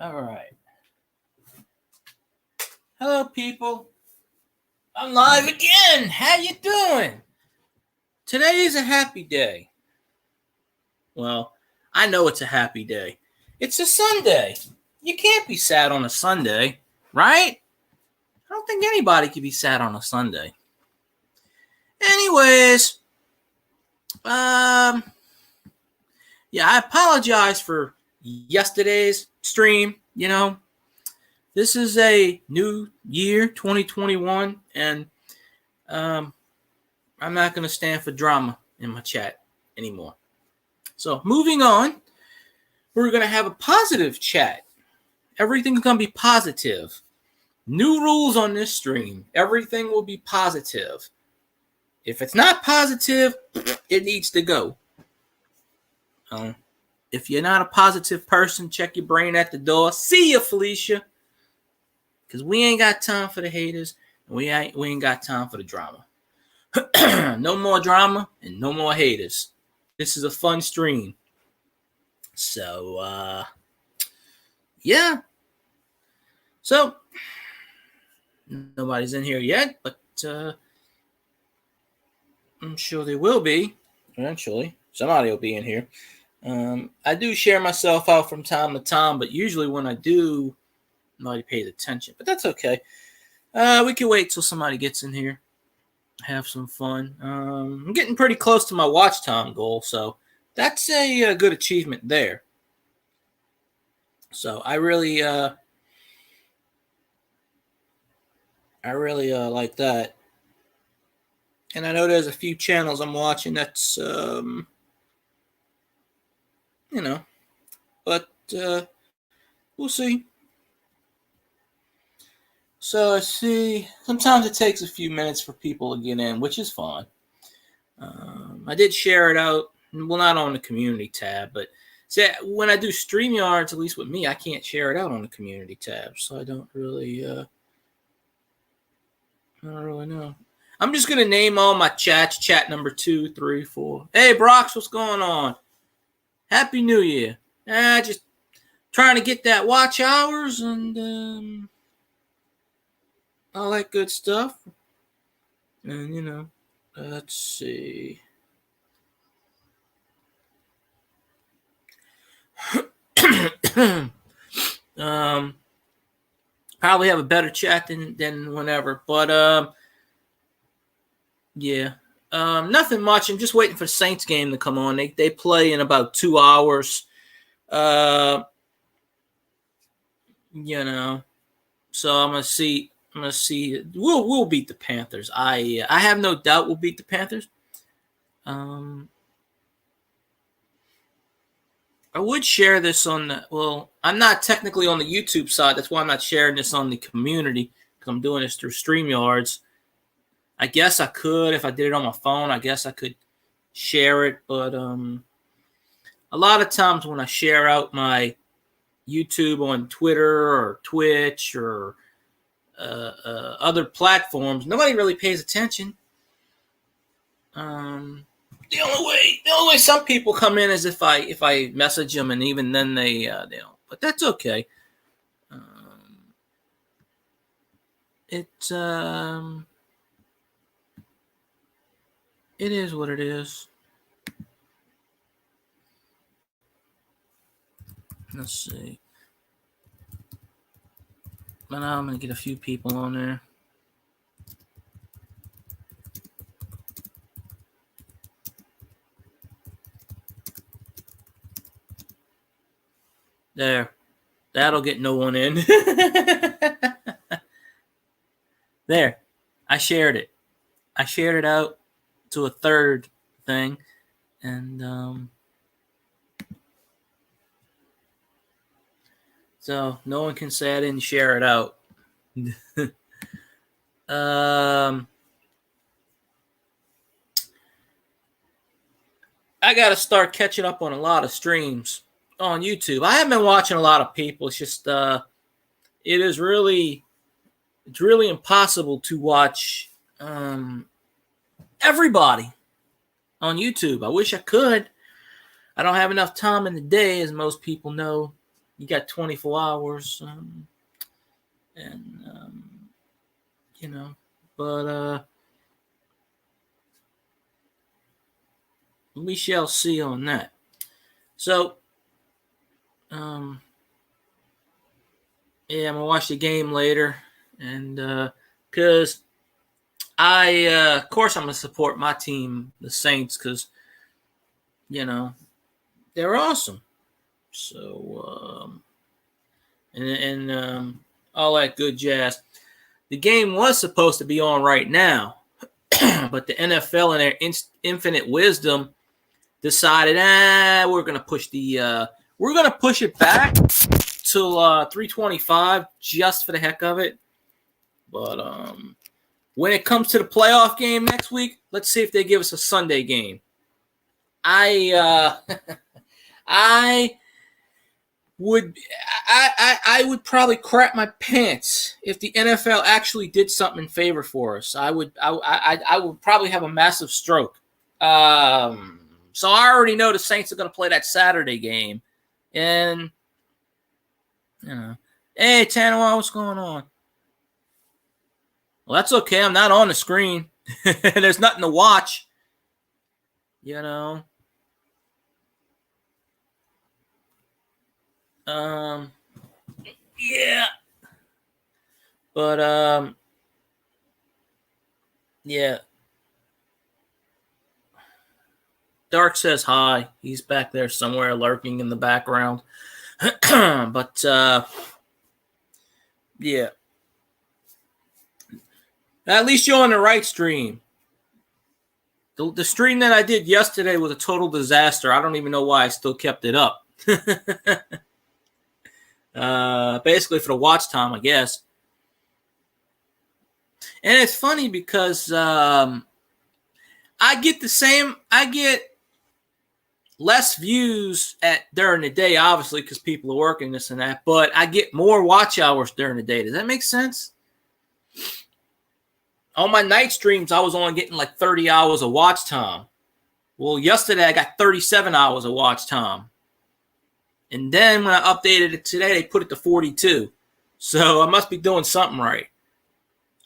All right. Hello, people. I'm live again. How you doing? Today is a happy day. Well, I know it's a happy day. It's a Sunday. You can't be sad on a Sunday, right? I don't think anybody can be sad on a Sunday. Anyways, yeah, I apologize for yesterday's stream. This is a new year, 2021, and I'm not going to stand for drama in my chat anymore. So moving on, we're going to have a positive chat. Everything's going to be positive. New rules on this stream. Everything will be positive. If it's not positive, it needs to go. If you're not a positive person, check your brain at the door. See you, Felicia. Because we ain't got time for the haters. And we ain't got time for the drama. No more drama and no more haters. This is a fun stream. So, yeah. So, nobody's in here yet, but I'm sure there will be eventually. Somebody will be in here. I do share myself out from time to time, but usually when I do, nobody pays attention. But that's okay. We can wait till somebody gets in here. Have some fun. I'm getting pretty close to my watch time goal, so that's a good achievement there. So I really like that. And I know there's a few channels I'm watching that's but we'll see. So I see. Sometimes it takes a few minutes for people to get in, which is fine. I did share it out. Well, not on the community tab, but see, when I do StreamYards, at least with me, I can't share it out on the community tab, so I don't really know. I'm just gonna name all my chats. Chat number 2, 3, 4. Hey, Brox, what's going on? Happy New Year. Just trying to get that watch hours and all that good stuff. And let's see. Probably have a better chat than whenever, but yeah. Nothing much. I'm just waiting for the Saints game to come on. They play in about 2 hours. So I'm gonna see. We'll beat the Panthers. I have no doubt we'll beat the Panthers. I would share this on I'm not technically on the YouTube side. That's why I'm not sharing this on the community, because I'm doing this through StreamYards. I guess I could if I did it on my phone. I guess I could share it, but a lot of times when I share out my YouTube on Twitter or Twitch or other platforms, nobody really pays attention. The only way some people come in is if I message them, and even then they don't. But that's okay. It is what it is. Let's see. But now I'm gonna get a few people on there. There. That'll get no one in. There. I shared it. I shared it out to a third thing. And so no one can say I didn't share it out. I got to start catching up on a lot of streams on YouTube. I haven't been watching a lot of people. It's just it's really impossible to watch everybody on YouTube. I wish I could. I don't have enough time in the day, as most people know. you got 24 hours, and but we shall see on that. So, yeah, I'm gonna watch the game later, and because of course, I'm gonna support my team, the Saints, because they're awesome. So, and all that good jazz. The game was supposed to be on right now, but the NFL, in their infinite wisdom, decided, we're gonna push it back till 3:25 just for the heck of it. But when it comes to the playoff game next week, let's see if they give us a Sunday game. I would probably crap my pants if the NFL actually did something in favor for us. I would probably have a massive stroke. So I already know the Saints are going to play that Saturday game, and hey Tanawa, what's going on? Well, that's okay. I'm not on the screen. There's nothing to watch. Yeah. But yeah. Dark says hi. He's back there somewhere lurking in the background. But yeah. At least you're on the right stream. The stream that I did yesterday was a total disaster. I don't even know why I still kept it up. Basically for the watch time, I guess. And it's funny because I get less views during the day, obviously, because people are working this and that, but I get more watch hours during the day. Does that make sense? On my night streams, I was only getting like 30 hours of watch time. Well, yesterday I got 37 hours of watch time. And then when I updated it today, they put it to 42. So I must be doing something right.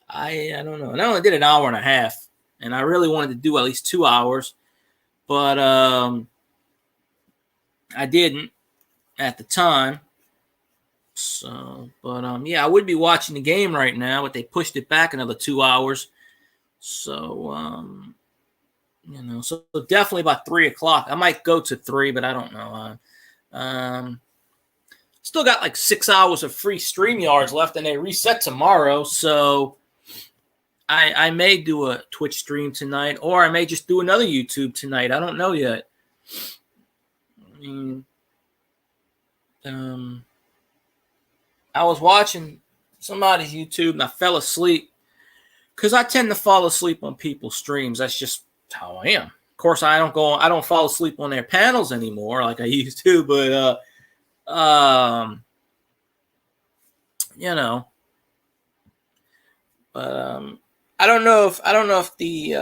I don't know. And I only did an hour and a half. And I really wanted to do at least 2 hours. But I didn't at the time. So, but yeah, I would be watching the game right now, but they pushed it back another 2 hours. So, so definitely about 3 o'clock. I might go to 3, but I don't know. Still got like 6 hours of free StreamYards left, and they reset tomorrow. So I may do a Twitch stream tonight, or I may just do another YouTube tonight. I don't know yet. I was watching somebody's YouTube and I fell asleep because I tend to fall asleep on people's streams. That's just how I am. Of course, I don't fall asleep on their panels anymore like I used to, but but I don't know if the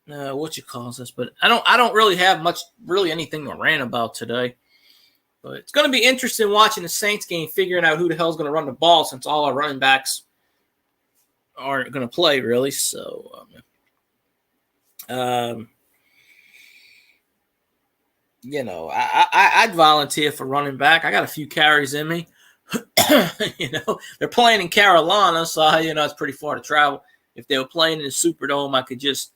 what you call this, but I don't really have really anything to rant about today. But it's going to be interesting watching the Saints game, figuring out who the hell is going to run the ball since all our running backs aren't going to play, really. So, I'd volunteer for running back. I got a few carries in me. They're playing in Carolina, so, it's pretty far to travel. If they were playing in the Superdome, I could just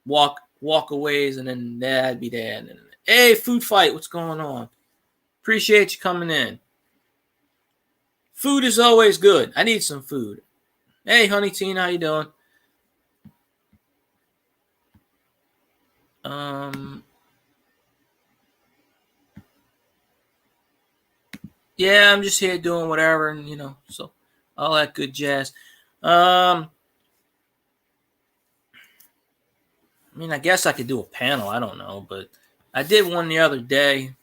walk a ways, and then I'd be there. And then, hey, Food Fight, what's going on? Appreciate you coming in. Food is always good. I need some food. Hey, Honey Teen, how you doing? Yeah, I'm just here doing whatever, and so all that good jazz. I mean, I guess I could do a panel. I don't know, but I did one the other day.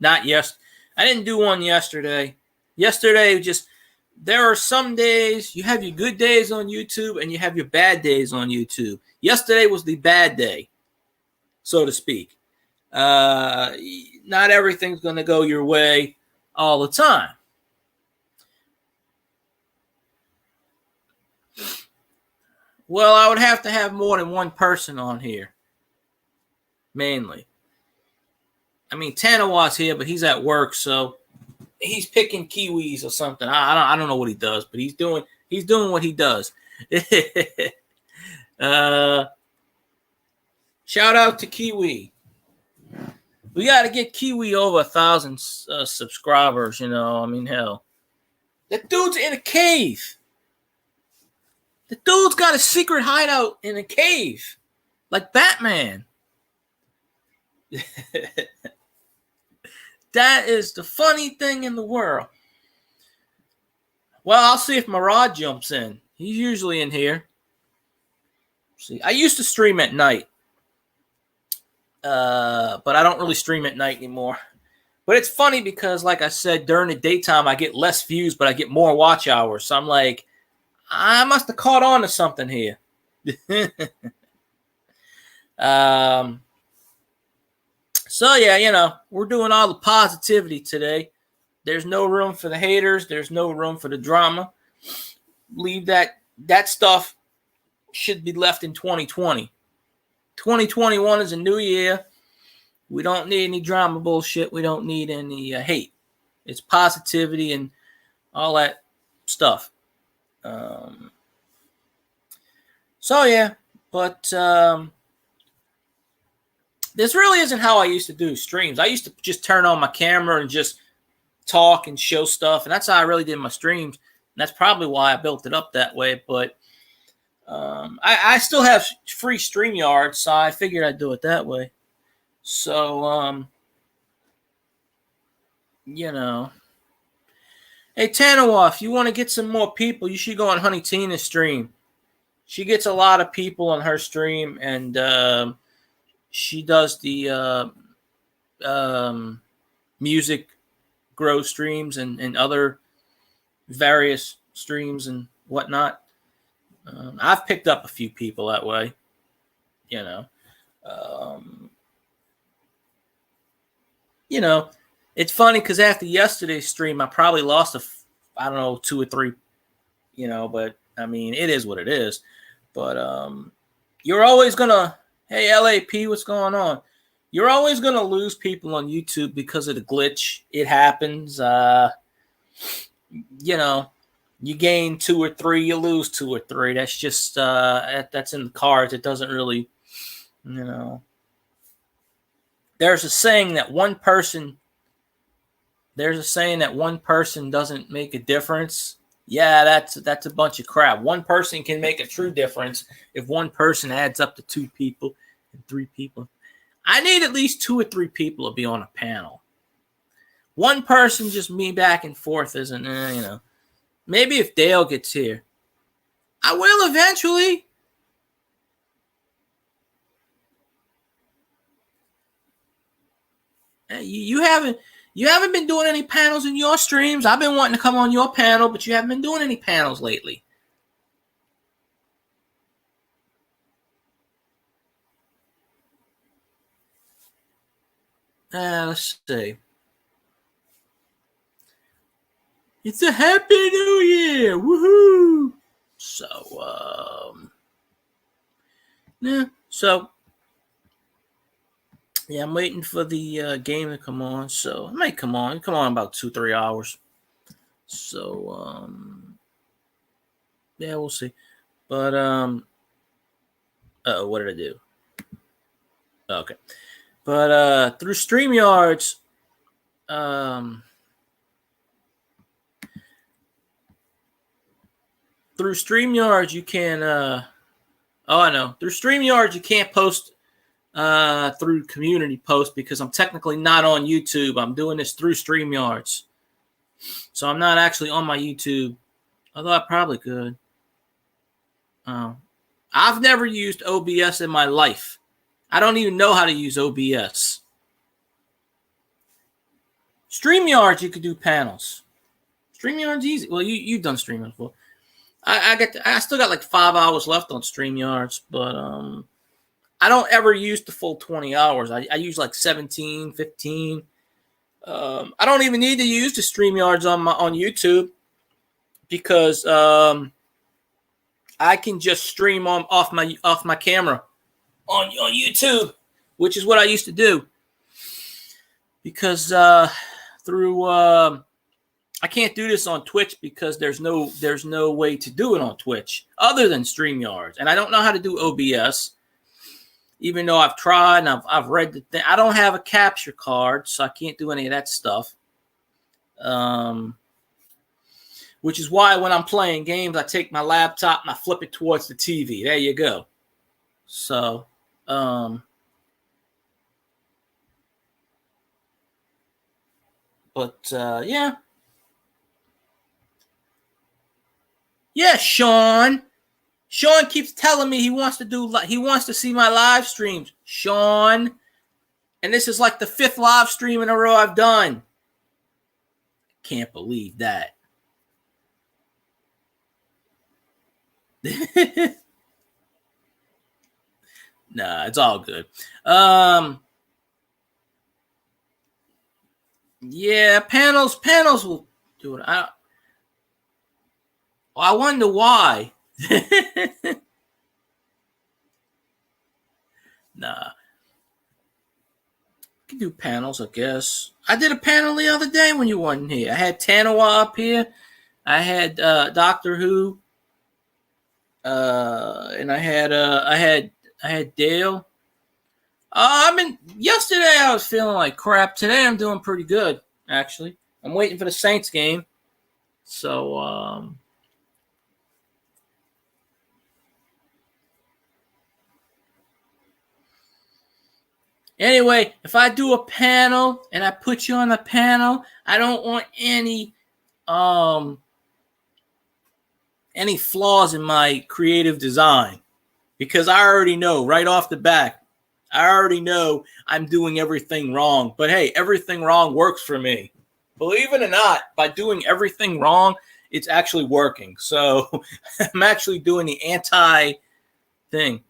I didn't do one yesterday. Yesterday, there are some days you have your good days on YouTube and you have your bad days on YouTube. Yesterday was the bad day, so to speak. Not everything's going to go your way all the time. Well, I would have to have more than one person on here, mainly. I mean, Tanawa's here, but he's at work, so he's picking kiwis or something. I don't know what he does, but he's doing what he does. Shout out to Kiwi. We got to get Kiwi over 1,000 subscribers. You know, I mean, hell, that dude's in a cave. The dude's got a secret hideout in a cave, like Batman. That is the funny thing in the world. Well, I'll see if Murad jumps in. He's usually in here. See, I used to stream at night, but I don't really stream at night anymore. But it's funny because, like I said, during the daytime, I get less views, but I get more watch hours. So I'm like, I must have caught on to something here. So, yeah, you know, we're doing all the positivity today. There's no room for the haters. There's no room for the drama. Leave that stuff should be left in 2020. 2021 is a new year. We don't need any drama bullshit. We don't need any hate. It's positivity and all that stuff. So, yeah, but this really isn't how I used to do streams. I used to just turn on my camera and just talk and show stuff, and that's how I really did my streams. And that's probably why I built it up that way. But I still have free StreamYard, so I figured I'd do it that way. So, you know. Hey, Tanawa, if you want to get some more people, you should go on Honey Tina's stream. She gets a lot of people on her stream, and she does the music grow streams and other various streams and whatnot. I've picked up a few people that way, you know. You know, it's funny because after yesterday's stream, I probably lost I don't know, 2 or 3, you know, but I mean, it is what it is. But you're always going to, hey, LAP, what's going on? You're always going to lose people on YouTube because of the glitch. It happens. You know, you gain 2 or 3, you lose 2 or 3. That's just, that's in the cards. It doesn't really, you know. There's a saying that one person doesn't make a difference. Yeah, that's a bunch of crap. One person can make a true difference if one person adds up to 2 people and 3 people. I need at least 2 or 3 people to be on a panel. One person, just me back and forth, isn't, you know. Maybe if Dale gets here. I will eventually. You haven't been doing any panels in your streams. I've been wanting to come on your panel, but you haven't been doing any panels lately. Let's see. It's a happy new year. Woohoo! So, yeah. So, yeah, I'm waiting for the game to come on. So it might come on. Come on in about 2-3 hours. So yeah, we'll see. But what did I do? Okay. But through StreamYards, you can I know. Through StreamYards you can't post through community post because I'm technically not on YouTube. I'm doing this through StreamYards. So I'm not actually on my YouTube, although I probably could. I've never used OBS in my life. I don't even know how to use OBS. StreamYards, you could do panels. StreamYard's easy. Well, you've done StreamYards before. I still got like 5 hours left on StreamYards, but I don't ever use the full 20 hours. I use like 17, 15. I don't even need to use the StreamYards on YouTube because I can just stream off my camera on YouTube, which is what I used to do. Because through I can't do this on Twitch because there's no way to do it on Twitch other than StreamYards, and I don't know how to do OBS. Even though I've tried and I've read the thing, I don't have a capture card, so I can't do any of that stuff. Which is why when I'm playing games, I take my laptop and I flip it towards the TV. There you go. So, yeah. Yeah, Sean. Sean keeps telling me he wants to see my live streams. Sean. And this is like the 5th live stream in a row I've done. Can't believe that. Nah, it's all good. Yeah, panels will do it. I wonder why. Nah. Can do panels, I guess. I did a panel the other day when you weren't here. I had Tanawa up here. I had Doctor Who. And I had Dale. Yesterday I was feeling like crap. Today I'm doing pretty good, actually. I'm waiting for the Saints game. So, anyway, if I do a panel and I put you on the panel, I don't want any flaws in my creative design because I already know right off the bat. I already know I'm doing everything wrong. But hey, everything wrong works for me. Believe it or not, by doing everything wrong, it's actually working. So I'm actually doing the anti thing.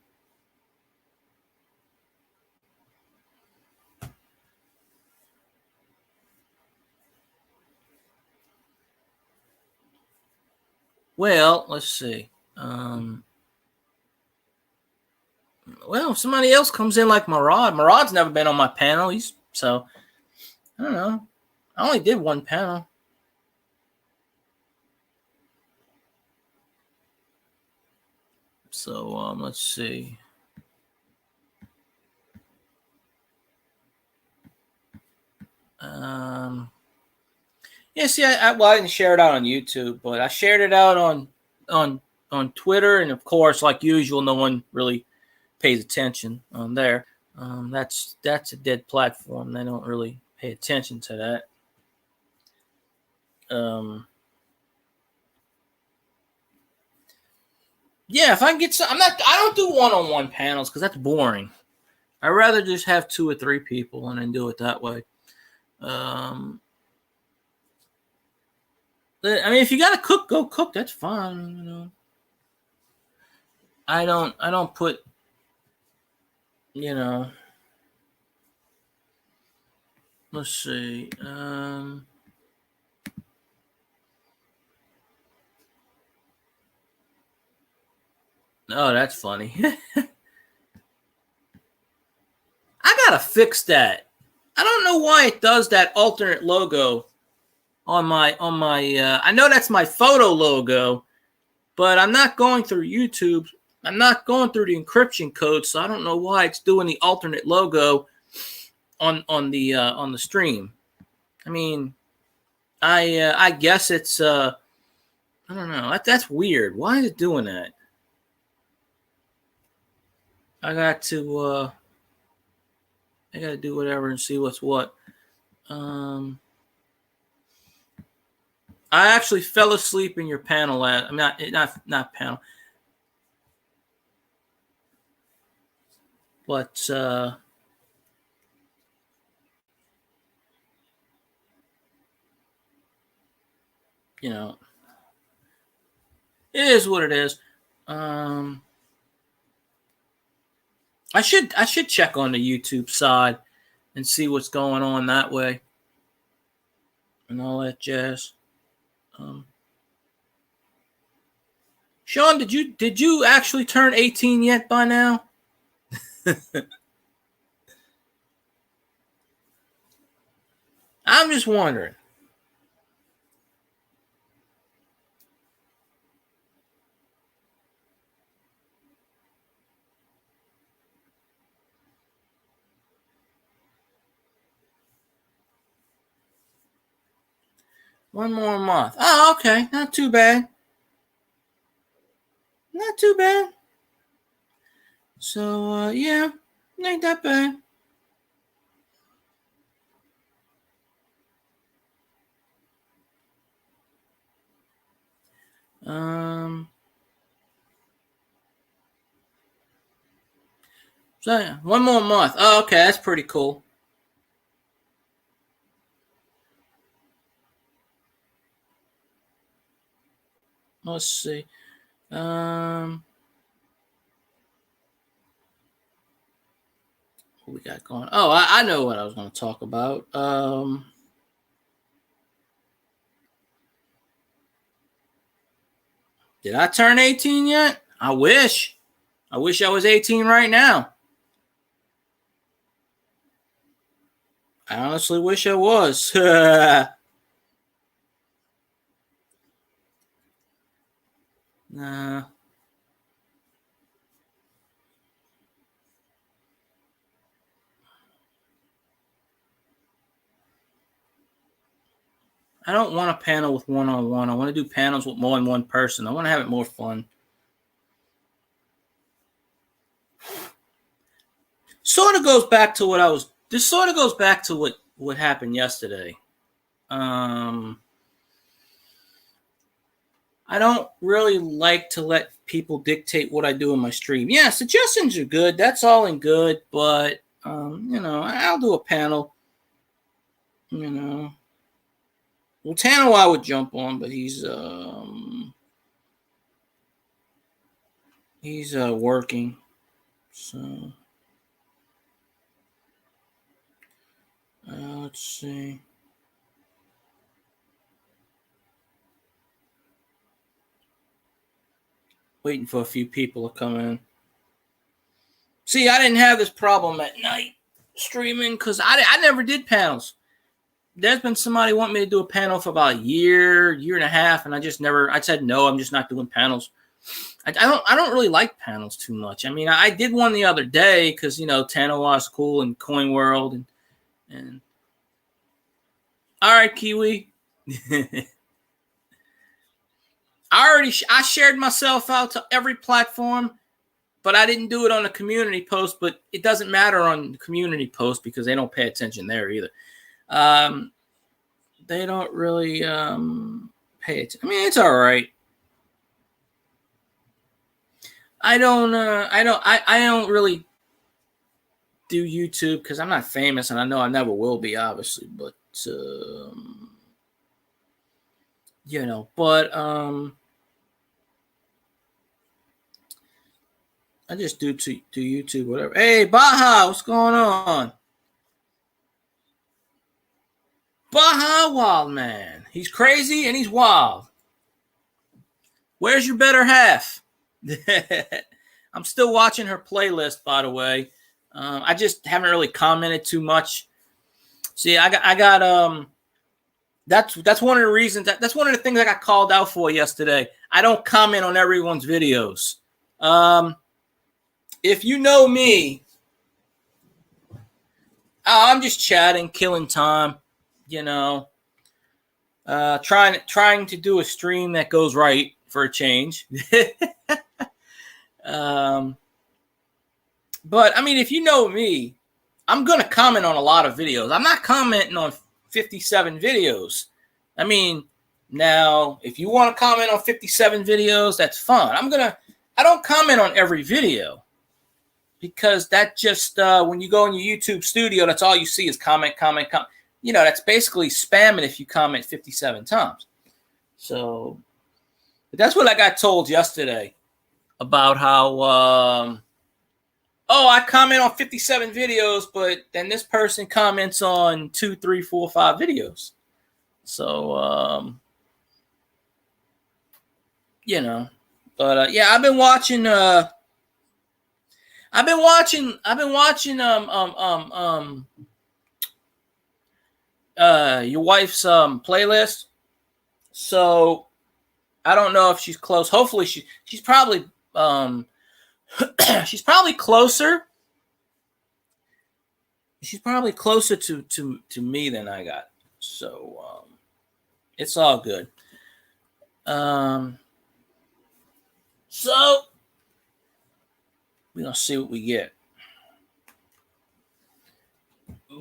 Well, let's see. Well, if somebody else comes in like Marad's never been on my panel. So I don't know. I only did one panel. So let's see. Yeah, see, I didn't share it out on YouTube, but I shared it out on Twitter, and of course, like usual, no one really pays attention on there. That's a dead platform. They don't really pay attention to that. Yeah, if I can get some, I don't do one-on-one panels because that's boring. I'd rather just have 2 or 3 people and then do it that way. I mean, if you gotta cook, go cook. That's fine. You know. I don't put. You know. Let's see. Oh, that's funny. I gotta fix that. I don't know why it does that alternate logo on my. I know that's my photo logo, but I'm not going through YouTube. I'm not going through the encryption code, so I don't know why it's doing the alternate logo on the stream. I mean, I guess it's I don't know. That's weird. Why is it doing that? I got to do whatever and see what's what. I actually fell asleep in your panel I'm not panel. But you know, it is what it is. I should check on the YouTube side and see what's going on that way and all that jazz. Sean, did you actually turn 18 yet by now? I'm just wondering. One more month. Oh, okay. Not too bad. Not too bad. So, yeah, ain't that bad. So yeah, one more month. Oh, okay, that's pretty cool. Let's see. What we got going? Oh, I know what I was going to talk about. Did I turn 18 yet? I wish. I wish I was 18 right now. I honestly wish I was. Nah. I don't want a panel with one-on-one. I want to do panels with more than one person. I want to have it more fun. Sort of goes back to what I was. This sort of goes back to what happened yesterday. I don't really like to let people dictate what I do in my stream. Yeah, suggestions are good. That's all and good, but I'll do a panel. Well, Tanawa would jump on, but he's working. So let's see. Waiting for a few people to come in. See, I didn't have this problem at night streaming because I never did panels. There's been somebody want me to do a panel for about a year and a half, and I said no, I'm just not doing panels. I don't really like panels too much. I mean, I did one the other day because Tanawa's cool and Coin World and all right, Kiwi. I shared myself out to every platform, but I didn't do it on a community post. But it doesn't matter on the community post because they don't pay attention there either. They don't really pay attention. I mean, it's all right. I don't really do YouTube because I'm not famous, and I know I never will be, obviously. But I just do YouTube, whatever. Hey, Baja, what's going on? Baja Wild Man. He's crazy and he's wild. Where's your better half? I'm still watching her playlist, by the way. I just haven't really commented too much. See, I got that's one of the reasons that's one of the things I got called out for yesterday. I don't comment on everyone's videos. If you know me, I'm just chatting, killing time, trying to do a stream that goes right for a change. But I mean, if you know me, I'm going to comment on a lot of videos. I'm not commenting on 57 videos. I mean, now, if you want to comment on 57 videos, that's fine. I don't comment on every video because that just, when you go in your YouTube studio, that's all you see is comment. That's basically spamming if you comment 57 times. So that's what I got told yesterday about how oh, I comment on 57 videos, but then this person comments on 2, 3, 4, 5 videos. So, you know, but yeah, I've been watching your wife's playlist. So I don't know if she's close. Hopefully she's probably she's probably closer. She's probably closer to me than I got. So it's all good. So we're gonna see what we get.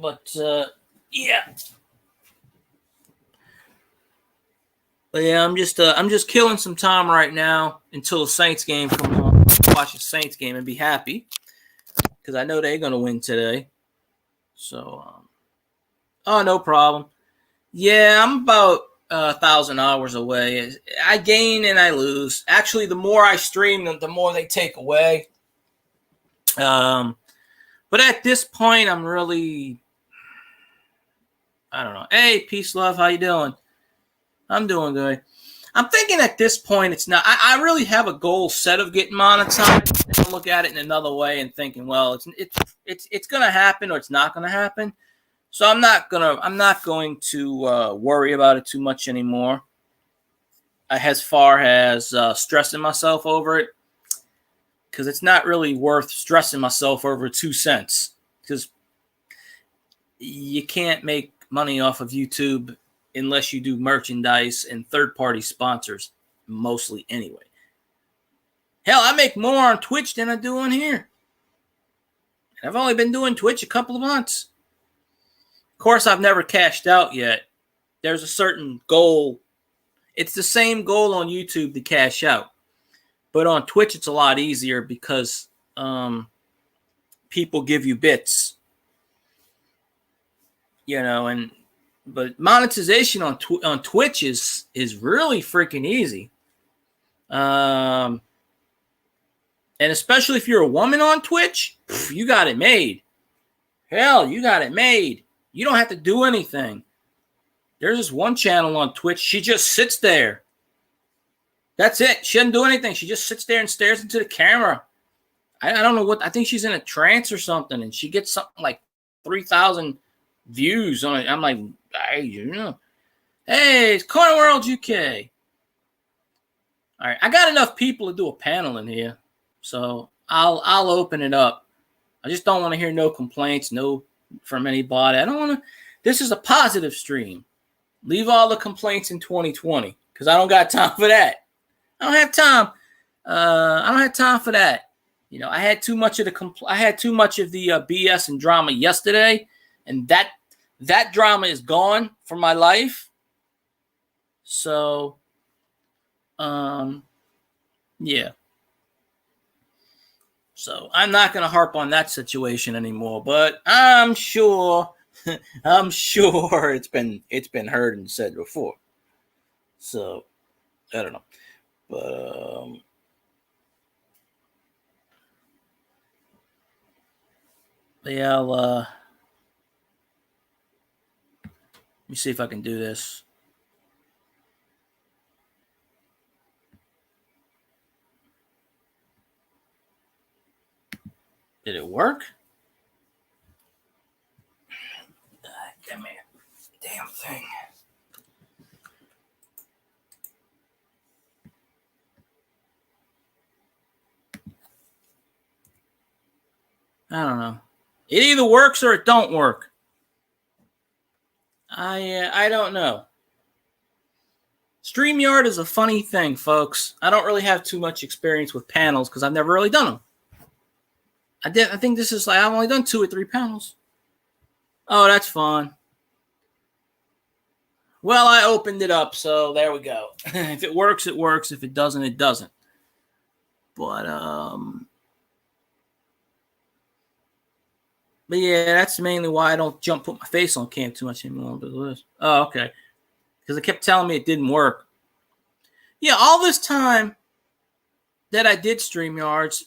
But yeah. But yeah, I'm just killing some time right now until the Saints game comes on. Watch the Saints game and be happy because I know they're gonna win today. So, oh, no problem. Yeah, I'm about 1,000 hours away. I gain and I lose. Actually, the more I stream, the more they take away. But at this point, I'm really, I don't know. Hey, peace, love. How you doing? I'm doing good. I'm thinking at this point, it's not. I really have a goal set of getting monetized. And I look at it in another way and thinking, well, it's gonna happen or it's not gonna happen. So I'm not going to worry about it too much anymore. As far as stressing myself over it, because it's not really worth stressing myself over 2 cents. Because you can't make money off of YouTube unless you do merchandise and third-party sponsors, mostly anyway. Hell, I make more on Twitch than I do on here. And I've only been doing Twitch a couple of months. Of course, I've never cashed out yet. There's a certain goal. It's the same goal on YouTube to cash out. But on Twitch, it's a lot easier because people give you bits. You know, but monetization on Twitch is really freaking easy. And especially if you're a woman on Twitch, you got it made. Hell, you got it made. You don't have to do anything. There's this one channel on Twitch. She just sits there. That's it. She doesn't do anything. She just sits there and stares into the camera. I don't know what. I think she's in a trance or something, and she gets something like 3,000 views on it. I'm like, hey, it's Corner World UK. All right, I got enough people to do a panel in here, so I'll open it up. I just don't want to hear no complaints, no from anybody. I don't want to. This is a positive stream. Leave all the complaints in 2020 because I don't got time for that. I don't have time. I don't have time for that. You know, I had too much of the BS and drama yesterday, and that drama is gone from my life. So, yeah. So I'm not going to harp on that situation anymore, but I'm sure it's been heard and said before. So I don't know, but yeah, let me see if I can do this. Did it work? Damn thing. I don't know. It either works or it don't work. I don't know. StreamYard is a funny thing, folks. I don't really have too much experience with panels because I've never really done them. I think this is like I've only done 2 or 3 panels. Oh, that's fun. Well, I opened it up, so there we go. If it works, it works. If it doesn't, it doesn't. But yeah, that's mainly why I don't put my face on cam too much anymore. Oh, okay. Because it kept telling me it didn't work. Yeah, all this time that I did StreamYards,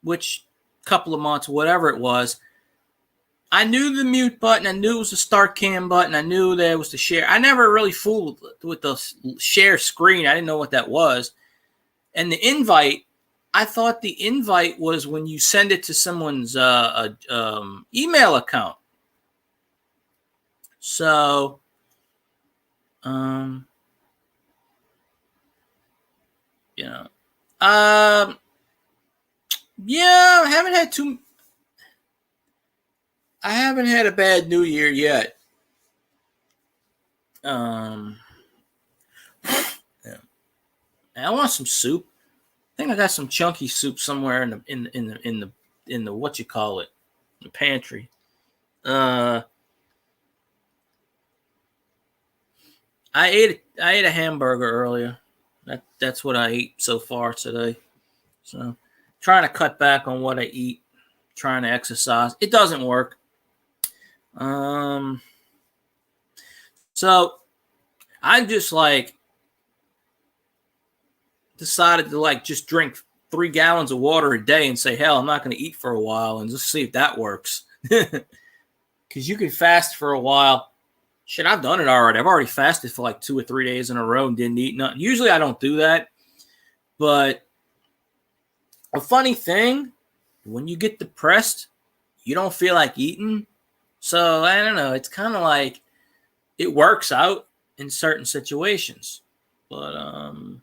which couple of months, whatever it was, I knew the mute button. I knew it was the start cam button. I knew there was the share. I never really fooled with the share screen. I didn't know what that was. And the invite, I thought the invite was when you send it to someone's email account. So, yeah, I haven't had a bad New Year yet. Yeah. I want some soup. I think I got some chunky soup somewhere in the what you call it, the pantry. I ate a hamburger earlier. That's what I ate so far today. So trying to cut back on what I eat, trying to exercise. It doesn't work. So I just decided to just drink 3 gallons of water a day and say, hell, I'm not going to eat for a while and just see if that works. Because you can fast for a while. Shit, I've done it already. I've already fasted for 2 or 3 days in a row and didn't eat nothing. Usually I don't do that. But a funny thing, when you get depressed, you don't feel like eating. So I don't know. It's kind of it works out in certain situations. But, well,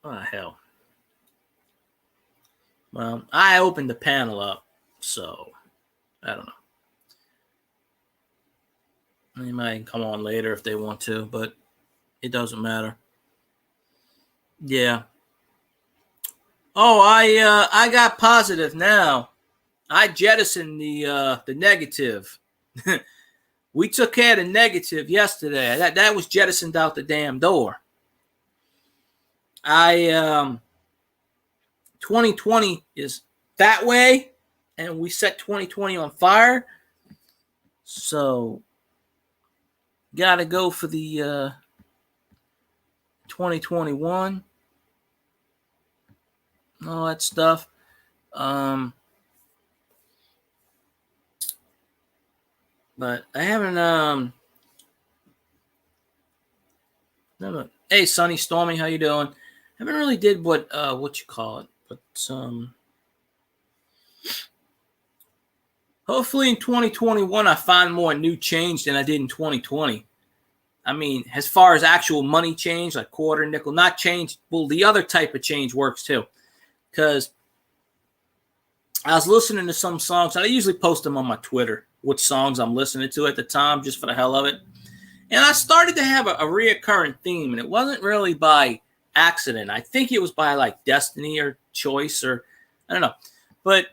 oh, hell. Well, I opened the panel up, so I don't know. They might come on later if they want to, but it doesn't matter. Yeah. Oh, I got positive now. I jettisoned the negative. We took care of the negative yesterday. That was jettisoned out the damn door. 2020 is that way, and we set 2020 on fire. So, gotta go for the 2021. All that stuff. But I haven't hey Sunny Stormy, how you doing? I haven't really did what you call it, but hopefully in 2021 I find more new change than I did in 2020. I mean, as far as actual money change, like quarter, nickel, not change. Well, the other type of change works too. Because I was listening to some songs. I usually post them on my Twitter, what songs I'm listening to at the time, just for the hell of it. And I started to have a reoccurring theme, and it wasn't really by accident. I think it was by destiny or choice, or I don't know. But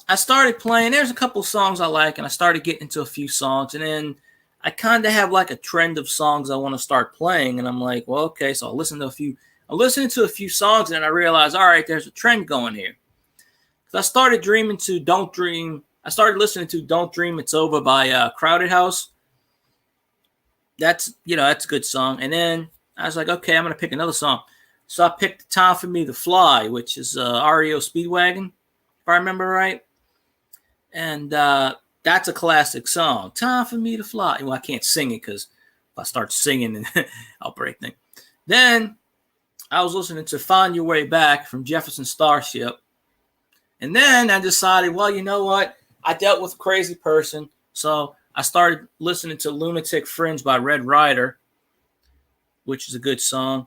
I started playing. There's a couple songs I like, and I started getting into a few songs, and then I kind of have a trend of songs I want to start playing, and I'm like, well, okay, so I'll listen to a few. I'm listening to a few songs, and then I realized, all right, there's a trend going here. I started listening to Don't Dream, It's Over by Crowded House. That's a good song. And then I was like, okay, I'm going to pick another song. So I picked Time for Me to Fly, which is REO Speedwagon, if I remember right. And that's a classic song. Time for Me to Fly. Well, I can't sing it because if I start singing, I'll break things. Then I was listening to Find Your Way Back from Jefferson Starship. And then I decided, well, you know what? I dealt with a crazy person. So I started listening to Lunatic Fringe by Red Rider, which is a good song.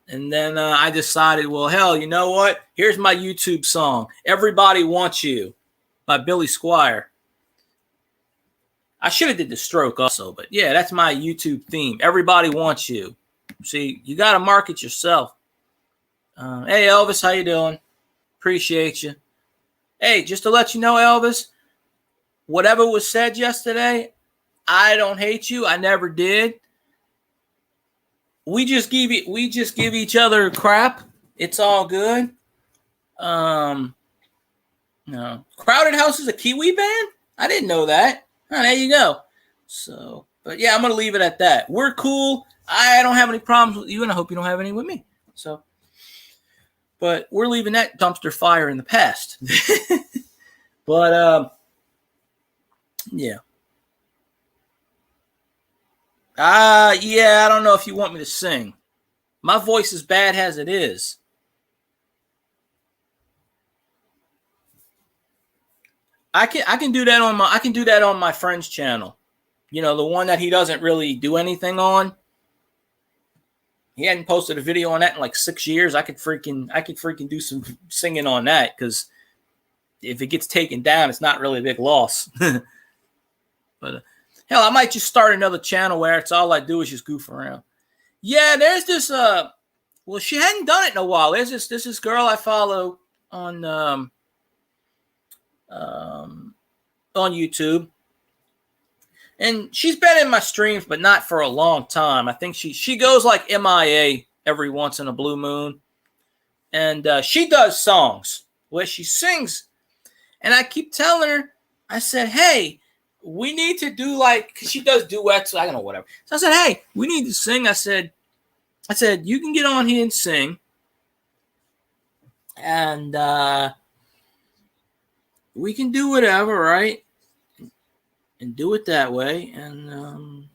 And then I decided, well, hell, you know what? Here's my YouTube song, Everybody Wants You by Billy Squier. I should have did The Stroke also, but yeah, that's my YouTube theme. Everybody Wants You. See, you got to market yourself. Hey, Elvis, how you doing? Appreciate you. Hey, just to let you know, Elvis, whatever was said yesterday, I don't hate you. I never did. We just give each other crap. It's all good. No. Crowded House is a Kiwi band? I didn't know that. Oh, there you go. So, but yeah, I'm going to leave it at that. We're cool. I don't have any problems with you, and I hope you don't have any with me. So, but we're leaving that dumpster fire in the past. But, yeah. Yeah, I don't know if you want me to sing. My voice is bad as it is. I can do that on my friend's channel. You know, the one that he doesn't really do anything on. He hadn't posted a video on that in like 6 years. I could freaking do some singing on that, because if it gets taken down, it's not really a big loss. But hell, I might just start another channel where it's all I do is just goof around. Yeah, there's this well, she hadn't done it in a while. There's this girl I follow on YouTube. And she's been in my streams, but not for a long time. I think she goes like MIA every once in a blue moon. And she does songs where she sings. And I keep telling her, I said, hey, we need to do like, because she does duets, I don't know, whatever. So I said, hey, we need to sing. I said, you can get on here and sing. And we can do whatever, right? And do it that way. And,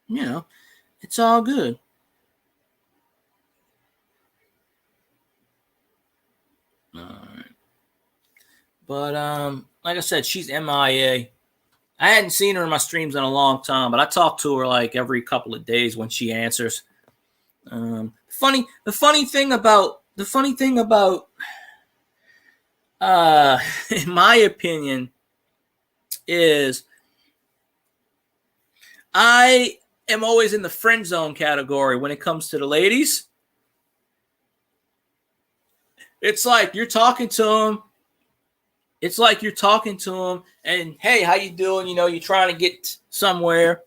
you know, it's all good. All right. But, like I said, she's MIA. I hadn't seen her in my streams in a long time, but I talk to her like every couple of days when she answers. The funny thing about, in my opinion, is I am always in the friend zone category when it comes to the ladies. It's like you're talking to them. And hey, how you doing? You know, you're trying to get somewhere.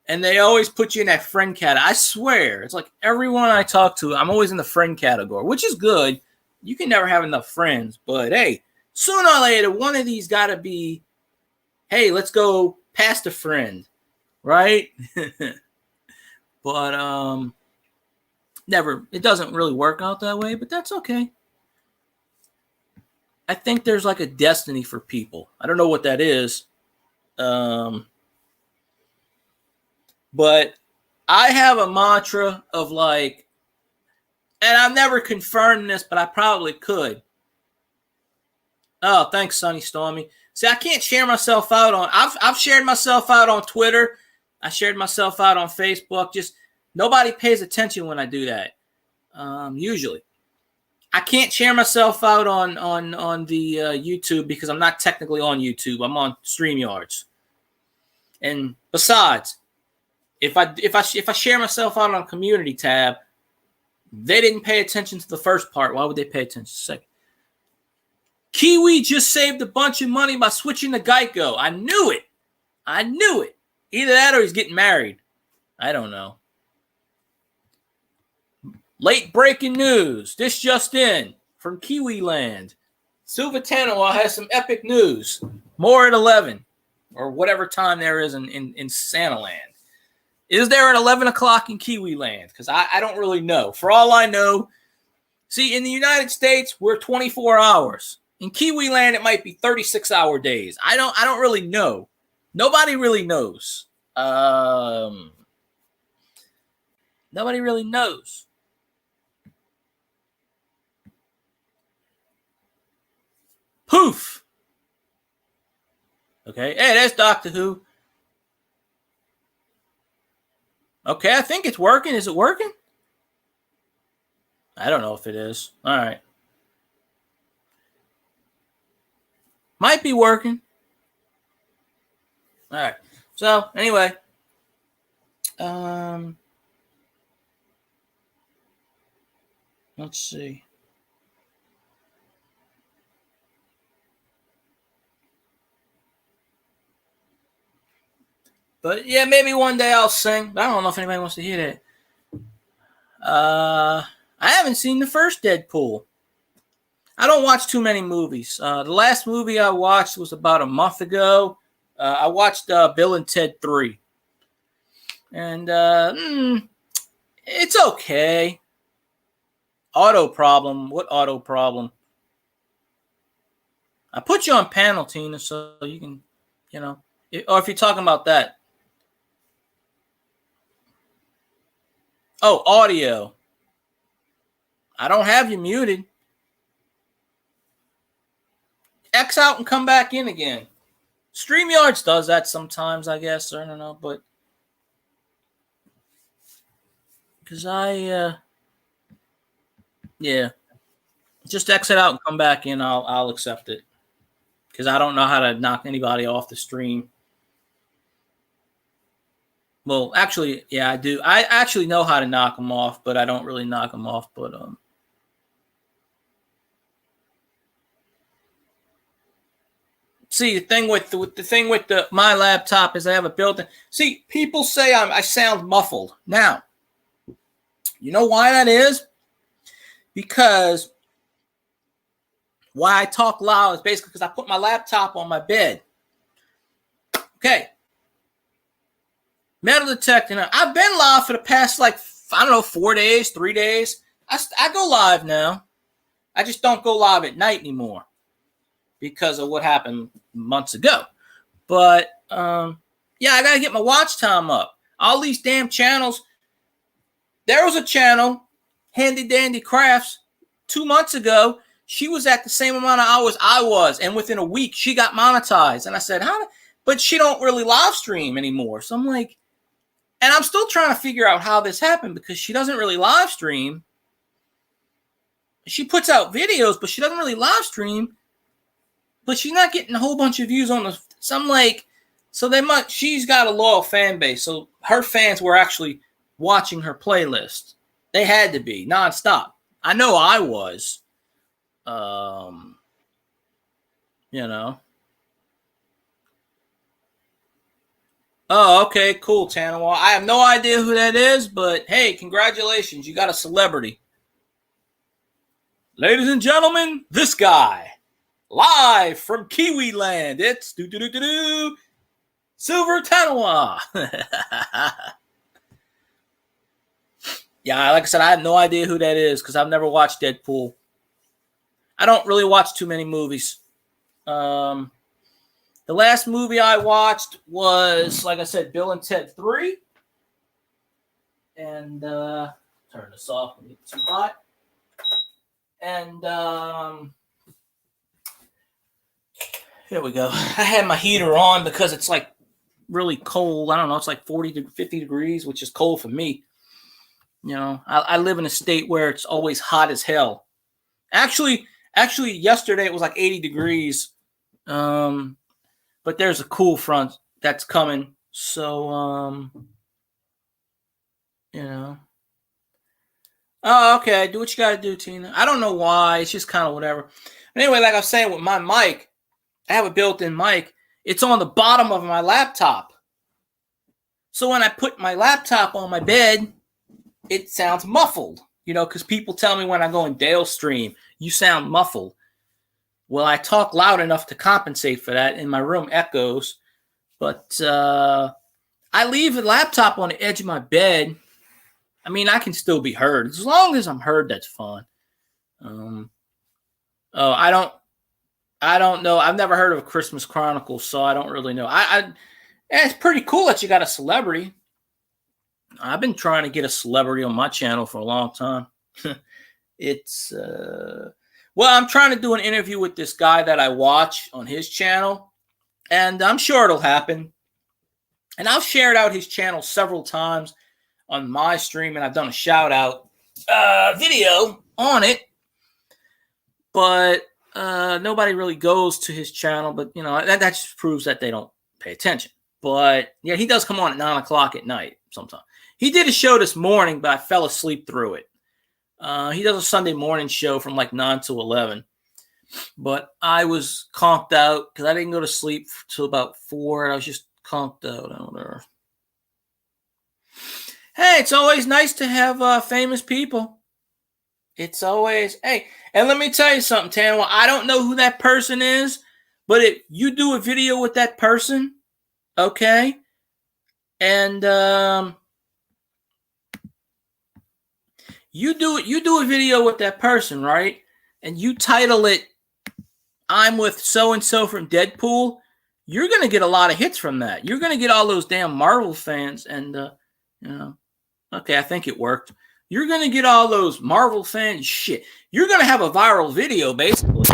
And they always put you in that friend category. I swear, it's like everyone I talk to, I'm always in the friend category, which is good. You can never have enough friends. But hey, sooner or later, one of these got to be, hey, let's go past a friend, right? But never. It doesn't really work out that way, but that's okay. I think there's like a destiny for people. I don't know what that is. But I have a mantra of like, and I've never confirmed this, but I probably could. Oh, thanks, Sunny Stormy. See, I can't share myself out on. I've shared myself out on Twitter. I shared myself out on Facebook. Just nobody pays attention when I do that. Usually, I can't share myself out on the YouTube because I'm not technically on YouTube. I'm on StreamYards. And besides, if I share myself out on community tab, they didn't pay attention to the first part. Why would they pay attention to the second? Kiwi just saved a bunch of money by switching to Geico. I knew it. Either that or he's getting married. I don't know. Late breaking news. This just in from Kiwi Land. Silva Tanawa has some epic news. More at 11 or whatever time there is in Santa Land. Is there an 11 o'clock in Kiwi Land? Because I don't really know. For all I know, see, in the United States, we're 24 hours. In Kiwi Land, it might be 36-hour days. I don't really know. Nobody really knows. Nobody really knows. Poof. Okay. Hey, that's Doctor Who. Okay, I think it's working. Is it working? I don't know if it is. All right. Might be working. All right. So, anyway. Let's see. But yeah, maybe one day I'll sing. But I don't know if anybody wants to hear that. I haven't seen the first Deadpool. I don't watch too many movies. The last movie I watched was about a month ago. I watched Bill and Ted 3. And it's okay. Auto problem. What auto problem? I put you on panel, Tina, so you can, or if you're talking about that. Oh, audio. I don't have you muted. X out and come back in again. StreamYards does that sometimes, I guess. I don't know, but because just exit out and come back in. I'll accept it because I don't know how to knock anybody off the stream. Well, actually, yeah, I do. I actually know how to knock them off, but I don't really knock them off. But see, the thing with my laptop is I have a built-in. See, people say I sound muffled. Now, you know why that is? Because why I talk loud is basically because I put my laptop on my bed. Okay. Metal detector. I've been live for the past 4 days, 3 days. I go live now. I just don't go live at night anymore because of what happened months ago. But I gotta get my watch time up. All these damn channels. There was a channel, Handy Dandy Crafts, 2 months ago. She was at the same amount of hours I was, and within a week she got monetized. And I said, "How?" But she don't really live stream anymore. So I'm like, and I'm still trying to figure out how this happened because she doesn't really live stream. She puts out videos, but she doesn't really live stream. But she's not getting a whole bunch of views on the. So I'm like, she's got a loyal fan base. So her fans were actually watching her playlist. They had to be nonstop. I know I was. Oh, okay, cool, Tanawa. I have no idea who that is, but hey, congratulations. You got a celebrity. Ladies and gentlemen, this guy, live from Kiwi Land. It's Silver Tanawa. Yeah, like I said, I have no idea who that is because I've never watched Deadpool. I don't really watch too many movies. The last movie I watched was, like I said, Bill and Ted 3. And turn this off and get too hot. And here we go. I had my heater on because it's like really cold. I don't know. It's like 40 to 50 degrees, which is cold for me. I live in a state where it's always hot as hell. Actually, yesterday it was like 80 degrees. But there's a cool front that's coming. So, Oh, okay. Do what you got to do, Tina. I don't know why. It's just kind of whatever. But anyway, like I was saying with my mic, I have a built-in mic. It's on the bottom of my laptop. So when I put my laptop on my bed, it sounds muffled. Because people tell me when I go in Dale stream, you sound muffled. Well, I talk loud enough to compensate for that, and my room echoes. But I leave the laptop on the edge of my bed. I mean, I can still be heard. As long as I'm heard, that's fine. I don't know. I've never heard of Christmas Chronicles, so I don't really know. It's pretty cool that you got a celebrity. I've been trying to get a celebrity on my channel for a long time. I'm trying to do an interview with this guy that I watch on his channel, and I'm sure it'll happen. And I've shared out his channel several times on my stream, and I've done a shout-out video on it. But nobody really goes to his channel, but, that just proves that they don't pay attention. But, yeah, he does come on at 9 o'clock at night sometimes. He did a show this morning, but I fell asleep through it. He does a Sunday morning show from 9 to 11. But I was conked out because I didn't go to sleep till about 4. And I was just conked out. I don't know. Hey, it's always nice to have famous people. It's always, hey, and let me tell you something, Tana. I don't know who that person is, but if you do a video with that person, okay, and you do a video with that person, right? And you title it "I'm with so and so from Deadpool." You're gonna get a lot of hits from that. You're gonna get all those damn Marvel fans, and okay, I think it worked. You're gonna get all those Marvel fans. Shit, you're gonna have a viral video, basically.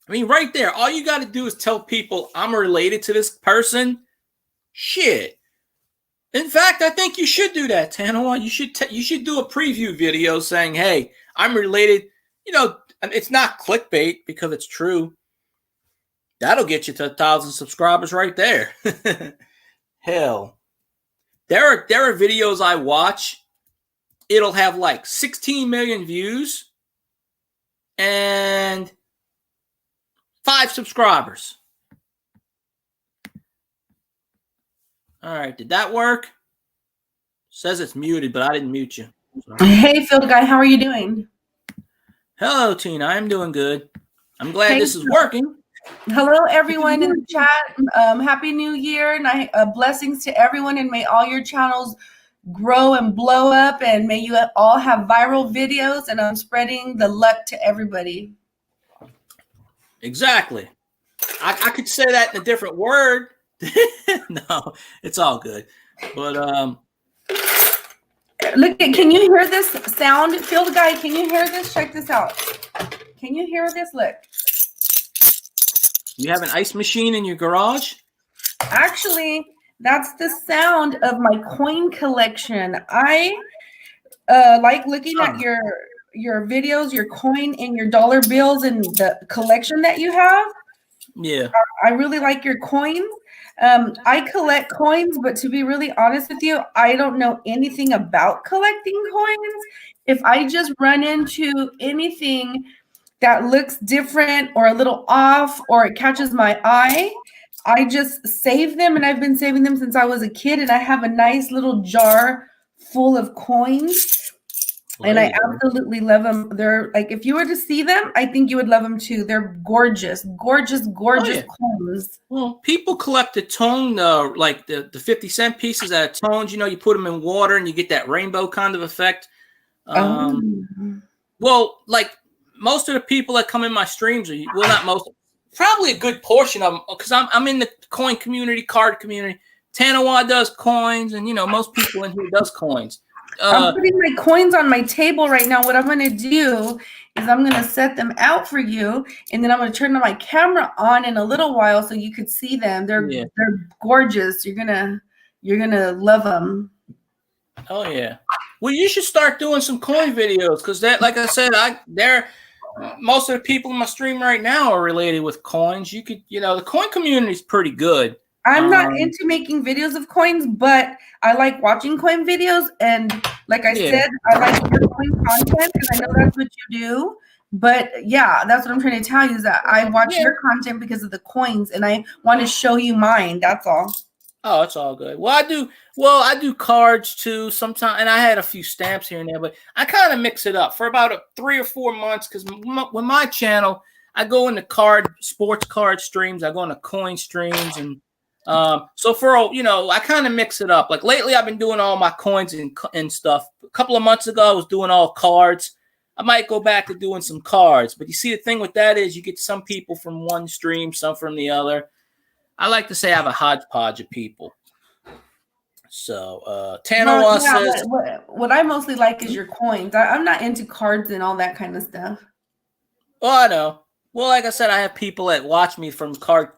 I mean, right there, all you got to do is tell people I'm related to this person. Shit. In fact, I think you should do that, Tanawa. You should do a preview video saying, "Hey, I'm related." It's not clickbait because it's true. That'll get you to 1,000 subscribers right there. Hell, there are videos I watch. It'll have like 16 million views and 5 subscribers. All right, did that work? Says it's muted, but I didn't mute you. Sorry. Hey, Field Guy, how are you doing? Hello, Tina. I'm doing good. I'm glad this is working. Hello, everyone in the chat. Happy New Year, and blessings to everyone, and may all your channels grow and blow up, and may you all have viral videos, and I'm spreading the luck to everybody. Exactly. I could say that in a different word. No, it's all good. But look, can you hear this sound? Field Guy, can you hear this? Check this out. Can you hear this? Look. You have an ice machine in your garage? Actually, that's the sound of my coin collection. I like looking at your videos, your coin and your dollar bills and the collection that you have. Yeah. I really like your coins. I collect coins, but to be really honest with you, I don't know anything about collecting coins. If I just run into anything that looks different or a little off or it catches my eye, I just save them, and I've been saving them since I was a kid, and I have a nice little jar full of coins. And I absolutely love them. They're like, if you were to see them, I think you would love them too. They're gorgeous, gorgeous, gorgeous coins. Well, people collect the tone, like the 50-cent pieces out of tones. You put them in water and you get that rainbow kind of effect. Well, like most of the people that come in my streams, not most, probably a good portion of them, because I'm in the coin community, card community. Tanawa does coins, and most people in here does coins. I'm putting my coins on my table right now. What I'm going to do is I'm going to set them out for you, and then I'm going to turn my camera on in a little while so you could see them. They're gorgeous. You're gonna love them. Oh yeah. Well, you should start doing some coin videos, because that, like I said, most of the people in my stream right now are related with coins. You could, the coin community is pretty good. I'm not into making videos of coins, but I like watching coin videos. And like I said, I like your coin content because I know that's what you do. But yeah, that's what I'm trying to tell you, is that I watch your content because of the coins, and I want to show you mine. That's all. Oh, it's all good. Well, I do cards too sometimes, and I had a few stamps here and there, but I kind of mix it up for about 3 or 4 months, because with my channel, I go into sports card streams, I go into coin streams, and so I kind of mix it up. Like lately, I've been doing all my coins and stuff. A couple of months ago, I was doing all cards. I might go back to doing some cards, but you see, the thing with that is you get some people from one stream, some from the other. I like to say I have a hodgepodge of people. So Tanawa says, what I mostly like is your coins. I'm not into cards and all that kind of stuff. Oh, I know. Well, like I said, I have people that watch me from card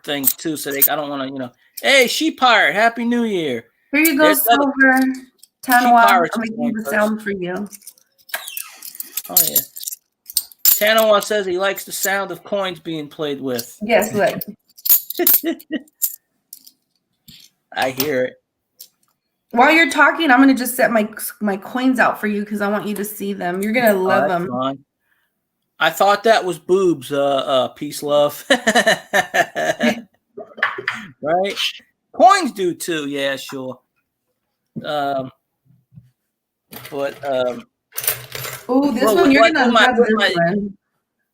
things too, so I don't want to, hey, Sheep Pirate, Happy New Year. Here you go, Silver. Tanawa, I'm making the sound for you. Oh yeah. Tanawa says he likes the sound of coins being played with. Yes, look. I hear it. While you're talking, I'm gonna just set my coins out for you because I want you to see them. You're gonna love them. Fine. I thought that was boobs. Peace, love. Right? Coins do too. Yeah, sure. But Oh, this Well, one, you're like gonna love this my, one.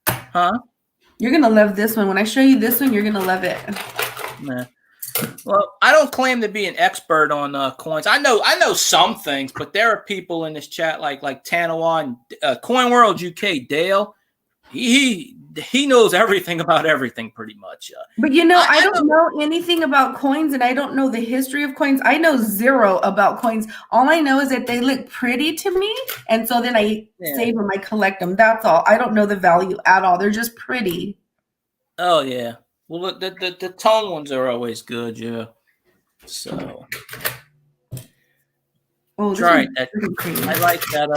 huh? You're gonna love this one. When I show you this one, you're gonna love it. Nah. Well, I don't claim to be an expert on coins. I know some things, but there are people in this chat like Tanawa and Coin World UK Dale. He knows everything about everything pretty much. But I don't know anything about coins, and I don't know the history of coins. I know zero about coins. All I know is that they look pretty to me, and so then I save them, I collect them. That's all. I don't know the value at all. They're just pretty. Oh yeah. Well, the tone ones are always good, yeah. So try that. I like that.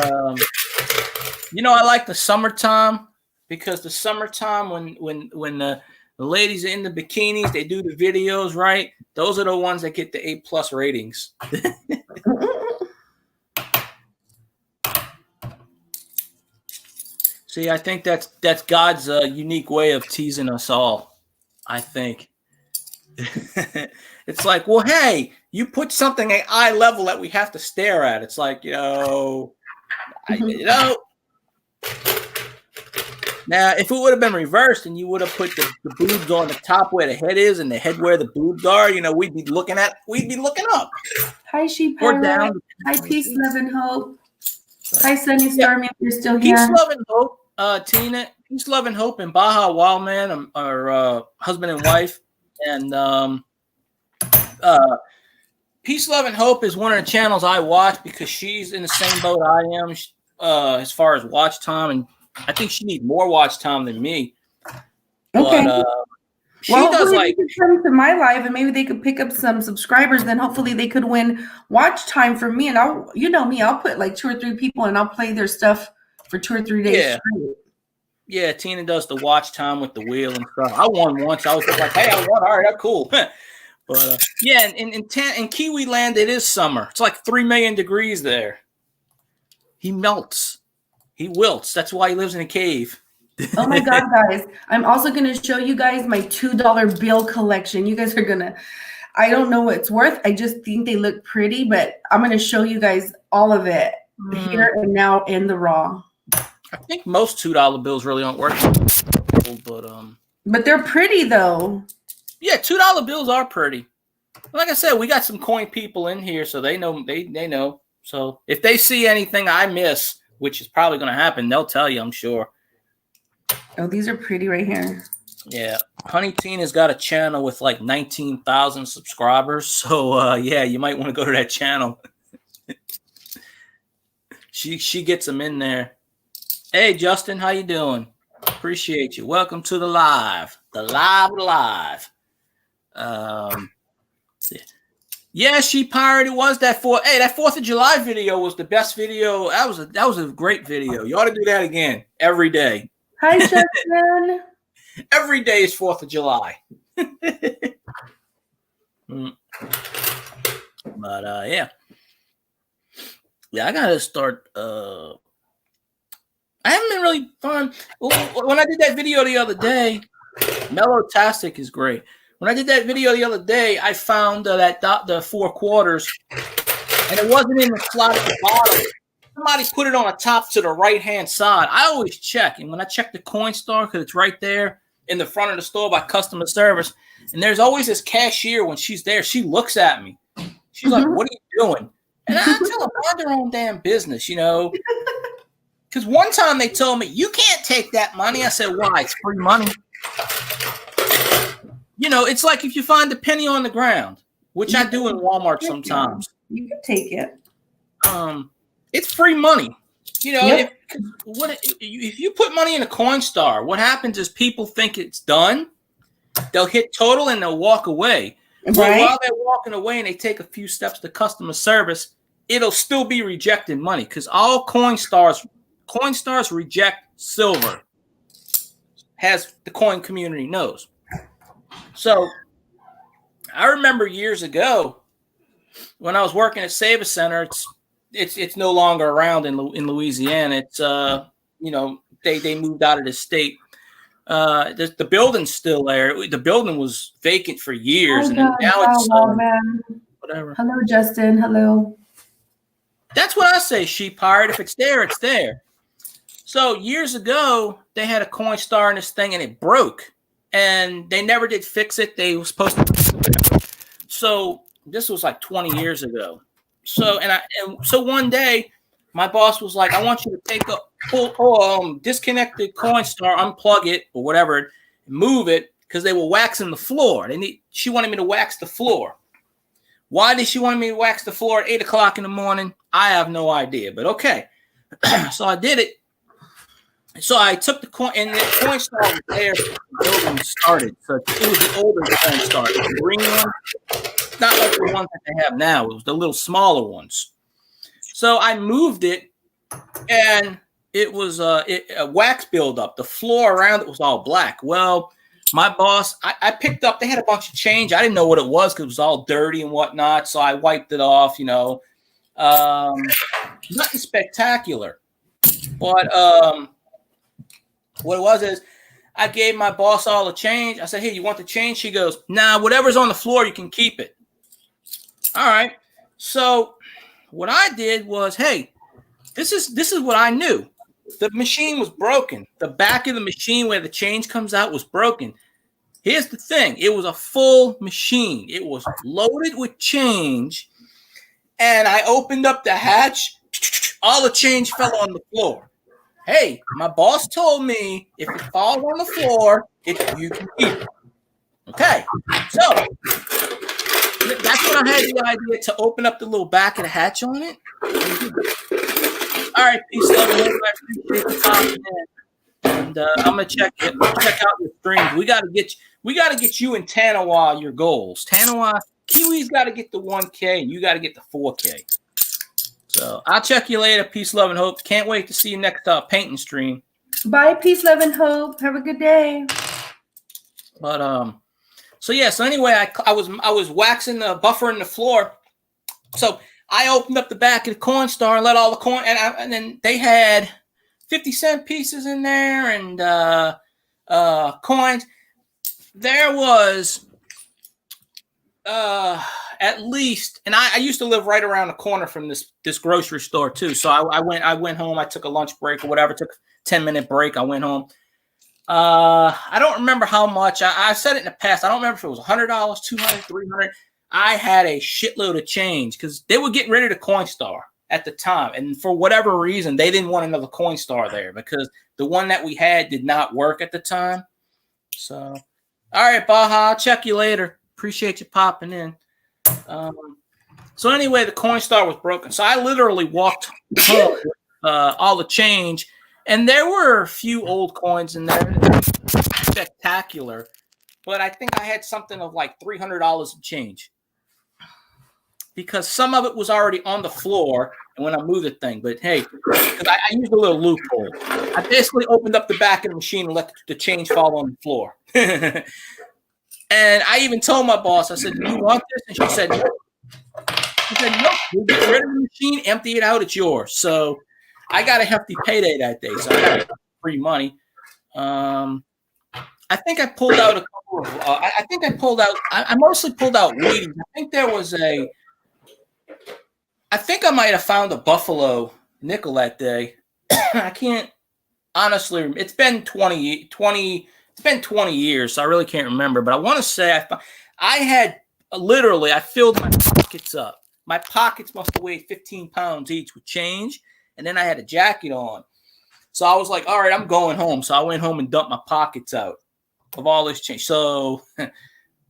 I like the summertime because the summertime when the ladies are in the bikinis, they do the videos, right? Those are the ones that get the A+ ratings. See, I think that's God's unique way of teasing us all. I think it's like, well, hey, you put something at eye level that we have to stare at. It's like, Now, if it would have been reversed and you would have put the boobs on the top where the head is and the head where the boobs are, we'd be looking up. Hi, Sheep Pirate. Hi, Peace, Love, and Hope. Hi, Sunny Stormy, if you're still here. Peace, Love, and Hope, Tina. Peace, Love, and Hope, and Baja Wildman are husband and wife. And Peace, Love, and Hope is one of the channels I watch because she's in the same boat I am as far as watch time, and I think she needs more watch time than me. Okay. But, she does like come to my live, and maybe they could pick up some subscribers. Then hopefully they could win watch time for me. And I'll put like 2 or 3 people, and I'll play their stuff for 2 or 3 days straight. Yeah, Tina does the watch time with the wheel and stuff. I won once. I was just like, hey, I won. All right, that's cool. But yeah, in Kiwi land, it is summer. It's like 3 million degrees there. He melts. He wilts. That's why he lives in a cave. Oh my God, guys. I'm also going to show you guys my $2 bill collection. You guys are going to, I don't know what it's worth. I just think they look pretty, but I'm going to show you guys all of it here and now in the raw. I think most $2 bills really aren't worth it. But they're pretty though. Yeah, $2 bills are pretty. Like I said, we got some coin people in here, so they know they know. So if they see anything I miss, which is probably going to happen, they'll tell you, I'm sure. Oh, these are pretty right here. Yeah. Honey Tina's got a channel with like 19,000 subscribers. So, yeah, you might want to go to that channel. She gets them in there. Hey, Justin, how you doing? Appreciate you. Welcome to the live. The live. Yeah, She Pirate. It was that 4th of July video was the best video. That was a great video. You ought to do that again every day. Hi, Justin. Every day is 4th of July. But yeah. Yeah, I gotta start. I haven't been really fun. When I did that video the other day, Mellow-tastic is great. When I did that video the other day, I found the 4 quarters, and it wasn't in the slot at the bottom. Somebody put it on the top to the right-hand side. I always check, and when I check the Coinstar, because it's right there in the front of the store by customer service, and there's always this cashier when she's there. She looks at me. She's like, "What are you doing?" And I tell her, mind their own damn business, Because one time they told me, "You can't take that money." I said, "Why? It's free money." It's like if you find a penny on the ground, which I do in Walmart sometimes. You can take it. It's free money. If you put money in a Coinstar, what happens is people think it's done. They'll hit total and they'll walk away. Right. But while they're walking away and they take a few steps to customer service, it'll still be rejecting money because all Coinstars reject silver, as the coin community knows. So I remember years ago when I was working at Save Center, it's no longer around in Louisiana. It's they moved out of the state. The building's still there. The building was vacant for years, and now it's whatever. Hello, Justin. Hello. That's what I say, She Pirate. If it's there, it's there. So years ago, they had a Coinstar in this thing, and it broke, and they never did fix it. They were supposed to. So this was like 20 years ago. So so one day, my boss was like, "I want you to take a disconnected Coinstar, unplug it or whatever, move it because they were waxing the floor. She wanted me to wax the floor. Why did she want me to wax the floor at 8 o'clock in the morning? I have no idea, but okay. So I did it. So I took the coin, and the Coinstar was there when the building started. So it was the older Coinstar, the green one, not like the ones that they have now. It was the little smaller ones. So I moved it, and it was a wax buildup. The floor around it was all black. Well, my boss, I picked up. They had a bunch of change. I didn't know what it was because it was all dirty and whatnot. So I wiped it off. Nothing spectacular, but what it was is I gave my boss all the change. I said, "Hey, you want the change?" She goes, "Nah, whatever's on the floor, you can keep it." All right. So what I did was, hey, this is what I knew. The machine was broken. The back of the machine where the change comes out was broken. Here's the thing. It was a full machine. It was loaded with change. And I opened up the hatch. All the change fell on the floor. Hey, my boss told me if it falls on the floor, you can keep it. Okay. So that's when I had the idea to open up the little back of the hatch on it. All right, peace, love, and hope. I appreciate the time, and I'm gonna check out your streams. We gotta get you and Tanawa your goals. Tanawa, Kiwi's got to get the 1K, and you got to get the 4K. So I'll check you later. Peace, love, and hope. Can't wait to see you next painting stream. Bye, peace, love, and hope. Have a good day. But so yeah. So anyway, I was waxing the buffer in the floor. So I opened up the back of the Coinstar and let all the coin, and then they had 50-cent pieces in there and coins. There was at least, and I used to live right around the corner from this grocery store too. So I went home. I took a lunch break or whatever. Took a 10-minute break. I went home. I don't remember how much. I've said it in the past. I don't remember if it was $100, $200, $300. I had a shitload of change because they were getting rid of the Coinstar at the time. And for whatever reason, they didn't want another Coinstar there because the one that we had did not work at the time. So, all right, Baja, I'll check you later. Appreciate you popping in. So anyway, the Coinstar was broken. So I literally walked home with all the change. And there were a few old coins in there. Spectacular. But I think I had something of like $300 in change. Because some of it was already on the floor and when I moved the thing. But hey, I used a little loophole. I basically opened up the back of the machine and let the change fall on the floor. And I even told my boss, I said, "Do you want this?" And she said, "No." She said, "No, we'll get rid of the machine, empty it out, it's yours." So I got a hefty payday that day. So I got free money. I think I pulled out a couple of, I mostly pulled out Wheaties. I think I might have found a Buffalo nickel that day. I can't, honestly, it's been 20 years, so I really can't remember. But I want to say I filled my pockets up. My pockets must have weighed 15 pounds each with change. And then I had a jacket on. So I was like, all right, I'm going home. So I went home and dumped my pockets out of all this change. So,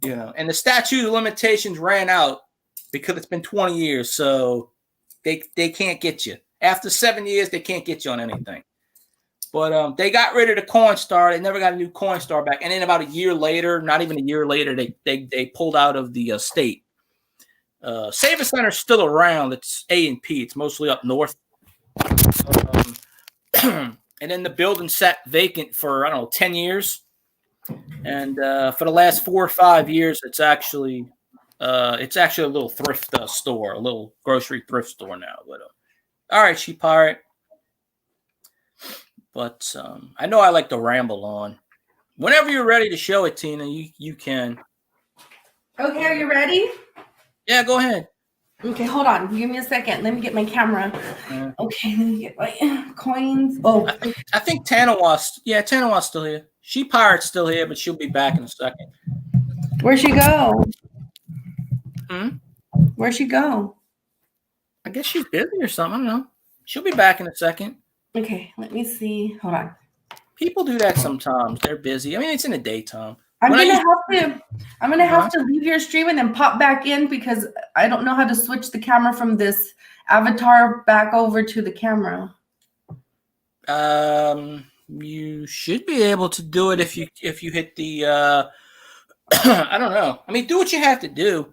and the statute of limitations ran out because it's been 20 years. So they can't get you. After 7 years, they can't get you on anything. But they got rid of the Coinstar. They never got a new Coinstar back. And then about a year later, not even a year later, they pulled out of the state. Savings Center's still around. It's A&P. It's mostly up north. And then the building sat vacant for, 10 years. And for the last 4 or 5 years, it's actually a little thrift store, a little grocery thrift store now. But all right, Sheep Pirate. But I know I like to ramble on. Whenever you're ready to show it, Tina, you can. Okay, are you ready? Yeah, go ahead. Okay, hold on. Give me a second. Let me get my camera. Okay, let me get my coins. Oh, I think Tanawa's Tanawa's still here. She Pirate's still here, but she'll be back in a second. where'd she go? Hmm? Where'd she go? I guess she's busy or something. I don't know. She'll be back in a second. Okay, let me see. Hold on. People do that sometimes. They're busy. I mean, it's in the daytime. I'm When I gonna used have to leave your stream and then pop back in because I don't know how to switch the camera from this avatar back over to the camera. you should be able to do it if you hit the I don't know. I mean, do what you have to do.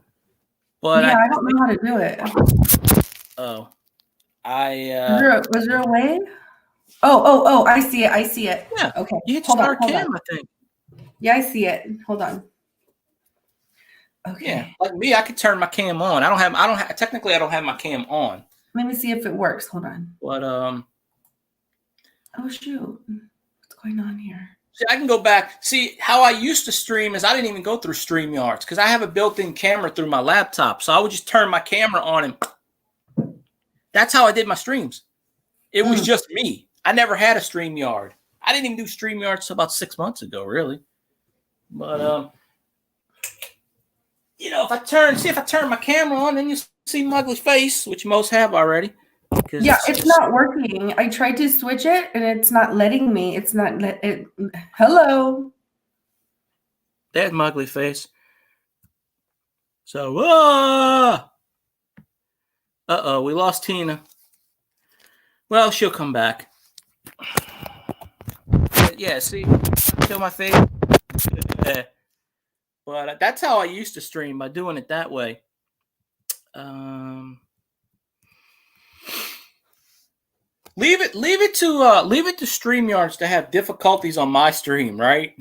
But Yeah, I don't know how to do it. Was there a way? Oh, I see it. I see it. Yeah. Okay. You hit Hold start on. cam, I think. Yeah, I see it. Hold on. Okay. Yeah, like me, I could turn my cam on. I don't have technically I don't have my cam on. Let me see if it works. Hold on. But oh shoot. What's going on here? See, I can go back. See, how I used to stream is I didn't even go through StreamYards because I have a built-in camera through my laptop. So I would just turn my camera on and that's how I did my streams. It was just me. I never had a StreamYard. I didn't even do StreamYards until about 6 months ago, really. But if I turn my camera on, then you see Mugly's face, which most have already. Yeah, it's not working. I tried to switch it and it's not letting me. It's not hello. There's Mugly face. So we lost Tina. Well, she'll come back. But yeah, see, kill my face. But that's how I used to stream, by doing it that way. Leave it to StreamYards to have difficulties on my stream, right?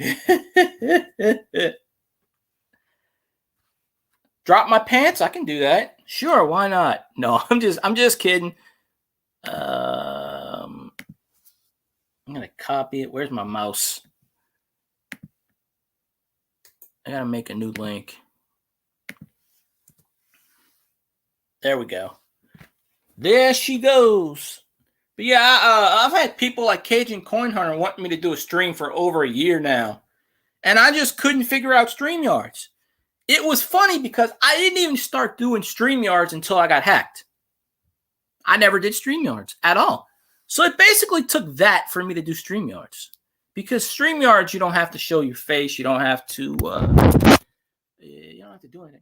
Drop my pants? I can do that. Sure, why not? No, I'm just kidding. I'm gonna copy it. Where's my mouse? I gotta make a new link. There we go. There she goes. But yeah, I've had people like Cajun Coin Hunter wanting me to do a stream for over a year now. And I just couldn't figure out StreamYards. It was funny because I didn't even start doing StreamYards until I got hacked. I never did StreamYards at all. So it basically took that for me to do StreamYards. Because StreamYards, you don't have to show your face. You don't have to do anything.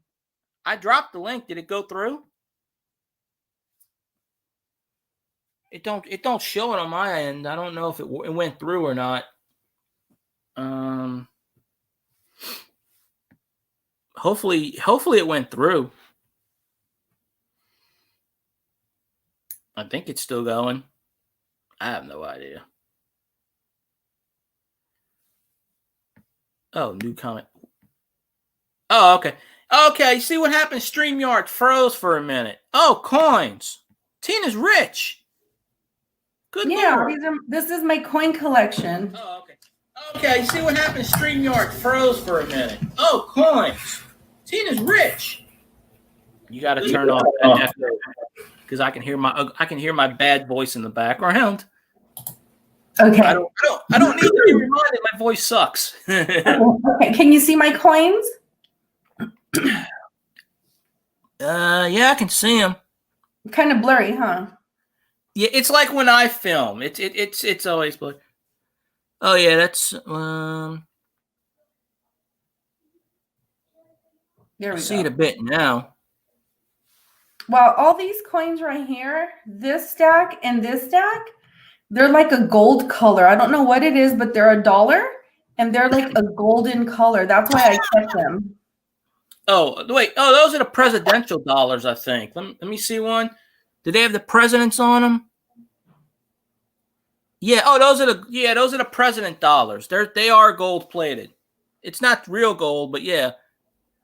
I dropped the link. Did it go through? It don't show it on my end. I don't know if it went through or not. Hopefully it went through. I think it's still going. I have no idea. Oh, new comment. Oh, okay. Okay, you see what happened? StreamYard froze for a minute. Oh, coins. Tina's rich. Good Lord. This is my coin collection. Oh, okay. Okay, you see what happened? StreamYard froze for a minute. Oh, coins. Tina's rich. You got to turn off that because I can hear my bad voice in the background. Okay. I don't need to be reminded my voice sucks. Okay. Can you see my coins? Yeah, I can see them. Kind of blurry, huh? Yeah, it's like when I film. It's always blurry. Oh yeah, that's there we go. See it a bit now. Well, all these coins right here, this stack and this stack, they're like a gold color. I don't know what it is, but they're $1 and they're like a golden color. That's why I kept them. Oh, wait. Oh, those are the presidential dollars, I think. Let me see one. Do they have the presidents on them? Yeah. Oh, those are the president dollars. They are gold plated. It's not real gold, but yeah.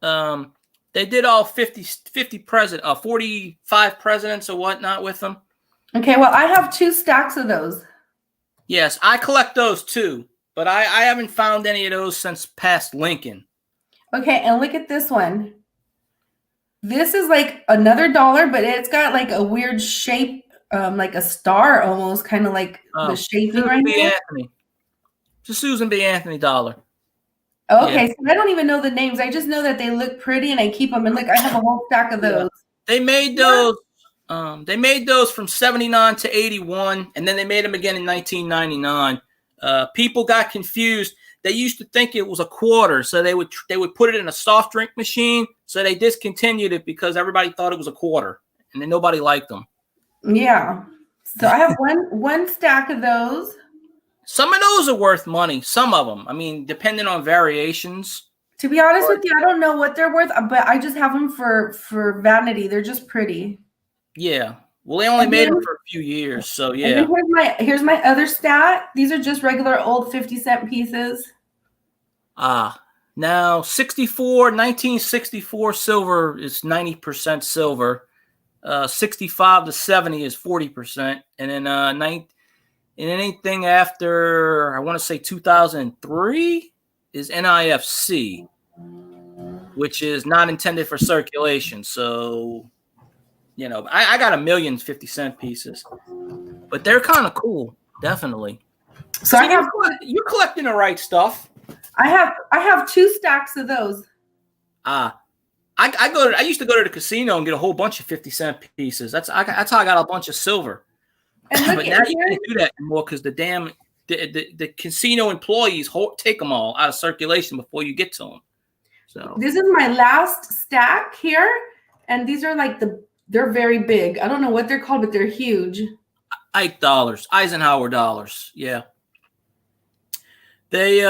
They did all 50 45 presidents or whatnot with them. Okay, well, I have 2 stacks of those. Yes, I collect those too, but I haven't found any of those since past Lincoln. Okay, and look at this one. This is like another dollar, but it's got like a weird shape, like a star almost, kind of like the shaping Susan right B. here. Anthony. It's a Susan B. Anthony dollar. Okay, so I don't even know the names. I just know that they look pretty, and I keep them. And look, I have a whole stack of those. They made those. They made those from 79 to 81, and then they made them again in 1999. People got confused. They used to think it was a quarter, so they would put it in a soft drink machine. So they discontinued it because everybody thought it was a quarter, and then nobody liked them. Yeah. So I have one stack of those. Some of those are worth money. Some of them, I mean, depending on variations. To be honest with you, I don't know what they're worth, but I just have them for vanity. They're just pretty. Yeah. Well, they only made them for a few years, so yeah. And then here's my other stat. These are just regular old 50-cent pieces. Now 1964 silver is 90% silver. 65 to 70 is 40%, and then anything after I want to say 2003 is NIFC, which is not intended for circulation. So, you know, I got a million 50-cent pieces, but they're kind of cool, definitely. So you're collecting the right stuff. I have 2 stacks of those. I used to go to the casino and get a whole bunch of 50-cent pieces. That's how I got a bunch of silver. But now you can't do that anymore because the casino employees take them all out of circulation before you get to them. So this is my last stack here, and these are like they're very big. I don't know what they're called, but they're huge. Ike dollars, Eisenhower dollars. Yeah. They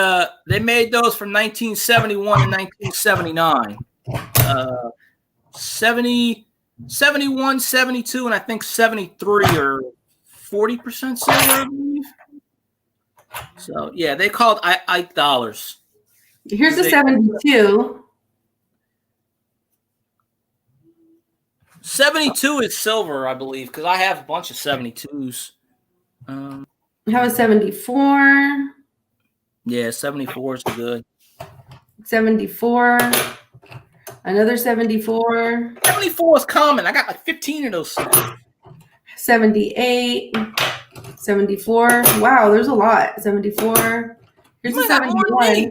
made those from 1971 to 1979. 70, 71, 72, and I think 73 are 40% silver, I believe. So yeah, they called Ike dollars. Here's the 72. 72 is silver, I believe, because I have a bunch of 72s. I have a 74. Yeah, 74 is good. 74. Another 74. 74 is common. I got like 15 of those. 78. 74. Wow, there's a lot. 74. Here's a 71.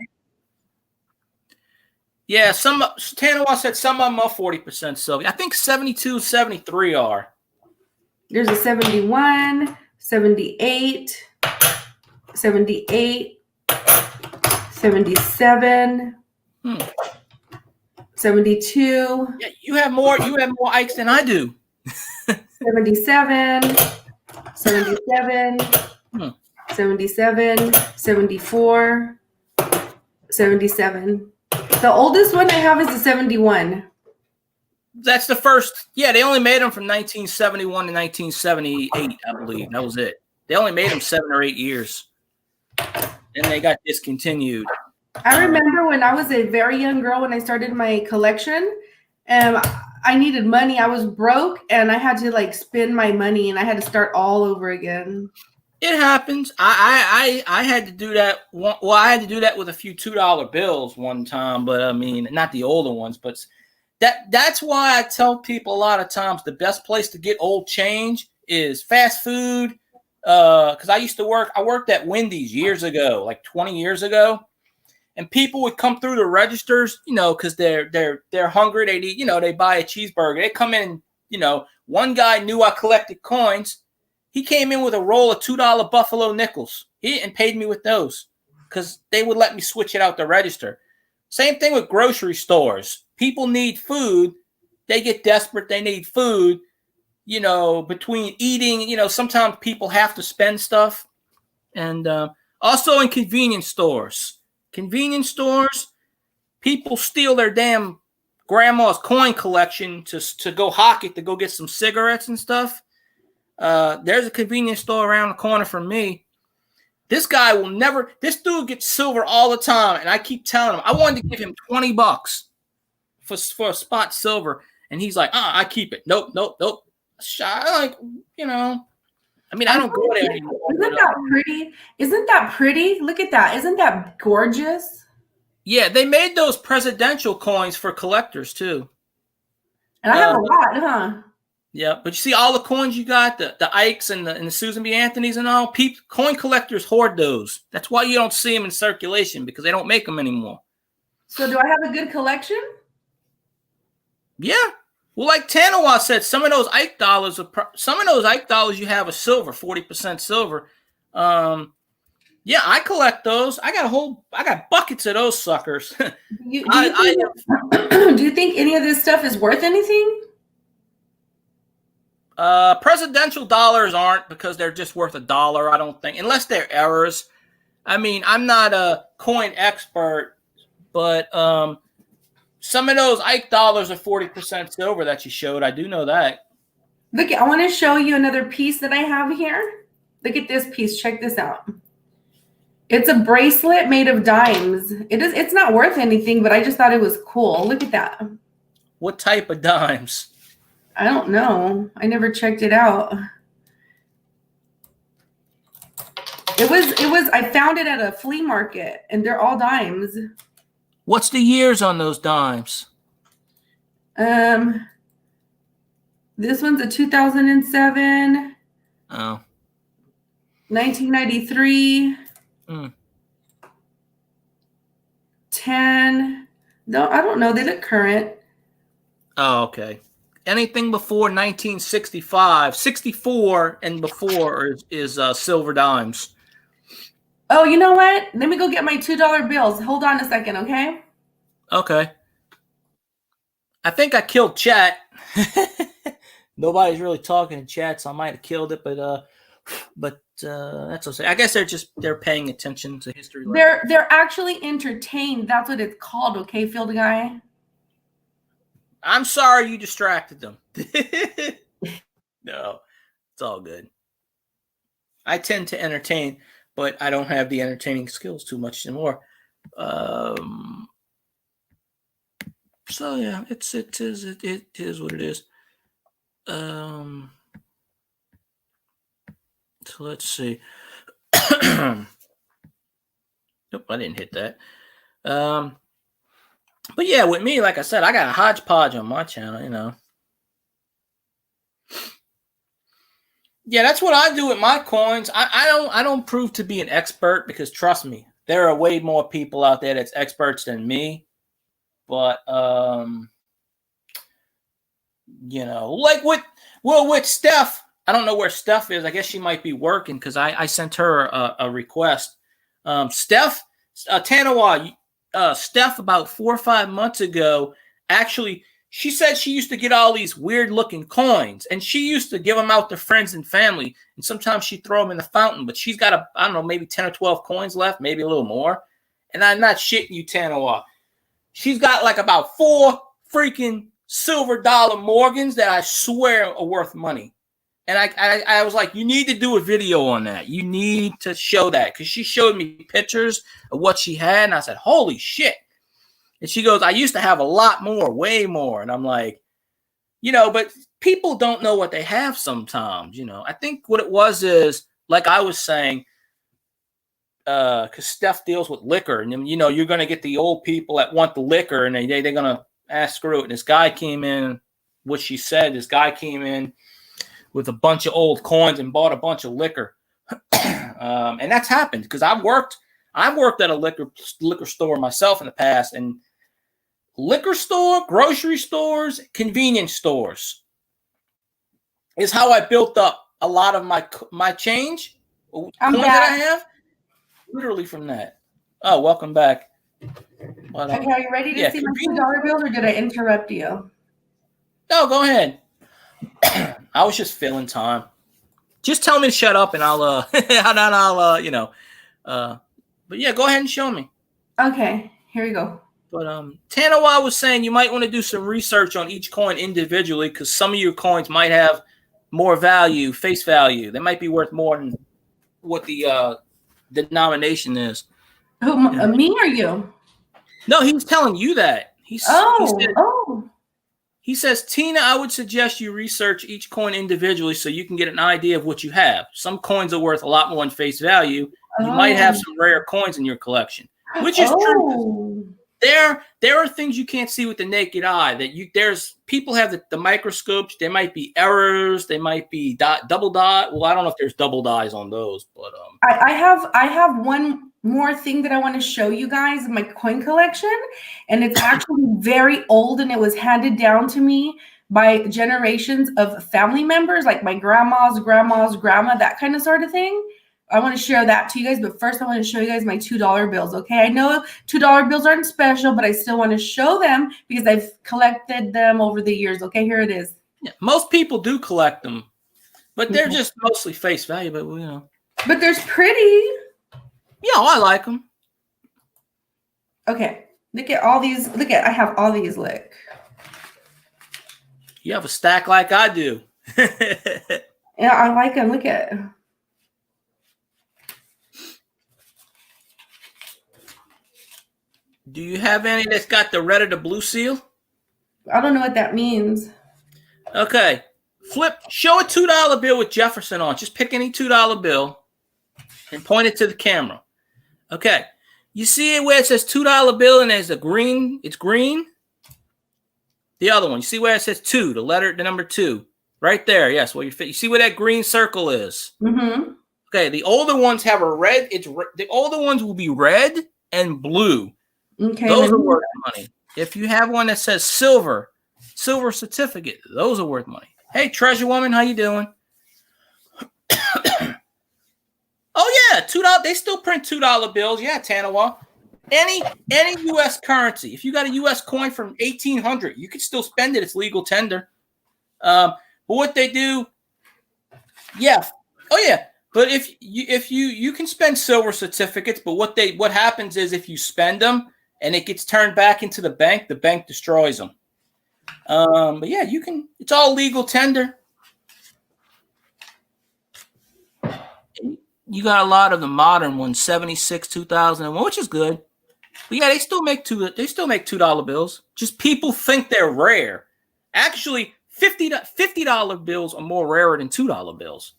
Yeah, Tanawa said some of them are 40% silver. I think 72, 73 are. There's a 71, 78, 78, 77, 72. Yeah, you have more Ikes than I do. 77, 77, 77, 74, 77. The oldest one I have is the 71. That's the first. Yeah, they only made them from 1971 to 1978, I believe. That was it. They only made them 7 or 8 years. And they got discontinued. I remember when I was a very young girl when I started my collection, and I needed money. I was broke, and I had to like spend my money, and I had to start all over again. It happens. I had to do that. Well, I had to do that with a few $2 bills one time, but I mean, not the older ones. But that's why I tell people a lot of times the best place to get old change is fast food. Because I worked at Wendy's years ago, like 20 years ago. And people would come through the registers, you know, because they're hungry. They need, you know, they buy a cheeseburger. They come in, you know. One guy knew I collected coins. He came in with a roll of $2 Buffalo nickels. And paid me with those because they would let me switch it out the register. Same thing with grocery stores. People need food. They get desperate. They need food. You know, between eating, you know, sometimes people have to spend stuff. And also in convenience stores. Convenience stores, people steal their damn grandma's coin collection to go hawk it, to go get some cigarettes and stuff. There's a convenience store around the corner from me. This dude gets silver all the time. And I keep telling him, I wanted to give him $20 for a spot silver. And he's like, I keep it. Nope. Like, you know, I mean, I don't go there anymore. Isn't that pretty? Isn't that pretty? Look at that. Isn't that gorgeous? Yeah, they made those presidential coins for collectors too. And I have a lot, huh? Yeah, but you see all the coins you got, the Ikes and the Susan B. Anthony's and all. Coin collectors hoard those. That's why you don't see them in circulation, because they don't make them anymore. So do I have a good collection? Yeah. Well, like Tanawa said, some of those Ike dollars you have are silver, 40% silver. Yeah, I collect those. I got buckets of those suckers. Do you think any of this stuff is worth anything? Presidential dollars aren't, because they're just worth $1, I don't think, unless they're errors. I mean, I'm not a coin expert, but some of those Ike dollars are 40% silver that you showed. I do know that. Look, I want to show you another piece that I have here. Look at this piece. Check this out. It's a bracelet made of dimes. It's not worth anything, but I just thought it was cool. Look at that. What type of dimes? I don't know. I never checked it out. I found it at a flea market, and they're all dimes. What's the years on those dimes? This one's a 2007. Oh. 1993. 10. No, I don't know. They look current. Oh, okay. Anything before 1965, 64 and before is silver dimes. Oh, you know what? Let me go get my $2 bills. Hold on a second, okay? Okay. I think I killed chat. Nobody's really talking in chat, so I might have killed it, but that's okay. I guess they're paying attention to history. They're actually entertained. That's what it's called, okay, Field Guy? I'm sorry you distracted them. No, it's all good. I tend to entertain, but I don't have the entertaining skills too much anymore. So yeah, it is what it is. So let's see. Nope, I didn't hit that. But yeah, with me, like I said, I got a hodgepodge on my channel, you know. Yeah, that's what I do with my coins. I don't prove to be an expert, because trust me, there are way more people out there that's experts than me. But you know, like with Steph, I don't know where Steph is. I guess she might be working, because I sent her a request. Steph Tanawa. Steph, about 4 or 5 months ago, actually, she said she used to get all these weird looking coins, and she used to give them out to friends and family, and sometimes she'd throw them in the fountain, but she's got I don't know, maybe 10 or 12 coins left, maybe a little more. And I'm not shitting you, Tanawa. She's got like about 4 freaking silver dollar Morgans that I swear are worth money. And I was like, you need to do a video on that. You need to show that, because she showed me pictures of what she had, and I said, holy shit. And she goes, I used to have a lot more, way more. And I'm like, you know, but people don't know what they have sometimes, you know. I think what it was is, like I was saying, because Steph deals with liquor, and, you know, you're going to get the old people that want the liquor, and they're going to ask screw it. And this guy came in, what she said, this guy came in with a bunch of old coins and bought a bunch of liquor. And that's happened, because I've worked at a liquor store myself in the past, and liquor store, grocery stores, convenience stores is how I built up a lot of my change. Coins that I have, literally from that. Oh, welcome back. But, okay, are you ready to see my $2 bills, or did I interrupt you? No, go ahead. I was just filling time. Just tell me to shut up, and I'll you know. But yeah, go ahead and show me. Okay, here we go. But Tanawa was saying you might want to do some research on each coin individually, because some of your coins might have more value, face value. They might be worth more than what the denomination is. Who, yeah. Me or you? No, he was telling you that. He says, Tina, I would suggest you research each coin individually so you can get an idea of what you have. Some coins are worth a lot more in face value. You might have some rare coins in your collection, which is true. there are things you can't see with the naked eye. There's people have the microscopes. There might be errors. They might be double dot. Well, I don't know if there's double dyes on those, but I have one more thing that I want to show you guys in my coin collection, and it's actually very old, and it was handed down to me by generations of family members, like my grandma, that kind of sort of thing. I want to share that to you guys, but first I want to show you guys my $2 bills, okay? I know $2 bills aren't special, but I still want to show them because I've collected them over the years, okay? Here it is. Yeah, most people do collect them, but they're just mostly face value, but you know. But there's pretty. Yeah, I like them. Okay, look at all these. I have all these, look. You have a stack like I do. Yeah, I like them, look at. Do you have any that's got the red or the blue seal? I don't know what that means. Okay. Show a $2 bill with Jefferson on. Just pick any $2 bill and point it to the camera. Okay. You see it where it says $2 bill and there's a green, it's green? The other one. You see where it says 2, the number 2. Right there. Yes. Well, you see where that green circle is? Mm-hmm. Okay. The older ones have a red. The older ones will be red and blue. Okay. Those are worth money. If you have one that says silver certificate, those are worth money. Hey, Treasure Woman, how you doing? Oh yeah, $2. They still print $2 bills. Yeah, Tanawa. Any U.S. currency. If you got a U.S. coin from 1800, you can still spend it. It's legal tender. But what they do, yeah. Oh yeah. But if you can spend silver certificates, but what happens is if you spend them and it gets turned back into the bank destroys them. But yeah, you can. It's all legal tender. You got a lot of the modern ones, 76, 2001, which is good. But yeah, they still make $2 bills. Just people think they're rare. Actually, $50 bills are more rarer than $2 bills.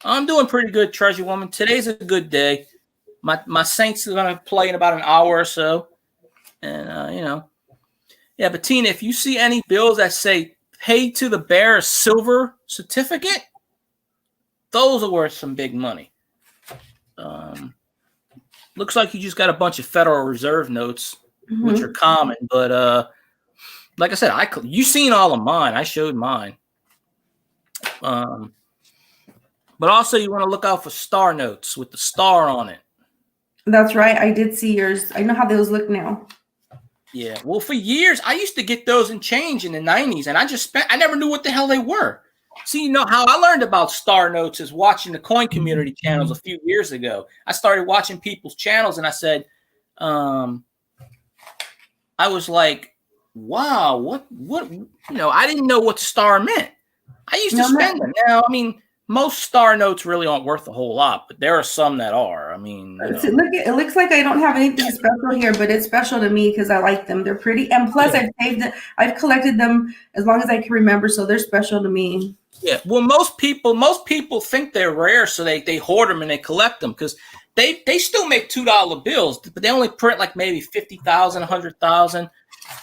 I'm doing pretty good, Treasure Woman. Today's a good day. My Saints are gonna play in about an hour or so. And you know. Yeah, but Tina, if you see any bills that say paid to the bearer silver certificate, those are worth some big money. Looks like you just got a bunch of Federal Reserve notes, which are common. But like I said, you seen all of mine. I showed mine. But also you want to look out for star notes with the star on it. That's right. I did see yours. I know how those look now. Yeah. Well, for years, I used to get those in change in the 90s, and I never knew what the hell they were. See, you know how I learned about star notes is watching the coin community channels a few years ago. I started watching people's channels, and I said, I was like, wow, what, I didn't know what star meant. I used to spend them. Now, I mean, most star notes really aren't worth a whole lot, but there are some that are. I mean, it looks like I don't have anything special here, but it's special to me because I like them. They're pretty, and plus I've collected them as long as I can remember, so they're special to me. Yeah, well, most people think they're rare, so they hoard them and they collect them because they still make $2 bills, but they only print like maybe 50,000, 100,000.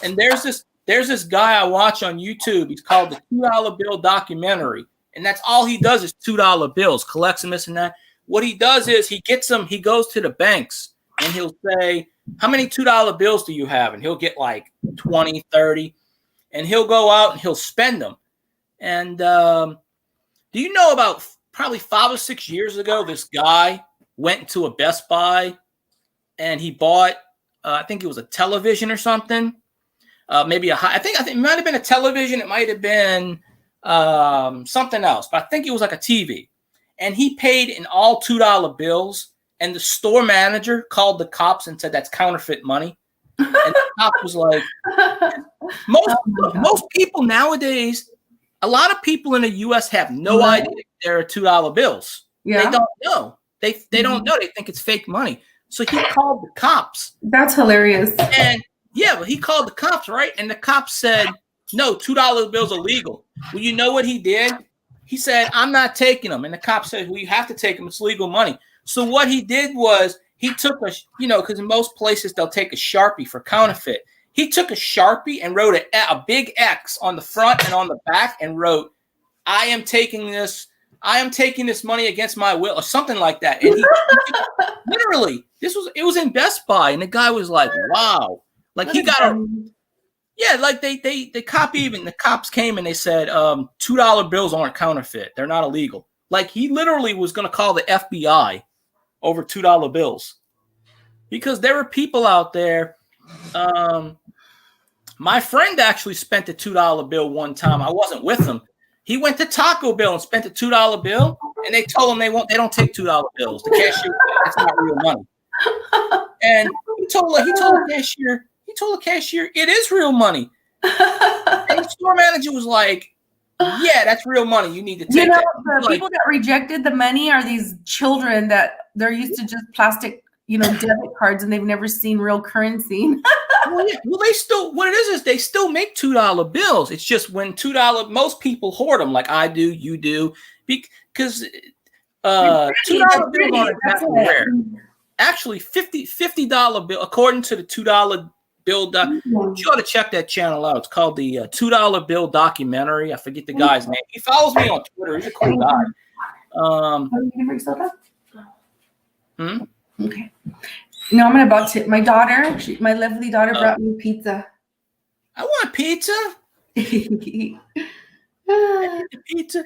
And there's this guy I watch on YouTube. He's called the $2 Bill Documentary. And that's all he does is $2 bills, collects them, this and that. What he does is he gets them, he goes to the banks and he'll say, how many $2 bills do you have? And he'll get like 20, 30. And he'll go out and he'll spend them. And do you know about probably 5 or 6 years ago, this guy went into a Best Buy and he bought, I think it was a television or something. Maybe I think it might have been a television. It might have been something else, but I think it was like a TV. And he paid in all $2 bills. And the store manager called the cops and said that's counterfeit money. And the cop was like, most people nowadays, a lot of people in the U.S. have no idea there are $2 bills. Yeah. They don't know. They don't know. They think it's fake money. So he called the cops. That's hilarious. And yeah, but he called the cops, right? And the cops said, no, $2 bills are legal. Well, you know what he did? He said, I'm not taking them. And the cop said, well, you have to take them. It's legal money. So what he did was he took because in most places they'll take a Sharpie for counterfeit. He took a Sharpie and wrote a big X on the front and on the back and wrote, I am taking this money against my will, or something like that. And he literally, it was in Best Buy, and the guy was like, wow. Like he got like the cops came and they said, $2 bills aren't counterfeit. They're not illegal. Like he literally was going to call the FBI over $2 bills because there were people out there. My friend actually spent a $2 bill one time. I wasn't with him. He went to Taco Bell and spent a $2 bill, and they told him they don't take $2 bills. The cashier, it's not real money. And he told the cashier, it is real money. And the store manager was like, yeah, that's real money. You need to take that. The people that rejected the money are these children that they're used to just plastic, debit cards, and they've never seen real currency. Well, they still, what it is they still make $2 bills. It's just when most people hoard them, like I do, you do, because $2 bills aren't that rare. Actually, $50 bill, according to the $2 bill, you ought to check that channel out. It's called the $2 bill documentary. I forget the guy's name. He follows me on Twitter. He's a cool guy. Are you gonna bring soda? Okay. No, I'm about to. My daughter, my lovely daughter, brought me pizza. I want pizza. Pizza.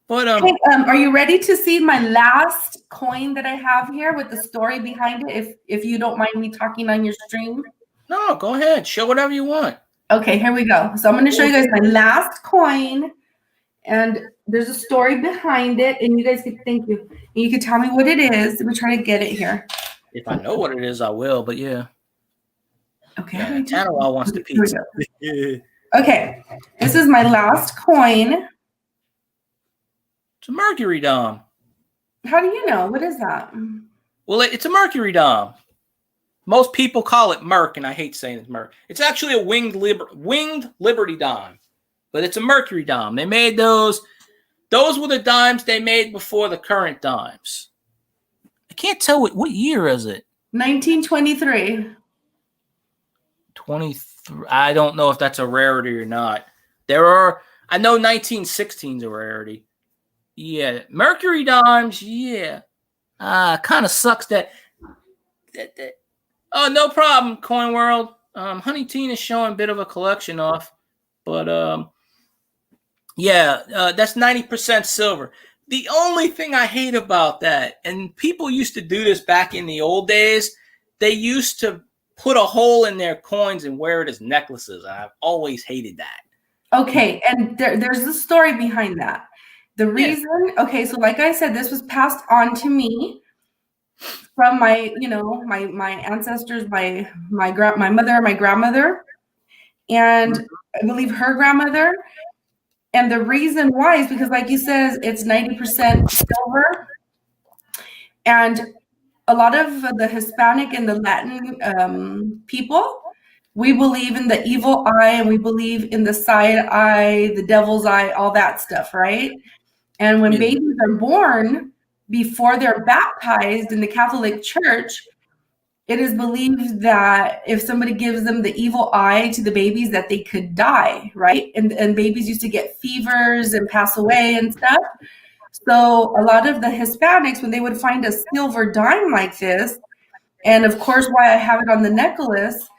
But hey, are you ready to see my last coin that I have here with the story behind it? If you don't mind me talking on your stream. No, go ahead. Show whatever you want. Okay, here we go. So I'm going to show you guys my last coin, and there's a story behind it, and you guys can thank you. And you can tell me what it is. Let me try to get it here. If I know what it is, I will. But yeah. Okay. Yeah, Tanawal wants the pizza. Okay, this is my last coin. It's a Mercury Dom. How do you know? What is that? Well, it's a Mercury Dom. Most people call it Merc, and I hate saying it's Merc. It's actually a winged Liberty Dime, but it's a Mercury Dime. They made those. Those were the dimes they made before the current dimes. I can't tell what year is it. 1923. 23. I don't know if that's a rarity or not. I know 1916 is a rarity. Yeah, Mercury dimes. Yeah, kind of sucks that. Oh, no problem, Coin World. Honey Teen is showing a bit of a collection off, but that's 90% silver. The only thing I hate about that, and people used to do this back in the old days, they used to put a hole in their coins and wear it as necklaces. And I've always hated that. Okay, and there's the story behind that. The reason, okay, so like I said, this was passed on to me from my ancestors, my mother, my grandmother, and I believe her grandmother. And the reason why is because, like you said, it's 90% silver. And a lot of the Hispanic and the Latin people, we believe in the evil eye, and we believe in the side eye, the devil's eye, all that stuff, right? And when babies are born, before they're baptized in the Catholic Church, it is believed that if somebody gives them the evil eye to the babies, that they could die, right? And babies used to get fevers and pass away and stuff. So a lot of the Hispanics, when they would find a silver dime like this, and of course why I have it on the necklace,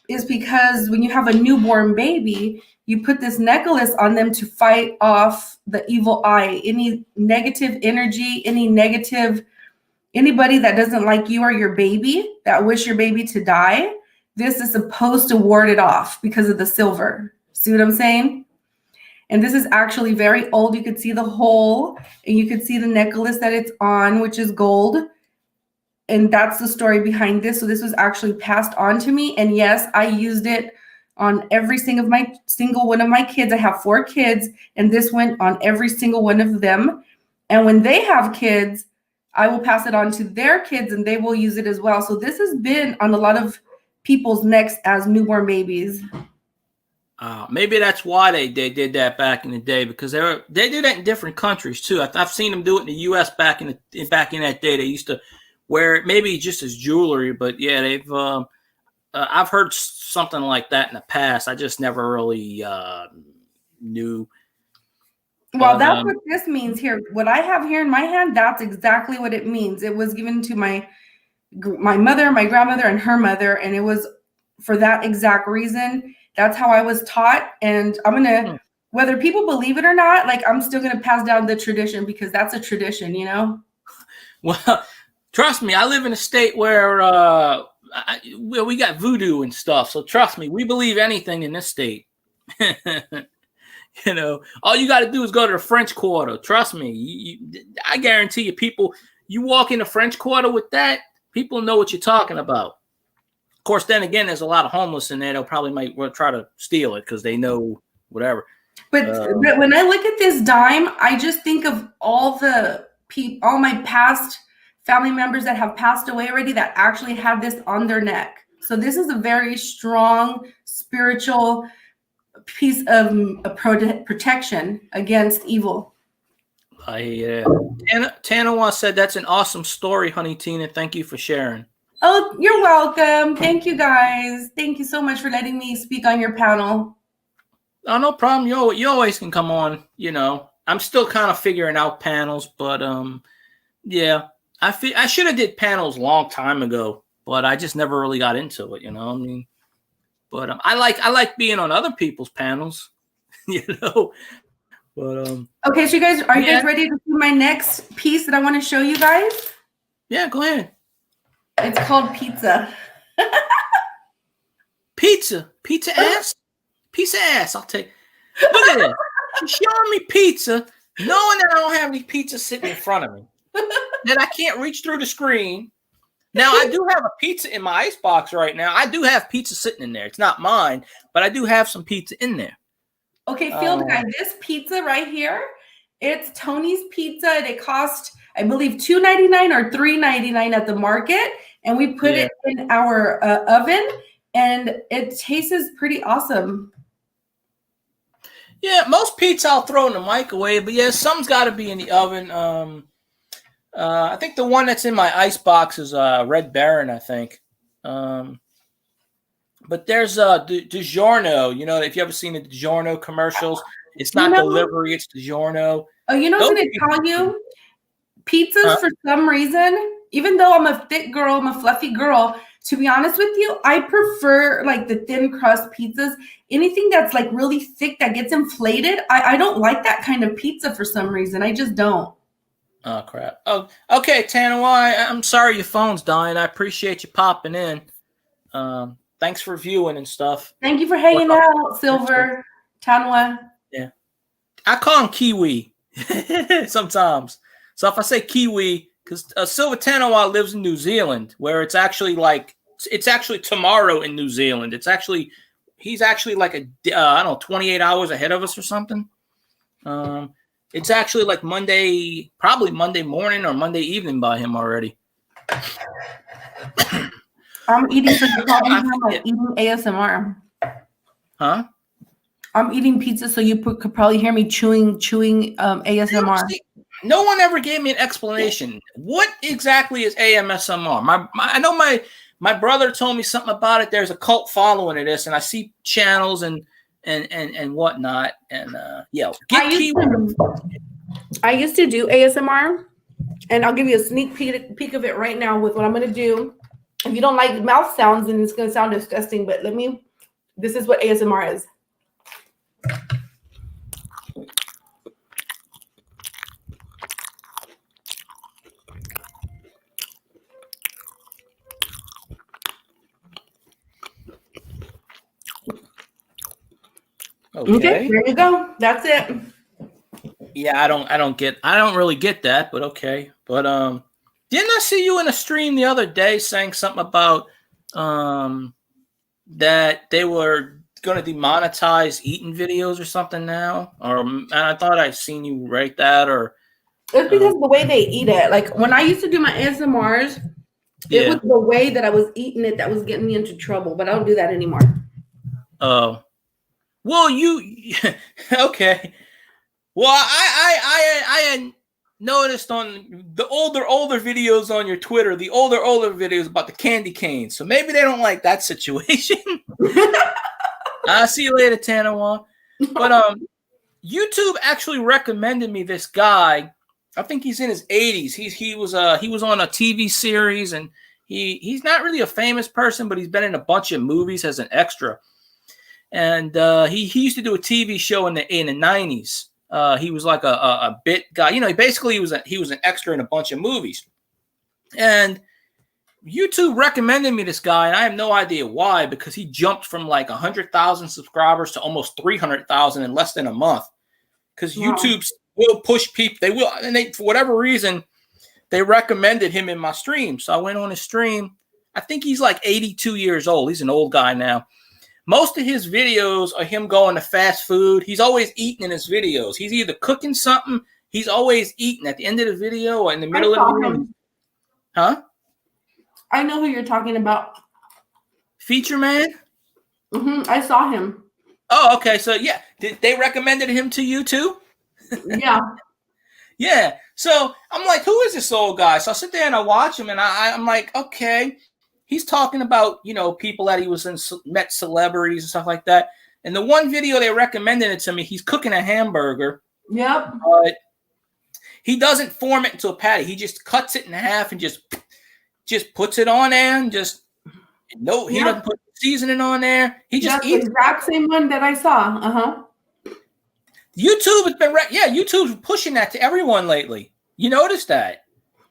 is because when you have a newborn baby, you put this necklace on them to fight off the evil eye, any negative energy, anybody that doesn't like you or your baby, that wish your baby to die. This is supposed to ward it off because of the silver. See what I'm saying? And this is actually very old. You could see the hole, and you could see the necklace that it's on, which is gold. And that's the story behind this. So this was actually passed on to me. And yes, I used it on every single one of my kids. I have 4 kids, and this went on every single one of them. And when they have kids, I will pass it on to their kids, and they will use it as well. So this has been on a lot of people's necks as newborn babies. Maybe that's why they did that back in the day, because they do that in different countries too. I've seen them do it in the U.S. back in that day. They used to where maybe just as jewelry, but yeah, they've. I've heard something like that in the past. I just never really knew. Well, that's what this means here. What I have here in my hand, that's exactly what it means. It was given to my mother, my grandmother, and her mother, and it was for that exact reason. That's how I was taught, and I'm gonna, whether people believe it or not, like I'm still gonna pass down the tradition because that's a tradition, you know. Well, trust me, I live in a state where we got voodoo and stuff. So trust me, we believe anything in this state. You know, all you got to do is go to the French Quarter. Trust me, I guarantee you, people. You walk in the French Quarter with that, people know what you're talking about. Of course, then again, there's a lot of homeless in there. They'll probably might try to steal it because they know whatever. But when I look at this dime, I just think of all my past family members that have passed away already that actually have this on their neck. So this is a very strong spiritual piece of protection against evil. Tanawa said that's an awesome story, honey Tina. Thank you for sharing. Oh, you're welcome. Thank you, guys. Thank you so much for letting me speak on your panel. Oh, no problem. You always can come on. You know, I'm still kind of figuring out panels, but yeah, I should have did panels a long time ago, but I just never really got into it. You know, I mean, but I like being on other people's panels. You know, but okay, so you guys, are you guys ready to see my next piece that I want to show you guys? Yeah, go ahead. It's called pizza. Pizza ass. Piece of ass, I'll take. Look at it. She's showing me pizza, knowing that I don't have any pizza sitting in front of me. That I can't reach through the screen. Now, I do have a pizza in my icebox right now. I do have pizza sitting in there. It's not mine, but I do have some pizza in there. Okay, Field Guy, this pizza right here, it's Tony's Pizza. And it cost, I believe, $2.99 or $3.99 at the market. And we put it in our oven, and it tastes pretty awesome. Yeah, most pizza I'll throw in the microwave, but yeah, some's got to be in the oven. I think the one that's in my icebox is Red Baron, I think. But there's DiGiorno. You know, if you ever seen the DiGiorno commercials, it's not delivery, it's DiGiorno. Oh, you know what I'm going to tell you? Pizzas, for some reason, even though I'm a thick girl, I'm a fluffy girl, to be honest with you, I prefer like the thin crust pizzas. Anything that's like really thick that gets inflated, I don't like that kind of pizza for some reason. I just don't. Oh, crap. Oh, okay, Tanawa, I'm sorry your phone's dying. I appreciate you popping in. Thanks for viewing and stuff. Thank you for hanging out, Silver, Tanawa. Yeah. I call him Kiwi sometimes. So if I say Kiwi, because Silver Tanawa lives in New Zealand, where it's actually tomorrow in New Zealand. He's actually like I don't know, 28 hours ahead of us or something. It's actually like probably Monday morning or Monday evening by him already. I'm eating so you probably eating ASMR. Huh? I'm eating pizza, so you could probably hear me chewing ASMR. No one ever gave me an explanation. What exactly is ASMR? I know my brother told me something about it. There's a cult following of this, and I see channels and whatnot. And I used to do ASMR, and I'll give you a sneak peek of it right now with what I'm going to do. If you don't like mouth sounds, then it's going to sound disgusting, but this is what ASMR is. Okay, there you go. That's it. Yeah, I don't really get that, but okay. But didn't I see you in a stream the other day saying something about that they were going to demonetize eating videos or something now? Or I thought I'd seen you write that. Or it's because the way they eat it. Like when I used to do my ASMRs, it was the way that I was eating it that was getting me into trouble. But I don't do that anymore. Oh. Well, you okay? Well, I had noticed on the older videos on your Twitter, the older videos about the candy canes. So maybe they don't like that situation. I'll see you later, Tanawa. But YouTube actually recommended me this guy. I think he's in his 80s. He was on a TV series, and he's not really a famous person, but he's been in a bunch of movies as an extra. And he used to do a TV show in the 90s. He was like a bit guy. You know, he was an extra in a bunch of movies. And YouTube recommended me this guy, and I have no idea why, because he jumped from like 100,000 subscribers to almost 300,000 in less than a month. Because YouTube will push people. They will, and for whatever reason, they recommended him in my stream. So I went on his stream. I think he's like 82 years old. He's an old guy now. Most of his videos are him going to fast food. He's always eating in his videos. He's either cooking something. He's always eating at the end of the video or in the middle of the video. Huh? I know who you're talking about. Feature Man? I saw him. Oh, okay. So, yeah. They recommended him to you, too? Yeah. Yeah. So, I'm like, who is this old guy? So, I sit there and I watch him, and I'm like, okay. He's talking about, you know, people that he was in, met celebrities and stuff like that. And the one video they recommended it to me, he's cooking a hamburger. Yep. But he doesn't form it into a patty. He just cuts it in half and just puts it on there and he doesn't put seasoning on there. He just eats the exact same one that I saw. YouTube has been YouTube's pushing that to everyone lately. You noticed that?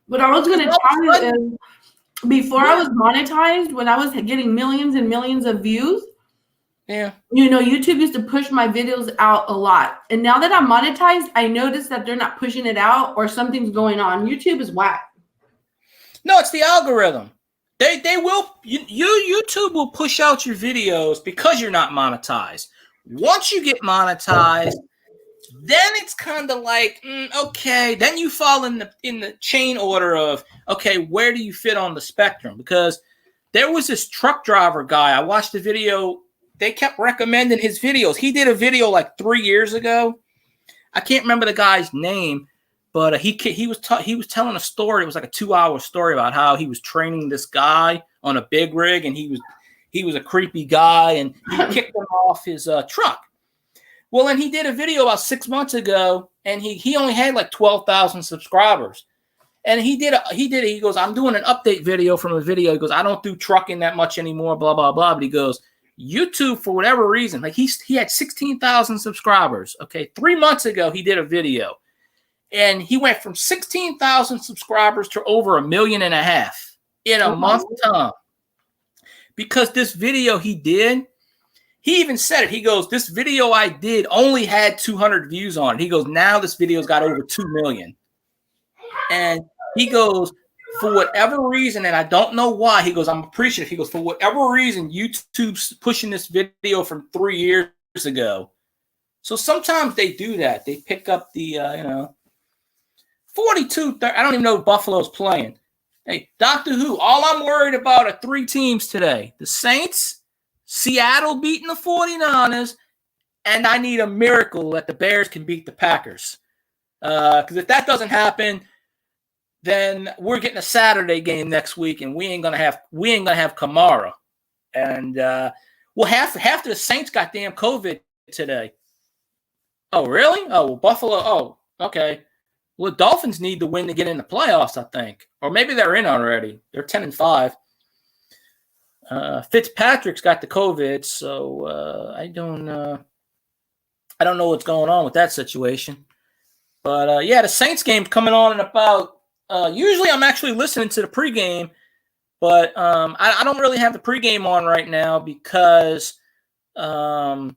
What I was going to tell you is, before I was monetized, when I was getting millions and millions of views, you know, YouTube used to push my videos out a lot. And now that I'm monetized, I notice that they're not pushing it out or something's going on. YouTube is whack. No, it's the algorithm. They will YouTube will push out your videos because you're not monetized. Once you get monetized, then it's kind of like, okay, then you fall in the chain order of, okay, where do you fit on the spectrum? Because there was this truck driver guy. I watched the video. They kept recommending his videos. He did a video like 3 years ago. I can't remember the guy's name, but he was telling a story. It was like a 2-hour story about how he was training this guy on a big rig, and he was a creepy guy, and he kicked him off his truck. Well, and he did a video about 6 months ago, and he only had like 12,000 subscribers. And he goes, I'm doing an update video from a video. He goes, I don't do trucking that much anymore, blah, blah, blah. But he goes, YouTube, for whatever reason, like he had 16,000 subscribers. Okay, 3 months ago, he did a video. And he went from 16,000 subscribers to over 1.5 million in a month's time. Because this video he did, he even said it. He goes, this video I did only had 200 views on it. He goes, now this video's got over 2 million. And he goes, for whatever reason, and I don't know why, he goes, I'm appreciative. He goes, for whatever reason, YouTube's pushing this video from 3 years ago. So sometimes they do that. They pick up the, 42, I don't even know if Buffalo's playing. Hey, Doctor Who, all I'm worried about are 3 teams today. The Saints, Seattle beating the 49ers, and I need a miracle that the Bears can beat the Packers. Because if that doesn't happen, then we're getting a Saturday game next week, and we ain't gonna have Kamara. And half the Saints got damn COVID today. Oh, really? Oh, well, Buffalo. Oh, okay. Well, the Dolphins need to win to get in the playoffs, I think, or maybe they're in already. They're 10-5. Fitzpatrick's got the COVID, so I don't know what's going on with that situation. But the Saints game coming on in about. Usually, I'm actually listening to the pregame, but I don't really have the pregame on right now because, I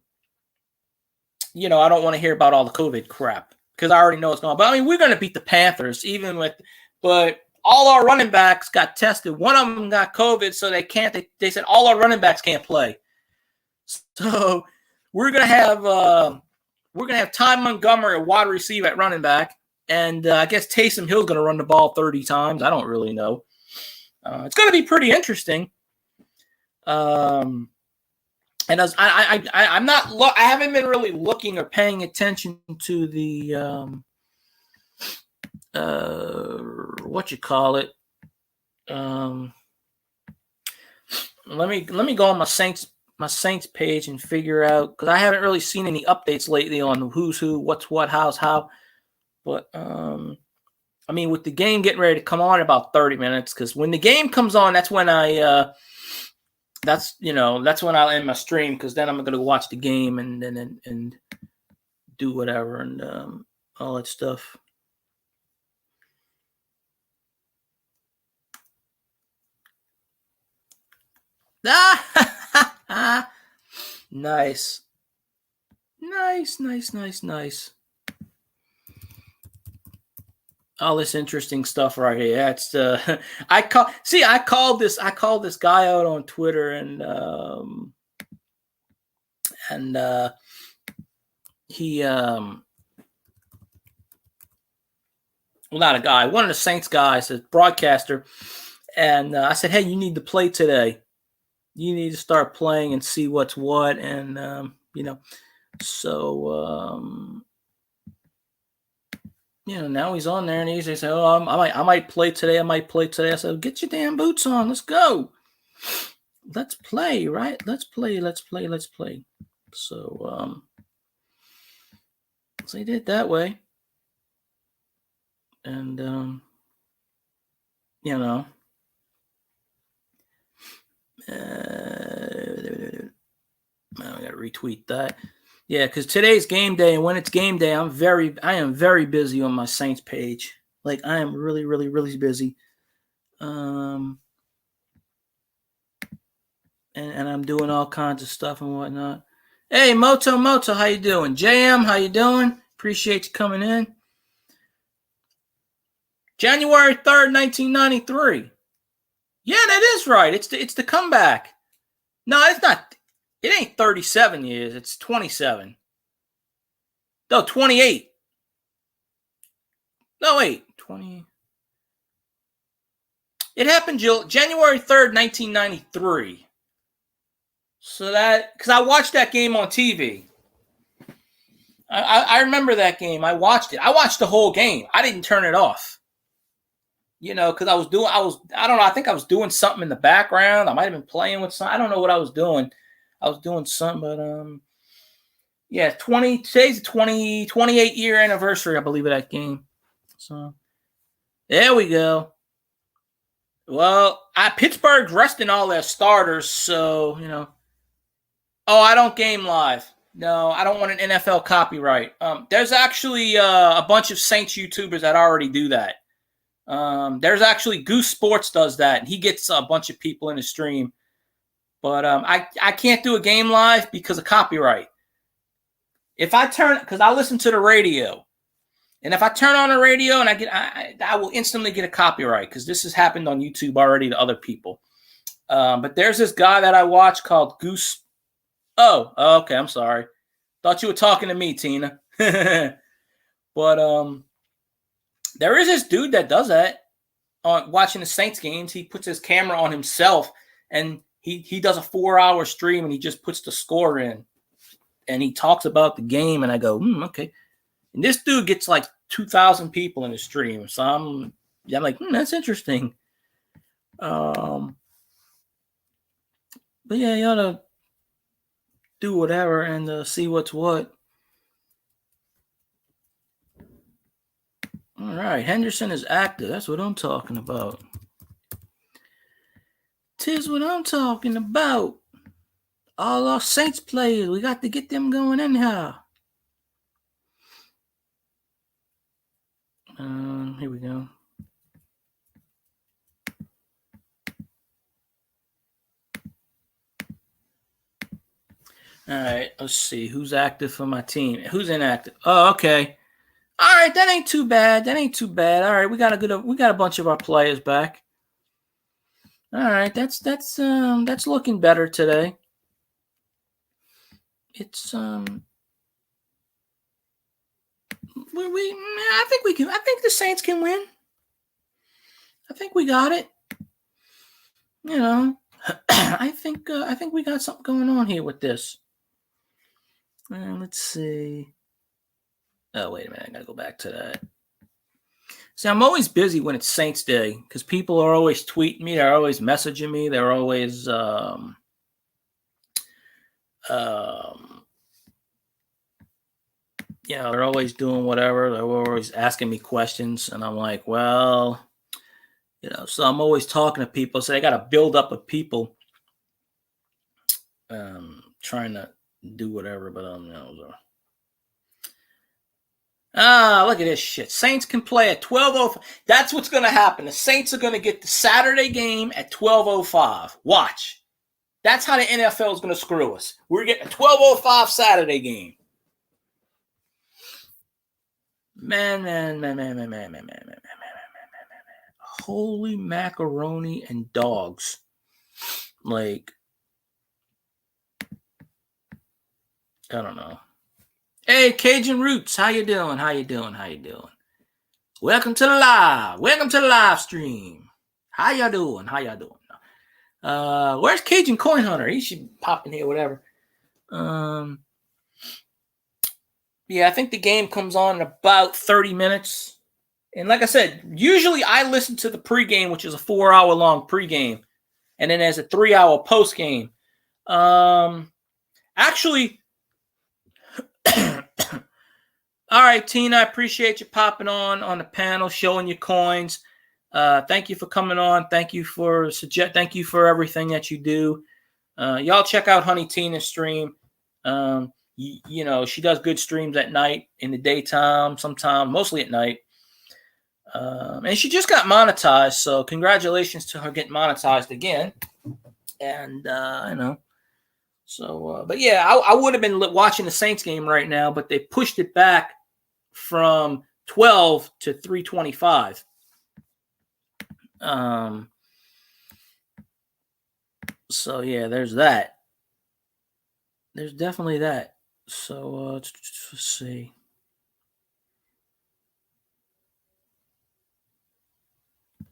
don't want to hear about all the COVID crap because I already know what's going on. But I mean, we're going to beat the Panthers, but all our running backs got tested. One of them got COVID, so they can't. They said all our running backs can't play. So we're gonna have Ty Montgomery, a wide receiver at running back, and I guess Taysom Hill's gonna run the ball 30 times. I don't really know. It's gonna be pretty interesting. And as I'm not. I haven't been really looking or paying attention to the what you call it. Let me go on my Saints page and figure out, because I haven't really seen any updates lately on who's who, what's what, how's how. But I mean, with the game getting ready to come on in about 30 minutes, because when the game comes on, that's when that's when I'll end my stream, because then I'm gonna watch the game and do whatever and all that stuff. Nice. All this interesting stuff right here. That's I called this guy out on Twitter and he well, not a guy, one of the Saints guys, a broadcaster, and I said, hey, you need to play today. You need to start playing and see what's what, and so now he's on there and he says, oh, I might play today. I said, get your damn boots on. Let's go. Let's play, right? Let's play. So they did it that way. And I gotta retweet that. Yeah, because today's game day, and when it's game day, I am very busy on my Saints page. Like, I am really, really, really busy. And I'm doing all kinds of stuff and whatnot. Hey, Moto, how you doing? JM, how you doing? Appreciate you coming in. January 3rd, 1993. Yeah, that is right. It's the comeback. No, it's not. It ain't 37 years. It's 27. No, 28. No, wait. 20. It happened January 3rd, 1993. So because I watched that game on TV. I remember that game. I watched it. I watched the whole game. I didn't turn it off. Because I don't know. I think I was doing something in the background. I might have been playing with something. I don't know what I was doing. I was doing something, but yeah, today's the 28 year anniversary, I believe, of that game. So there we go. Well, Pittsburgh's resting all their starters, so Oh, I don't game live. No, I don't want an NFL copyright. There's actually a bunch of Saints YouTubers that already do that. There's actually Goose Sports does that, and he gets a bunch of people in his stream. But I can't do a game live because of copyright. If I because I listen to the radio, and if I turn on the radio and I will instantly get a copyright, because this has happened on YouTube already to other people. But there's this guy that I watch called Goose. Oh, okay. I'm sorry. Thought you were talking to me, Tina. But there is this dude that does that on watching the Saints games. He puts his camera on himself and he does a 4-hour stream and he just puts the score in and he talks about the game. And I go, okay. And this dude gets like 2,000 people in his stream. So I'm like, that's interesting. But yeah, you ought to do whatever and see what's what. All right, Henderson is active. That's what I'm talking about. 'Tis what I'm talking about. All our Saints players, we got to get them going anyhow. Here we go. All right, let's see who's active for my team. Who's inactive? Oh, okay. All right, that ain't too bad. All right, we got a bunch of our players back. All right, that's looking better today. It's I think we can. I think the Saints can win. I think we got it. I think we got something going on here with this. Let's see. Oh, wait a minute. I got to go back to that. See, I'm always busy when it's Saints Day because people are always tweeting me. They're always messaging me. They're always they're always doing whatever. They're always asking me questions. And I'm like, well, so I'm always talking to people. So I got to build up of people trying to do whatever. But look at this shit. Saints can play at 12:05. That's what's going to happen. The Saints are going to get the Saturday game at 12:05. Watch. That's how the NFL is going to screw us. We're getting a 12:05 Saturday game. Man. Holy macaroni and dogs. Like, I don't know. Hey, Cajun Roots, how you doing? Welcome to the live stream. How y'all doing? Where's Cajun Coin Hunter? He should pop in here, whatever. Yeah, I think the game comes on in about 30 minutes. And like I said, usually I listen to the pregame, which is a 4-hour-long pregame. And then there's a 3-hour postgame. Actually, all right, Tina, I appreciate you popping on the panel, showing your coins. Thank you for coming on. Thank you for everything that you do. Y'all check out Honey Tina's stream. She does good streams at night, in the daytime, sometimes, mostly at night. And she just got monetized, so congratulations to her getting monetized again. And but yeah, I would have been watching the Saints game right now, but they pushed it back from 12 to 3:25. So yeah, there's that. There's definitely that. So let's see.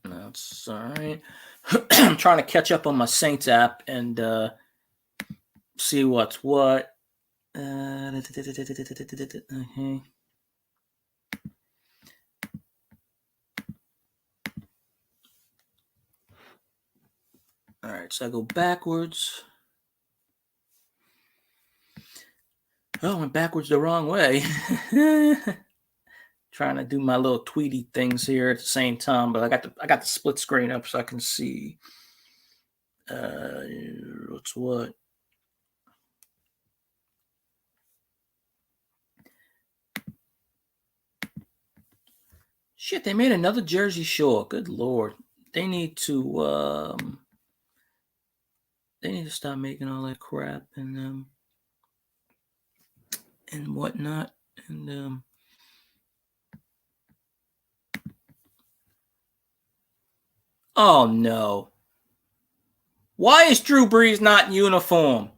That's all right. I'm trying to catch up on my Saints app and see what's what. Okay. All right, so I go backwards. Oh, I went backwards the wrong way. Trying to do my little Tweety things here at the same time, but I got the split screen up so I can see what's what. Shit, they made another Jersey Shore. Good Lord. They need to stop making all that crap and whatnot. And oh no. Why is Drew Brees not in uniform?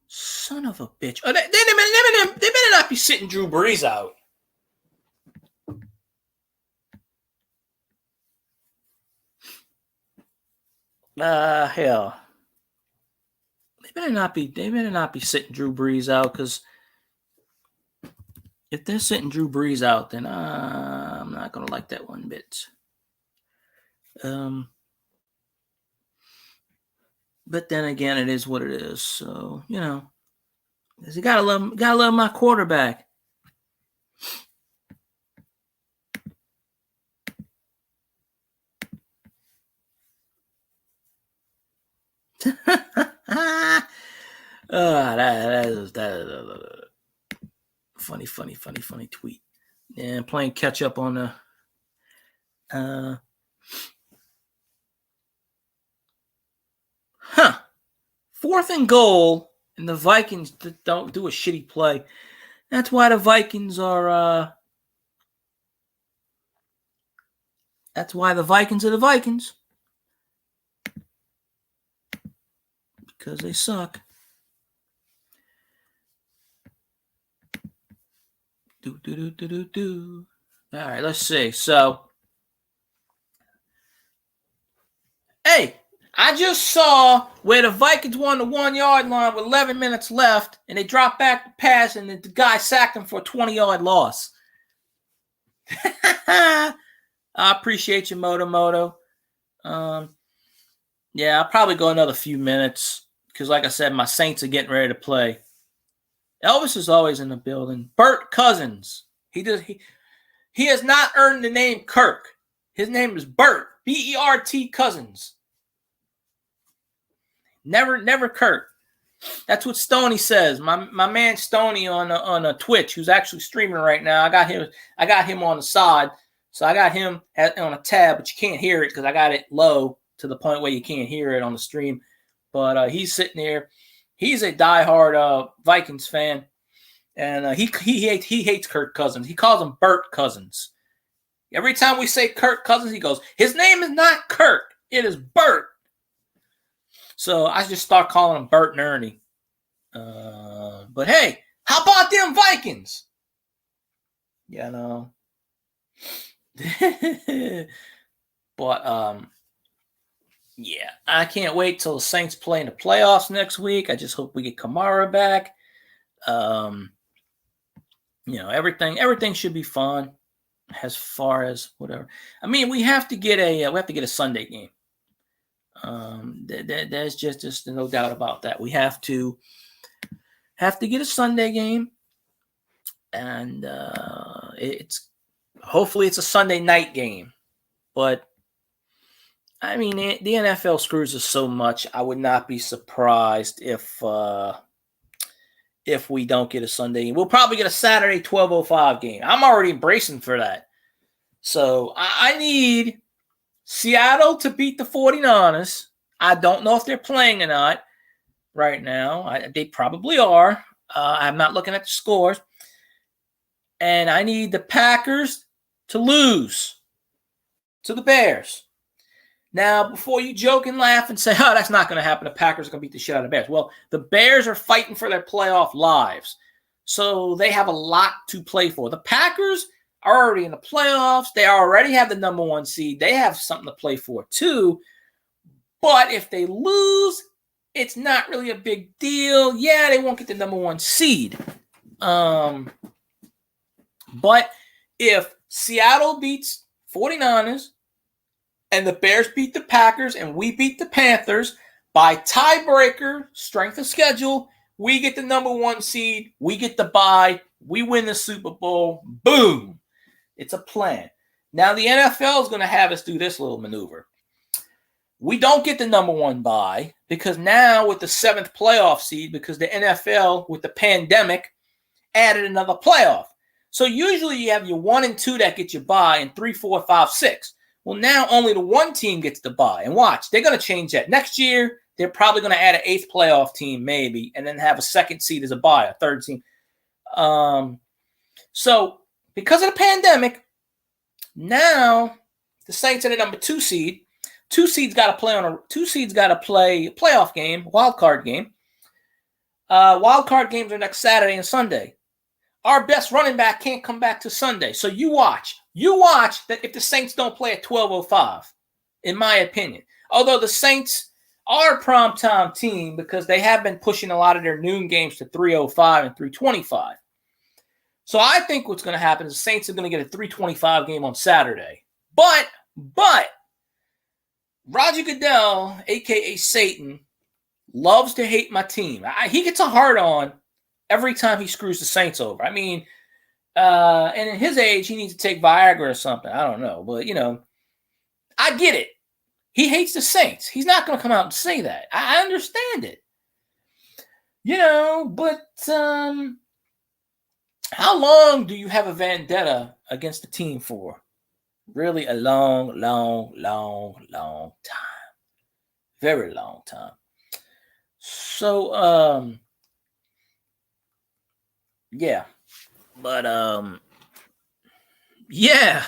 Son of a bitch. Oh, they better not be sitting Drew Brees out. Hell. They better not be sitting Drew Brees out, because if they're sitting Drew Brees out, then I'm not gonna like that one bit. But then again, it is what it is. So, you gotta love my quarterback. That is funny tweet. And playing catch up on the 4th and goal, and the Vikings don't do a shitty play. That's why the Vikings are the Vikings. Because they suck. Do. All right, let's see. So, hey, I just saw where the Vikings won the 1-yard line with 11 minutes left, and they dropped back the pass, and the guy sacked him for a 20-yard loss. I appreciate you, Moto. Yeah, I'll probably go another few minutes because, like I said, my Saints are getting ready to play. Elvis is always in the building. Bert Cousins. He has not earned the name Kirk. His name is Bert. B-E-R-T Cousins. Never Kirk. That's what Stoney says. My man Stoney on a Twitch, who's actually streaming right now. I got him on the side, so I got him on a tab, but you can't hear it because I got it low to the point where you can't hear it on the stream. But he's sitting there. He's a diehard Vikings fan, and he hates Kirk Cousins. He calls him Bert Cousins. Every time we say Kirk Cousins, he goes, his name is not Kirk. It is Bert. So I just start calling him Bert and Ernie. But hey, how about them Vikings? You know. But yeah, I can't wait till the Saints play in the playoffs next week. I just hope we get Kamara back. Everything should be fun as far as whatever. I mean, we have to get a Sunday game. There's just no doubt about that. We have to get a Sunday game, and hopefully it's a Sunday night game. But I mean, the NFL screws us so much. I would not be surprised if we don't get a Sunday game. We'll probably get a Saturday 12:05 game. I'm already bracing for that. So I need Seattle to beat the 49ers. I don't know if they're playing or not right now. They probably are. I'm not looking at the scores. And I need the Packers to lose to the Bears. Now, before you joke and laugh and say, oh, that's not going to happen, the Packers are going to beat the shit out of the Bears. Well, the Bears are fighting for their playoff lives. So they have a lot to play for. The Packers are already in the playoffs. They already have the number 1 seed. They have something to play for too. But if they lose, it's not really a big deal. Yeah, they won't get the number 1 seed. But if Seattle beats 49ers and the Bears beat the Packers and we beat the Panthers by tiebreaker, strength of schedule, we get the number 1 seed. We get the bye. We win the Super Bowl. Boom. It's a plan. Now, the NFL is going to have us do this little maneuver. We don't get the number 1 bye because now with the 7th playoff seed, because the NFL, with the pandemic, added another playoff. So usually you have your 1 and 2 that get you bye and 3, 4, 5, 6. Well, now only the 1 team gets the bye. And watch, they're going to change that. Next year, they're probably going to add an 8th playoff team maybe and then have a 2nd seed as a bye, a 3rd team. So because of the pandemic, now the Saints are the number 2 seed. 2 seeds got to play a playoff game, wild card game. Wild card games are next Saturday and Sunday. Our best running back can't come back to Sunday. So you watch that if the Saints don't play at 12:05, in my opinion. Although the Saints are a primetime team because they have been pushing a lot of their noon games to 3:05 and 3:25. So I think what's going to happen is the Saints are going to get a 3:25 game on Saturday. But Roger Goodell, a.k.a. Satan, loves to hate my team. He gets a hard on every time he screws the Saints over. I mean, and in his age, he needs to take Viagra or something. I don't know. But, I get it. He hates the Saints. He's not going to come out and say that. I understand it. But how long do you have a vendetta against the team for? Really a long, long, long, long time. Very long time. So, yeah. But, yeah.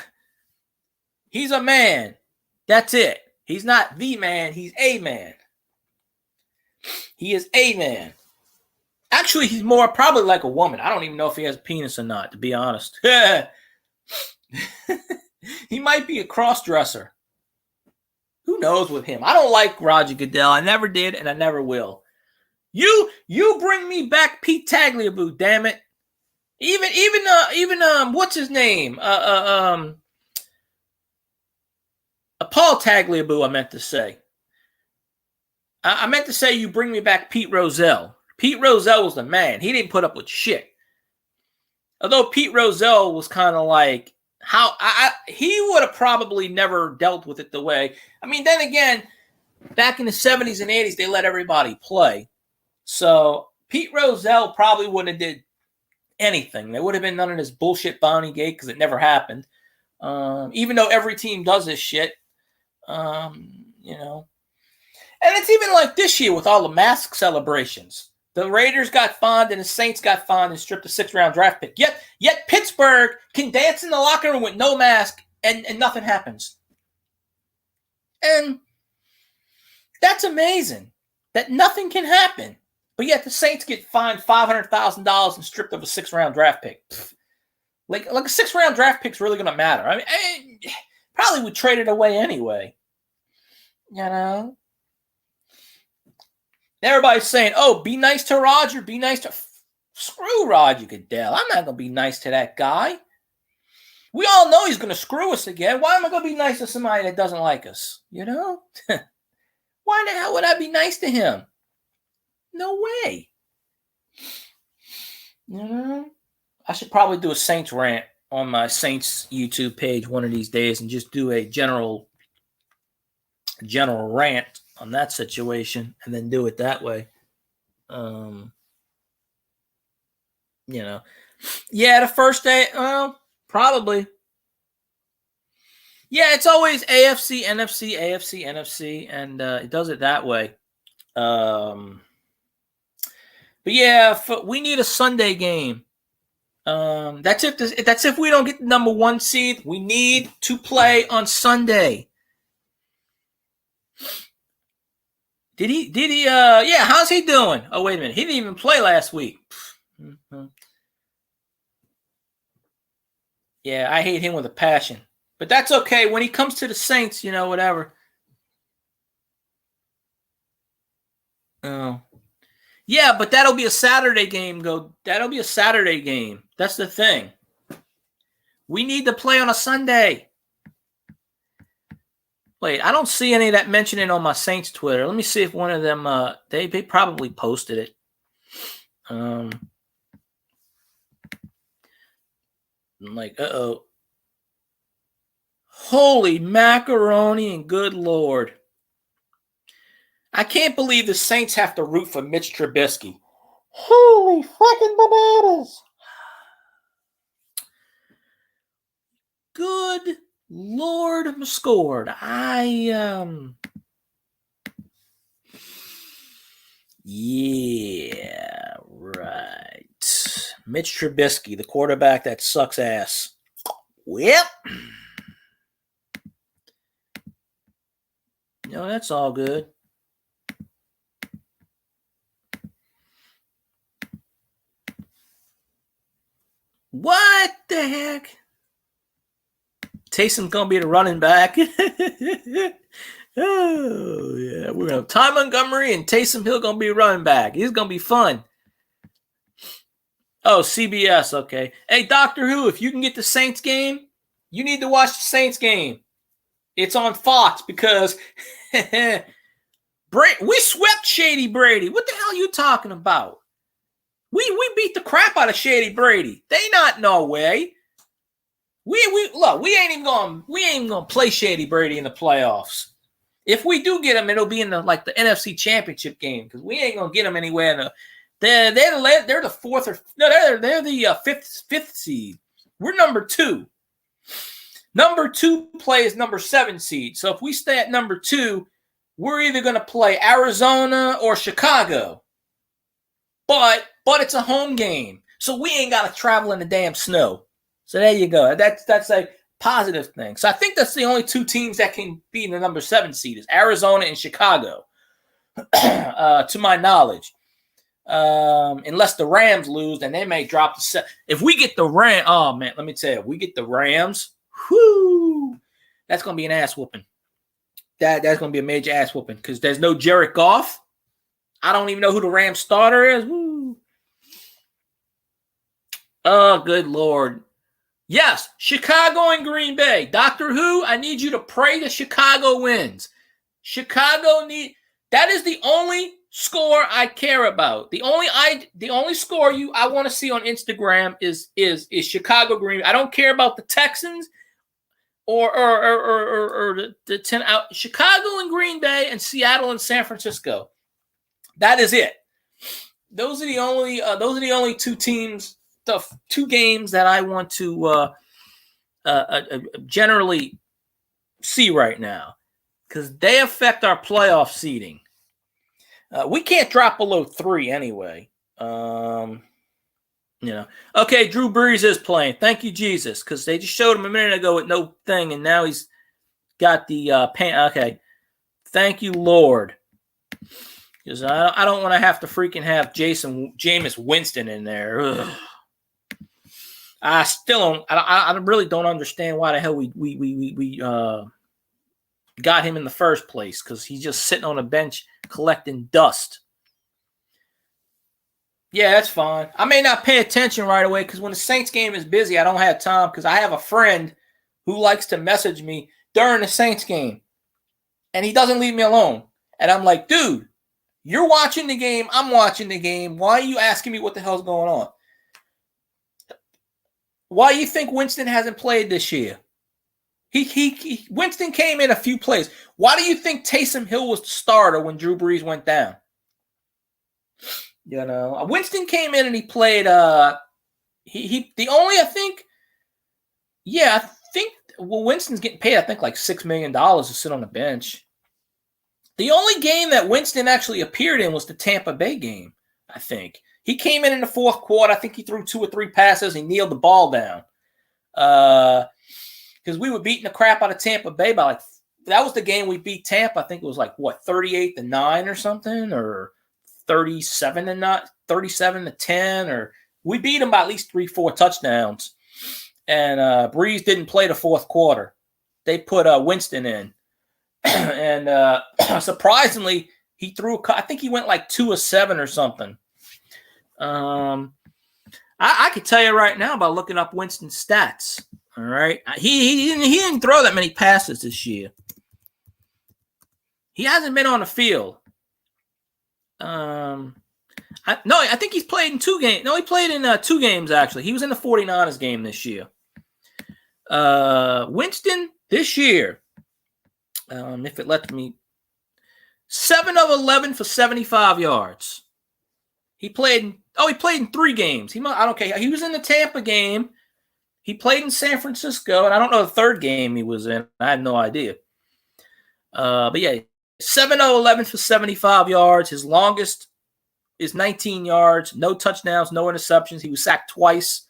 He's a man. That's it. He's not the man. He's a man. He is a man. Actually, he's more probably like a woman. I don't even know if he has a penis or not, to be honest. He might be a cross-dresser. Who knows with him? I don't like Roger Goodell. I never did, and I never will. You bring me back Pete Tagliabue, damn it. Even what's his name? Paul Tagliabue. I meant to say. I meant to say you bring me back Pete Rozelle. Pete Rozelle was the man. He didn't put up with shit. Although Pete Rozelle was kind of like he would have probably never dealt with it the way. I mean, then again, back in the 70s and 80s, they let everybody play. So Pete Rozelle probably wouldn't have did anything. There would have been none of this bullshit Bounty Gate because it never happened. Even though every team does this shit, you know. And it's even like this year with all the mask celebrations. The Raiders got fined and the Saints got fined and stripped a 6th-round draft pick. Yet Pittsburgh can dance in the locker room with no mask and nothing happens. And that's amazing that nothing can happen. But yet the Saints get fined $500,000 and stripped of a 6th-round draft pick. Like a 6th-round draft pick's really going to matter. I mean, probably would trade it away anyway. You know? Everybody's saying, oh, be nice to Roger. Be nice to... Screw Roger Goodell. I'm not going to be nice to that guy. We all know he's going to screw us again. Why am I going to be nice to somebody that doesn't like us? You know? Why the hell would I be nice to him? No way. You know? I should probably do a Saints rant on my Saints YouTube page one of these days and just do a general rant on that situation and then do it that way. You know. Yeah, the first day, well, probably. Yeah, it's always AFC, NFC, AFC, NFC, and it does it that way. But yeah, we need a Sunday game. That's if we don't get the number 1 seed. We need to play on Sunday. Did he, yeah, how's he doing? Oh, wait a minute. He didn't even play last week. Yeah, I hate him with a passion. But that's okay. When he comes to the Saints, you know, whatever. Oh. Yeah, but that'll be a Saturday game. That'll be a Saturday game. That's the thing. We need to play on a Sunday. Wait, I don't see any of that mentioning on my Saints Twitter. Let me see if one of them they probably posted it. I'm like, uh-oh. Holy macaroni and good Lord. I can't believe the Saints have to root for Mitch Trubisky. Holy fucking bananas. Good Lord Muscord. Yeah, right. Mitch Trubisky, the quarterback that sucks ass. Well, no, that's all good. What the heck? Taysom's going to be the running back. Oh, yeah. We're going to have Ty Montgomery and Taysom Hill going to be running back. He's going to be fun. Oh, CBS. Okay. Hey, Doctor Who, if you can get the Saints game, you need to watch the Saints game. It's on Fox because we swept Shady Brady. What the hell are you talking about? We beat the crap out of Shady Brady. They not no way. We ain't even gonna play Shady Brady in the playoffs. If we do get them, it'll be in the NFC Championship game because we ain't gonna get them anywhere. They're the fourth or no, they're the fifth seed. We're number 2. Number 2 plays number 7 seed. So if we stay at number 2, we're either gonna play Arizona or Chicago. But it's a home game, so we ain't got to travel in the damn snow. So there you go. That's a positive thing. So I think that's the only 2 teams that can be in the number 7 seed is Arizona and Chicago, to my knowledge. Unless the Rams lose, then they may drop to 7. If we get the Rams, oh man, let me tell you, if we get the Rams, whoo, that's gonna be an ass whooping. That's gonna be a major ass whooping because there's no Jared Goff. I don't even know who the Rams starter is. Woo. Oh, good Lord. Yes, Chicago and Green Bay. Doctor Who, I need you to pray that Chicago wins. That is the only score I care about. The only score I want to see on Instagram is Chicago Green Bay. I don't care about the Texans or the 10 out. Chicago and Green Bay and Seattle and San Francisco. That is it. Those are the only two teams, the two games that I want to generally see right now, because they affect our playoff seeding. We can't drop below 3 anyway. Okay, Drew Brees is playing. Thank you, Jesus, because they just showed him a minute ago with no thing, and now he's got the pain. Okay, thank you, Lord, because I don't want to have to freaking have Jameis Winston in there. Ugh. I still don't. I really don't understand why the hell we got him in the first place, because he's just sitting on a bench collecting dust. Yeah, that's fine. I may not pay attention right away because when the Saints game is busy, I don't have time, because I have a friend who likes to message me during the Saints game, and he doesn't leave me alone. And I'm like, dude, you're watching the game. I'm watching the game. Why are you asking me what the hell's going on? Why do you think Winston hasn't played this year? Winston came in a few plays. Why do you think Taysom Hill was the starter when Drew Brees went down? Winston came in and he played. Winston's getting paid, I think, like $6 million to sit on the bench. The only game that Winston actually appeared in was the Tampa Bay game, I think. He came in the fourth quarter. I think he threw 2 or 3 passes. He kneeled the ball down. Because we were beating the crap out of Tampa Bay by that was the game we beat Tampa. I think it was 38-9 or something, or 37-10, or we beat them by at least 3-4 touchdowns. And Brees didn't play the fourth quarter. They put Winston in, and surprisingly, he threw. I think he went 2 of 7 or something. I could tell you right now by looking up Winston's stats. All right, he didn't throw that many passes this year. He hasn't been on the field. I think he's played in 2 games. No, he played in 2 games actually. He was in the 49ers game this year. Winston this year, if it lets me, 7 of 11 for 75 yards. He played in 3 games. I don't care. He was in the Tampa game. He played in San Francisco, and I don't know the third game he was in. I have no idea. But yeah, 7 of 11 for 75 yards. His longest is 19 yards. No touchdowns, no interceptions. He was sacked twice,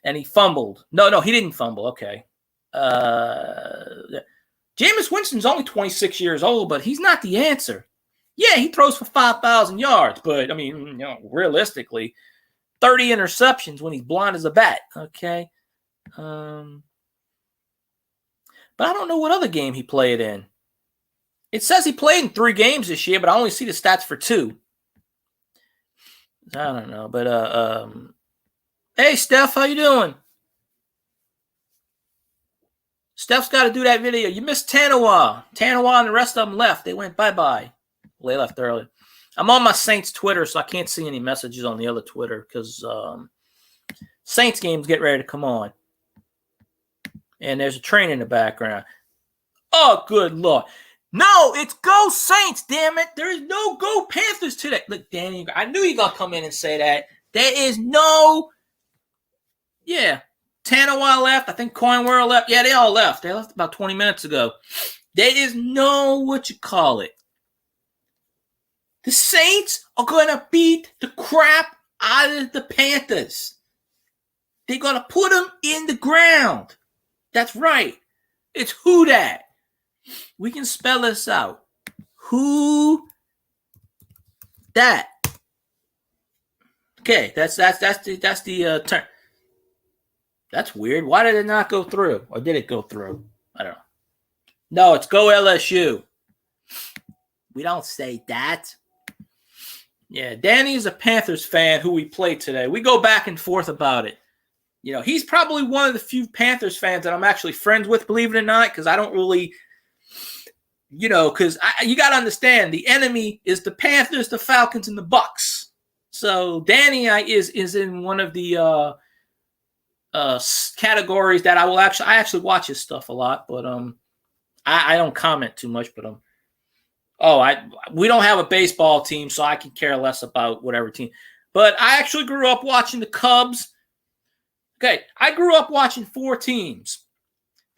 and he fumbled. No, he didn't fumble. Okay. Jameis Winston's only 26 years old, but he's not the answer. Yeah, he throws for 5,000 yards, but, realistically, 30 interceptions when he's blind as a bat, okay? But I don't know what other game he played in. It says he played in 3 games this year, but I only see the stats for 2. I don't know, but, hey, Steph, how you doing? Steph's got to do that video. You missed Tanawa. Tanawa and the rest of them left. They went bye-bye. Well, they left early. I'm on my Saints Twitter, so I can't see any messages on the other Twitter because Saints games get ready to come on. And there's a train in the background. Oh, good Lord. No, it's Go Saints, damn it. There is no Go Panthers today. Look, Danny, I knew you were going to come in and say that. There is no... Yeah. Tanawa left. I think Coinworld left. Yeah, they all left. They left about 20 minutes ago. There is no, the Saints are going to beat the crap out of the Panthers. They're going to put them in the ground. That's right. It's who that. We can spell this out. Who that. Okay, that's the term. That's weird. Why did it not go through? Or did it go through? I don't know. No, it's Go LSU. We don't say that. Yeah, Danny is a Panthers fan who we played today. We go back and forth about it. You know, he's probably one of the few Panthers fans that I'm actually friends with, believe it or not, because I don't really, you know, because you got to understand the enemy is the Panthers, the Falcons, and the Bucks. So Danny is in one of the categories that I actually watch his stuff a lot, but I don't comment too much, but we don't have a baseball team, so I can care less about whatever team. But I actually grew up watching the Cubs. Okay, I grew up watching 4 teams.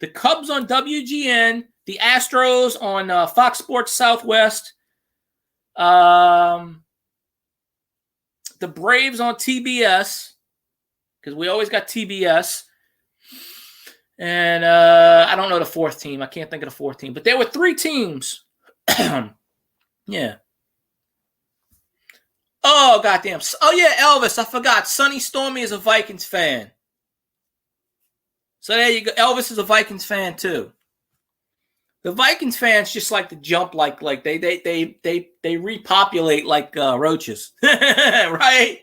The Cubs on WGN, the Astros on Fox Sports Southwest, the Braves on TBS, because we always got TBS. And I don't know the 4th team. I can't think of the 4th team. But there were 3 teams. Yeah. Oh, goddamn. Oh, yeah, Elvis. I forgot. Sonny Stormy is a Vikings fan. So there you go. Elvis is a Vikings fan, too. The Vikings fans just like to jump like they repopulate like roaches. Right?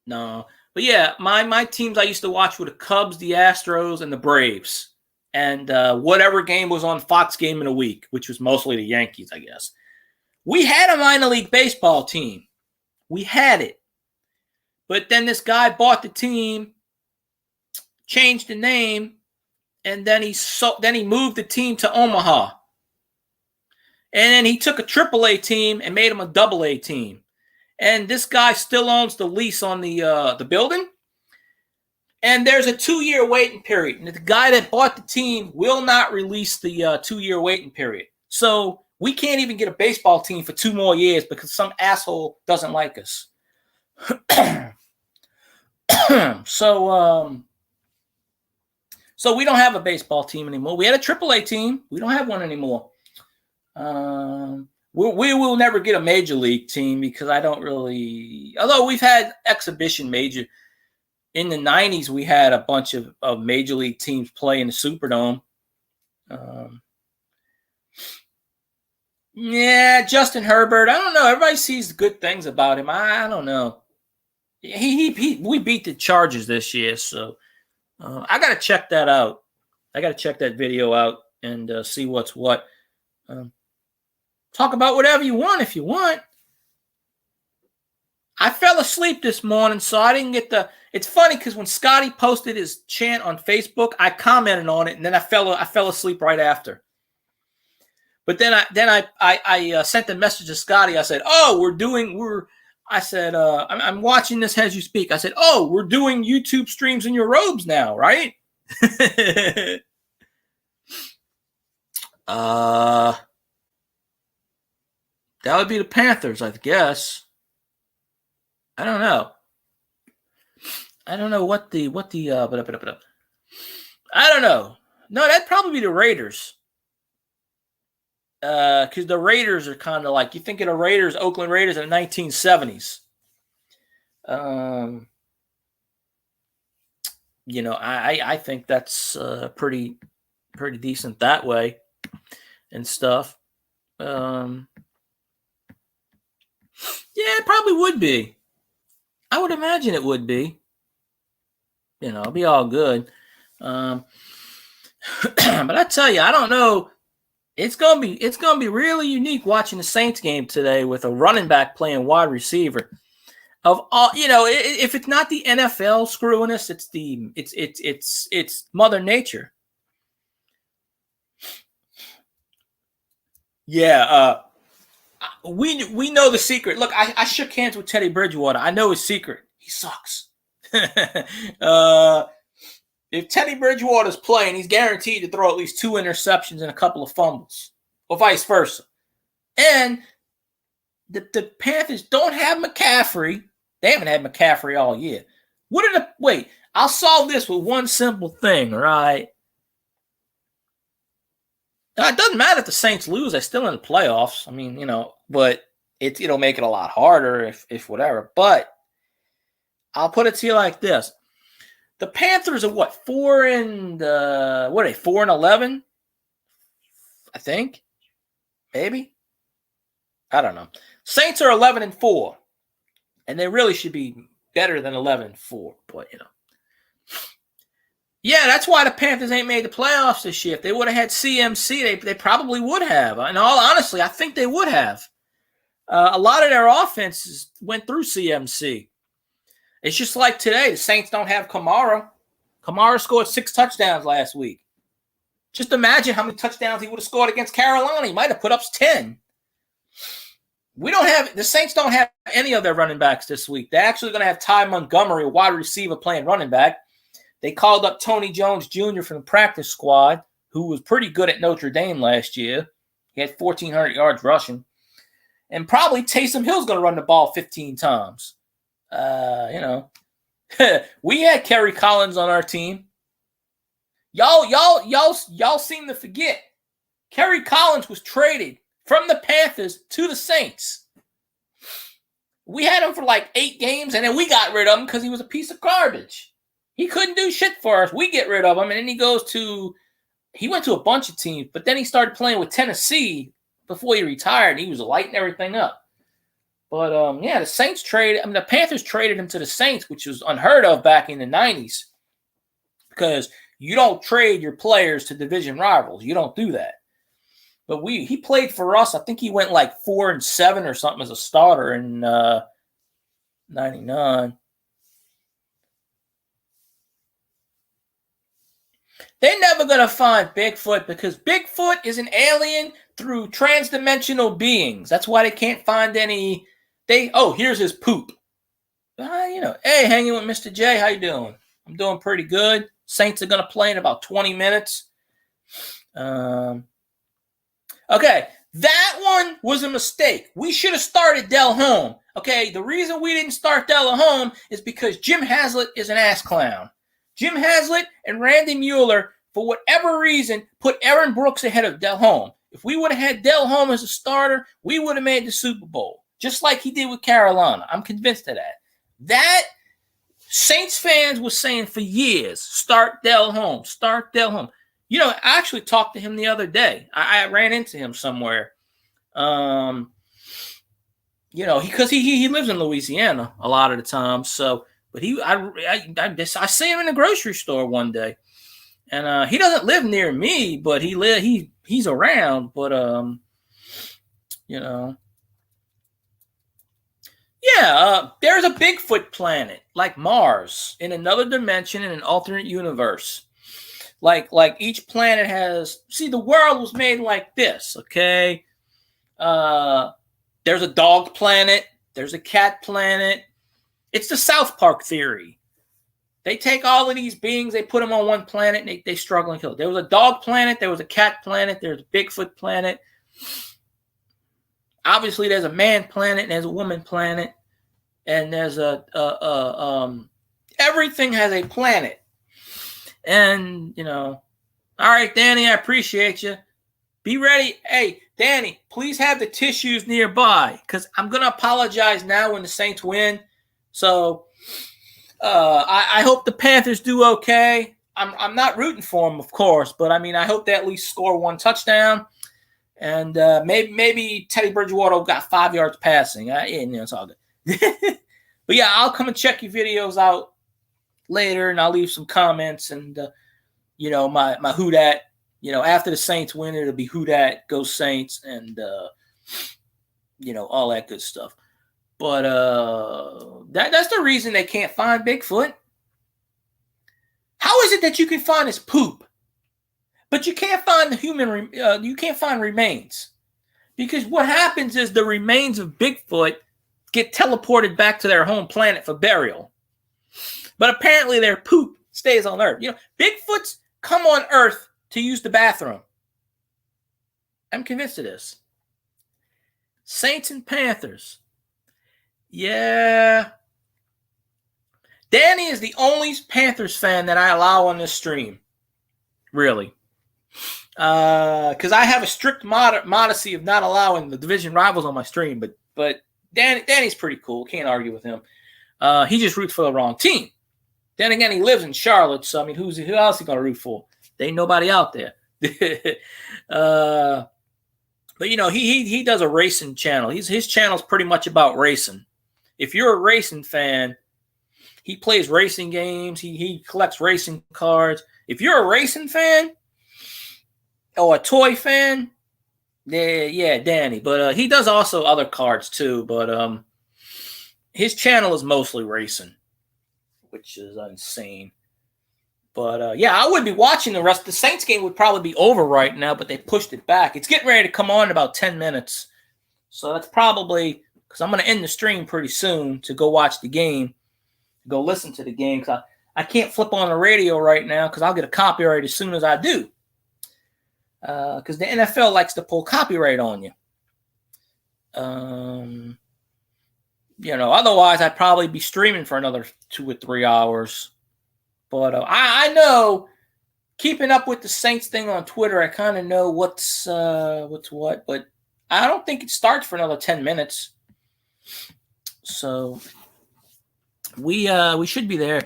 No. But yeah, my teams I used to watch were the Cubs, the Astros, and the Braves. And whatever game was on Fox Game of the Week, which was mostly the Yankees, I guess. We had a minor league baseball team. We had it. But then this guy bought the team, changed the name, and then he moved the team to Omaha. And then he took a AAA team and made him a AA team. And this guy still owns the lease on the building. And there's a 2-year waiting period. And the guy that bought the team will not release the 2-year waiting period. So we can't even get a baseball team for 2 more years because some asshole doesn't like us. So we don't have a baseball team anymore. We had a AAA team. We don't have one anymore. We will never get a major league team because I don't really. Although we've had exhibition major. In the 90s, we had a bunch of major league teams play in the Superdome. Yeah, Justin Herbert. I don't know. Everybody sees good things about him. I don't know. We beat the Chargers this year, so I got to check that out. I got to check that video out and see what's what. Talk about whatever you want if you want. I fell asleep this morning, so I didn't get the. It's funny because when Scotty posted his chant on Facebook, I commented on it, and then I fell asleep right after. But then I sent a message to Scotty. I said, I'm watching this as you speak. I said, we're doing YouTube streams in your robes now, right? That would be the Panthers, I guess. I don't know. I don't know what the I don't know. No, that'd probably be the Raiders. Because the Raiders are kind of like, you think of the Raiders, Oakland Raiders in the 1970s. You know, I think that's pretty decent that way and stuff. Yeah, it probably would be. I would imagine it would be. You know, it'll be all good. But I tell you, I don't know. It's gonna be really unique watching the Saints game today with a running back playing wide receiver. Of all, you know, if it's not the NFL screwing us, it's Mother Nature. Yeah, we know the secret. Look, I shook hands with Teddy Bridgewater. I know his secret. He sucks. If Teddy Bridgewater's playing, he's guaranteed to throw at least 2 interceptions and a couple of fumbles, or vice versa. And the Panthers don't have McCaffrey. They haven't had McCaffrey all year. Wait, I'll solve this with one simple thing, right? Now, it doesn't matter if the Saints lose. They're still in the playoffs. I mean, you know, but it'll make it a lot harder if whatever. But I'll put it to you like this. The Panthers are what, 4-11? I think. Maybe. I don't know. Saints are 11-4, and they really should be better than 11-4. But yeah, that's why the Panthers ain't made the playoffs this year. If they would have had CMC, they probably would have. In all honesty, I think they would have. A lot of their offenses went through CMC. It's just like today. The Saints don't have Kamara. Kamara scored 6 touchdowns last week. Just imagine how many touchdowns he would have scored against Carolina. He might have put up 10. The Saints don't have any of their running backs this week. They're actually going to have Ty Montgomery, a wide receiver, playing running back. They called up Tony Jones Jr. from the practice squad, who was pretty good at Notre Dame last year. He had 1,400 yards rushing. And probably Taysom Hill's going to run the ball 15 times. We had Kerry Collins on our team. Y'all seem to forget. Kerry Collins was traded from the Panthers to the Saints. We had him for like 8 games, and then we got rid of him because he was a piece of garbage. He couldn't do shit for us. We get rid of him, and then he went to a bunch of teams, but then he started playing with Tennessee before he retired, and he was lighting everything up. But, the Panthers traded him to the Saints, which was unheard of back in the 90s, because you don't trade your players to division rivals. You don't do that. But he played for us. I think he went like 4-7 or something as a starter in 99. They're never going to find Bigfoot because Bigfoot is an alien through transdimensional beings. That's why they can't find any. Here's his poop. Hey, hanging with Mr. J. How you doing? I'm doing pretty good. Saints are going to play in about 20 minutes. Okay, that one was a mistake. We should have started Delhomme. Okay, the reason we didn't start Delhomme is because Jim Haslett is an ass clown. Jim Haslett and Randy Mueller, for whatever reason, put Aaron Brooks ahead of Delhomme. If we would have had Delhomme as a starter, we would have made the Super Bowl, just like he did with Carolina. I'm convinced of that. That Saints fans were saying for years, start Delhomme, start Delhomme. I actually talked to him the other day. I ran into him somewhere. Because he lives in Louisiana a lot of the time. So, but I see him in the grocery store one day, and he doesn't live near me, but he's around. But there's a Bigfoot planet like Mars in another dimension in an alternate universe. Like each planet has. See, the world was made like this. Okay, there's a dog planet. There's a cat planet. It's the South Park theory. They take all of these beings, they put them on one planet, and they struggle and kill. There was a dog planet, there was a cat planet, there's a Bigfoot planet. Obviously, there's a man planet, and there's a woman planet, and there's everything has a planet. And, all right, Danny, I appreciate you. Be ready. Hey, Danny, please have the tissues nearby, because I'm going to apologize now when the Saints win. So I hope the Panthers do okay. I'm not rooting for them, of course, but I hope they at least score 1 touchdown. And maybe Teddy Bridgewater got 5 yards passing. It's all good. But yeah, I'll come and check your videos out later, and I'll leave some comments and my who dat. After the Saints win, it'll be who dat, go Saints, and all that good stuff. But that's the reason they can't find Bigfoot. How is it that you can find his poop, but you can't find the human? You can't find remains, because what happens is the remains of Bigfoot get teleported back to their home planet for burial. But apparently their poop stays on Earth. Bigfoots come on Earth to use the bathroom. I'm convinced of this. Saints and Panthers. Yeah. Danny is the only Panthers fan that I allow on this stream. Really. Because I have a strict modesty of not allowing the division rivals on my stream. But Danny's pretty cool. Can't argue with him. He just roots for the wrong team. Then again, he lives in Charlotte, so who else is he going to root for? There ain't nobody out there. But he does a racing channel. His channel's pretty much about racing. If you're a racing fan, he plays racing games. He collects racing cards. If you're a racing fan or a toy fan, yeah, Danny. But he does also other cards too. But his channel is mostly racing, which is insane. But yeah, I would be watching the rest. The Saints game would probably be over right now, but they pushed it back. It's getting ready to come on in about 10 minutes. So that's probably because I'm going to end the stream pretty soon to go watch the game, go listen to the game. Because I can't flip on the radio right now because I'll get a copyright as soon as I do. Because the NFL likes to pull copyright on you. Otherwise I'd probably be streaming for another 2 or 3 hours. But I know, keeping up with the Saints thing on Twitter, I kind of know what's what. But I don't think it starts for another 10 minutes. So we should be there.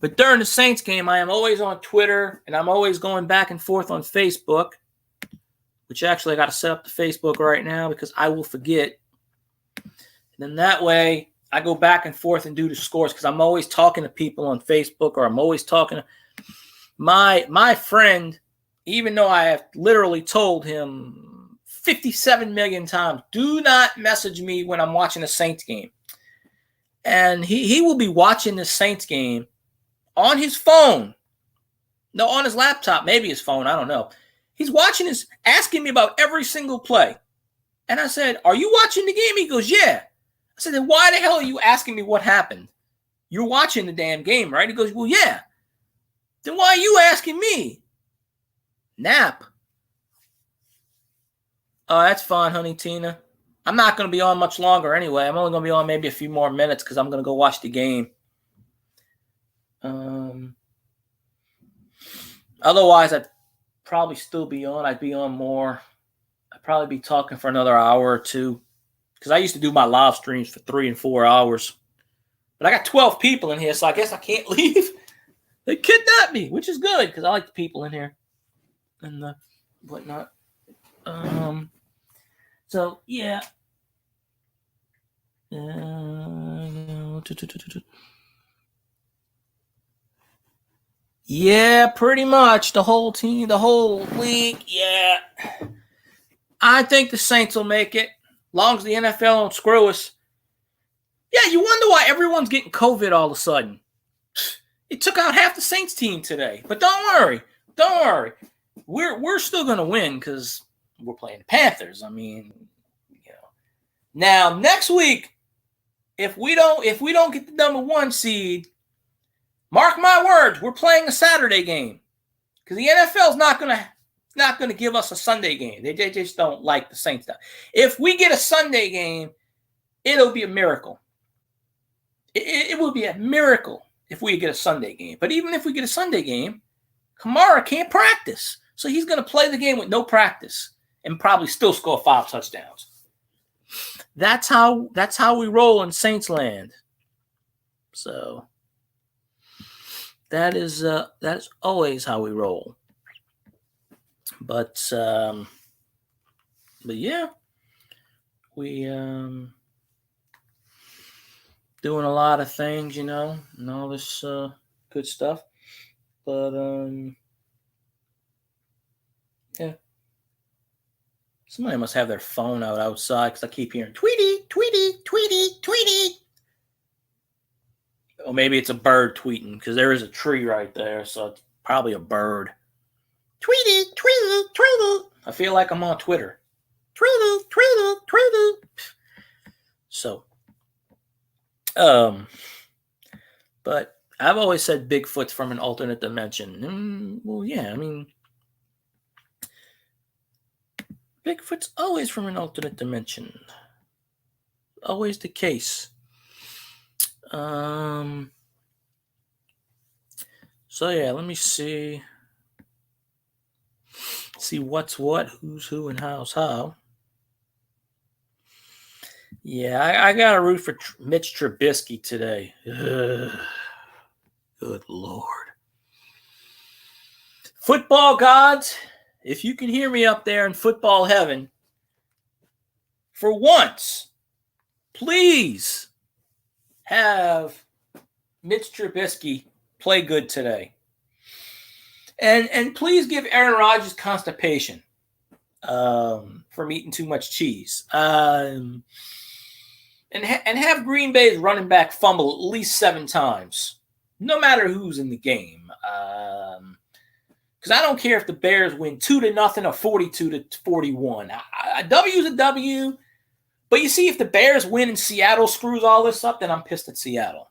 But during the Saints game, I am always on Twitter, and I'm always going back and forth on Facebook, which actually I got to set up the Facebook right now because I will forget. And then that way, I go back and forth and do the scores because I'm always talking to people on Facebook, or I'm always talking to my friend, even though I have literally told him 57 million times, do not message me when I'm watching a Saints game. And he will be watching the Saints game on his phone. No, on his laptop, maybe his phone, I don't know. He's watching this, asking me about every single play. And I said, are you watching the game? He goes, yeah. I said, then why the hell are you asking me what happened? You're watching the damn game, right? He goes, well, yeah. Then why are you asking me? Nap. Oh, that's fine, honey Tina. I'm not going to be on much longer anyway. I'm only going to be on maybe a few more minutes because I'm going to go watch the game. Otherwise, I'd probably still be on. I'd be on more. I'd probably be talking for another hour or two. Because I used to do my live streams for 3 and 4 hours. But I got 12 people in here, so I guess I can't leave. They kidnapped me, which is good, because I like the people in here. And whatnot. So, yeah. Yeah, pretty much. The whole team, the whole league, yeah. I think the Saints will make it. Long as the NFL don't screw us. Yeah, you wonder why everyone's getting COVID all of a sudden. It took out half the Saints team today. But don't worry. Don't worry. We're still going to win because we're playing the Panthers. I mean, Now, next week, if we don't get the number 1 seed, mark my words, we're playing a Saturday game. Because the NFL's not going to give us a Sunday game. They just don't like the Saints. If we get a Sunday game, it'll be a miracle. It will be a miracle if we get a Sunday game. But even if we get a Sunday game, Kamara can't practice. So he's going to play the game with no practice and probably still score 5 touchdowns. That's how we roll in Saints land. So that's always how we roll. But yeah, we doing a lot of things, and all this good stuff. But yeah, somebody must have their phone out outside because I keep hearing tweety, tweety, tweety, tweety. Or maybe it's a bird tweeting because there is a tree right there, so it's probably a bird. Tweety, tweety, tweety. I feel like I'm on Twitter. Tweety, tweety, tweety. So, but I've always said Bigfoot's from an alternate dimension. Well, yeah, I mean, Bigfoot's always from an alternate dimension. Always the case. So yeah, let me see what's what, who's who, and how's how. Yeah, I got to root for Mitch Trubisky today. Ugh. Good Lord. Football gods, if you can hear me up there in football heaven, for once, please have Mitch Trubisky play good today. And please give Aaron Rodgers constipation from eating too much cheese. And have Green Bay's running back fumble at least 7 times, no matter who's in the game. Because I don't care if the Bears win 2-0 or 42-41. A W is a W. But you see, if the Bears win and Seattle screws all this up, then I'm pissed at Seattle.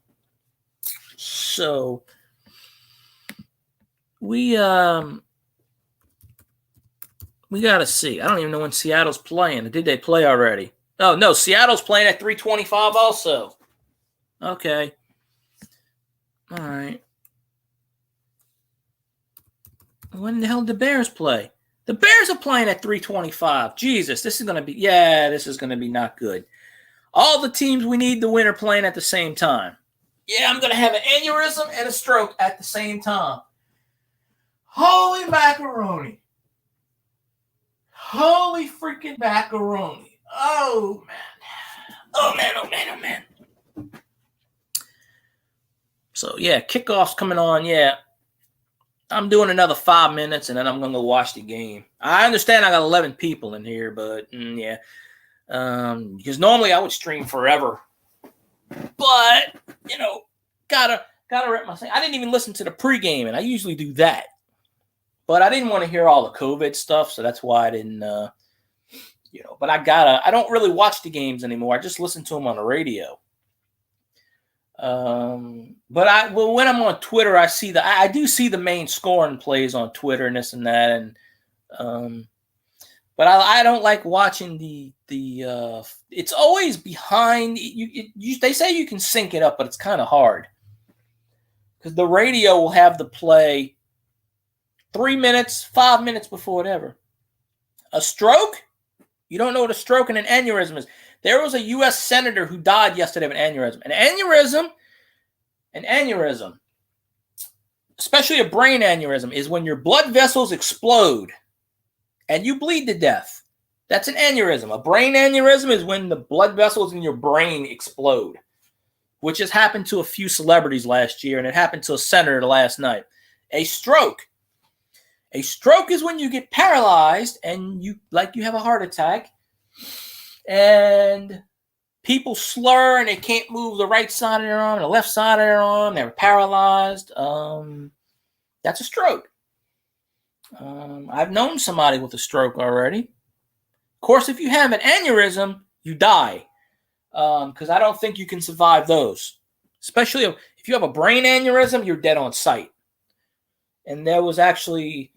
So we got to see. I don't even know when Seattle's playing. Did they play already? Oh, no, Seattle's playing at 3:25 also. Okay. All right. When the hell did the Bears play? The Bears are playing at 3:25. Jesus, this is going to be not good. All the teams we need to win are playing at the same time. Yeah, I'm going to have an aneurysm and a stroke at the same time. Holy macaroni. Holy freaking macaroni. Oh, man. Oh, man, oh, man, oh, man. So, yeah, kickoff's coming on. Yeah. I'm doing another 5 minutes, and then I'm going to go watch the game. I understand I got 11 people in here, but, yeah. Because normally I would stream forever. But, gotta rep my thing. I didn't even listen to the pregame, and I usually do that. But I didn't want to hear all the COVID stuff, so that's why I didn't, but I don't really watch the games anymore. I just listen to them on the radio. But when I'm on Twitter, I do see the main scoring plays on Twitter and this and that. And, but I don't like watching the it's always behind they say you can sync it up, but it's kind of hard because the radio will have the play 3 minutes, 5 minutes before whatever. A stroke? You don't know what a stroke and an aneurysm is. There was a U.S. senator who died yesterday of an aneurysm. An aneurysm, especially a brain aneurysm, is when your blood vessels explode and you bleed to death. That's an aneurysm. A brain aneurysm is when the blood vessels in your brain explode, which has happened to a few celebrities last year, and it happened to a senator last night. A stroke is when you get paralyzed and you have a heart attack, and people slur and they can't move the right side of their arm, the left side of their arm. They're paralyzed. That's a stroke. I've known somebody with a stroke already. Of course, if you have an aneurysm, you die. Because I don't think you can survive those. Especially if you have a brain aneurysm, you're dead on sight. And there was actually,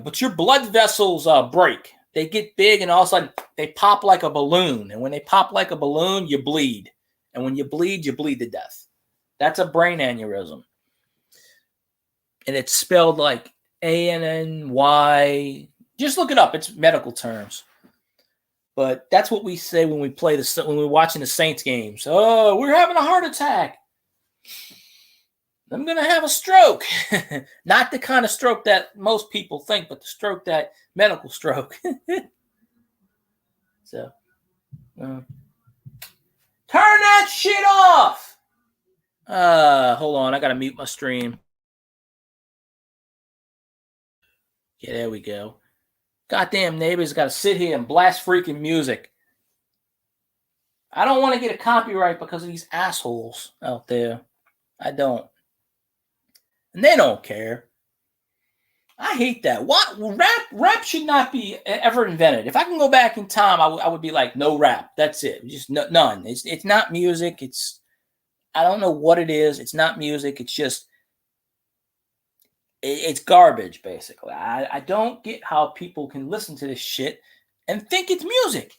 but your blood vessels break. They get big and all of a sudden they pop like a balloon. And when they pop like a balloon, you bleed. And when you bleed to death. That's a brain aneurysm. And it's spelled like ANNY. Just look it up. It's medical terms. But that's what we say when when we're watching the Saints games. Oh, we're having a heart attack. I'm going to have a stroke. Not the kind of stroke that most people think, but the stroke that medical stroke. So, turn that shit off. Hold on. I got to mute my stream. Yeah, there we go. Goddamn neighbors got to sit here and blast freaking music. I don't want to get a copyright because of these assholes out there. I don't. And they don't care. I hate that. What rap should not be ever invented. If I can go back in time, I would be like, no rap. That's it. Just none. It's not music. I don't know what it is. It's not music. It's just it's garbage, basically. I don't get how people can listen to this shit and think it's music.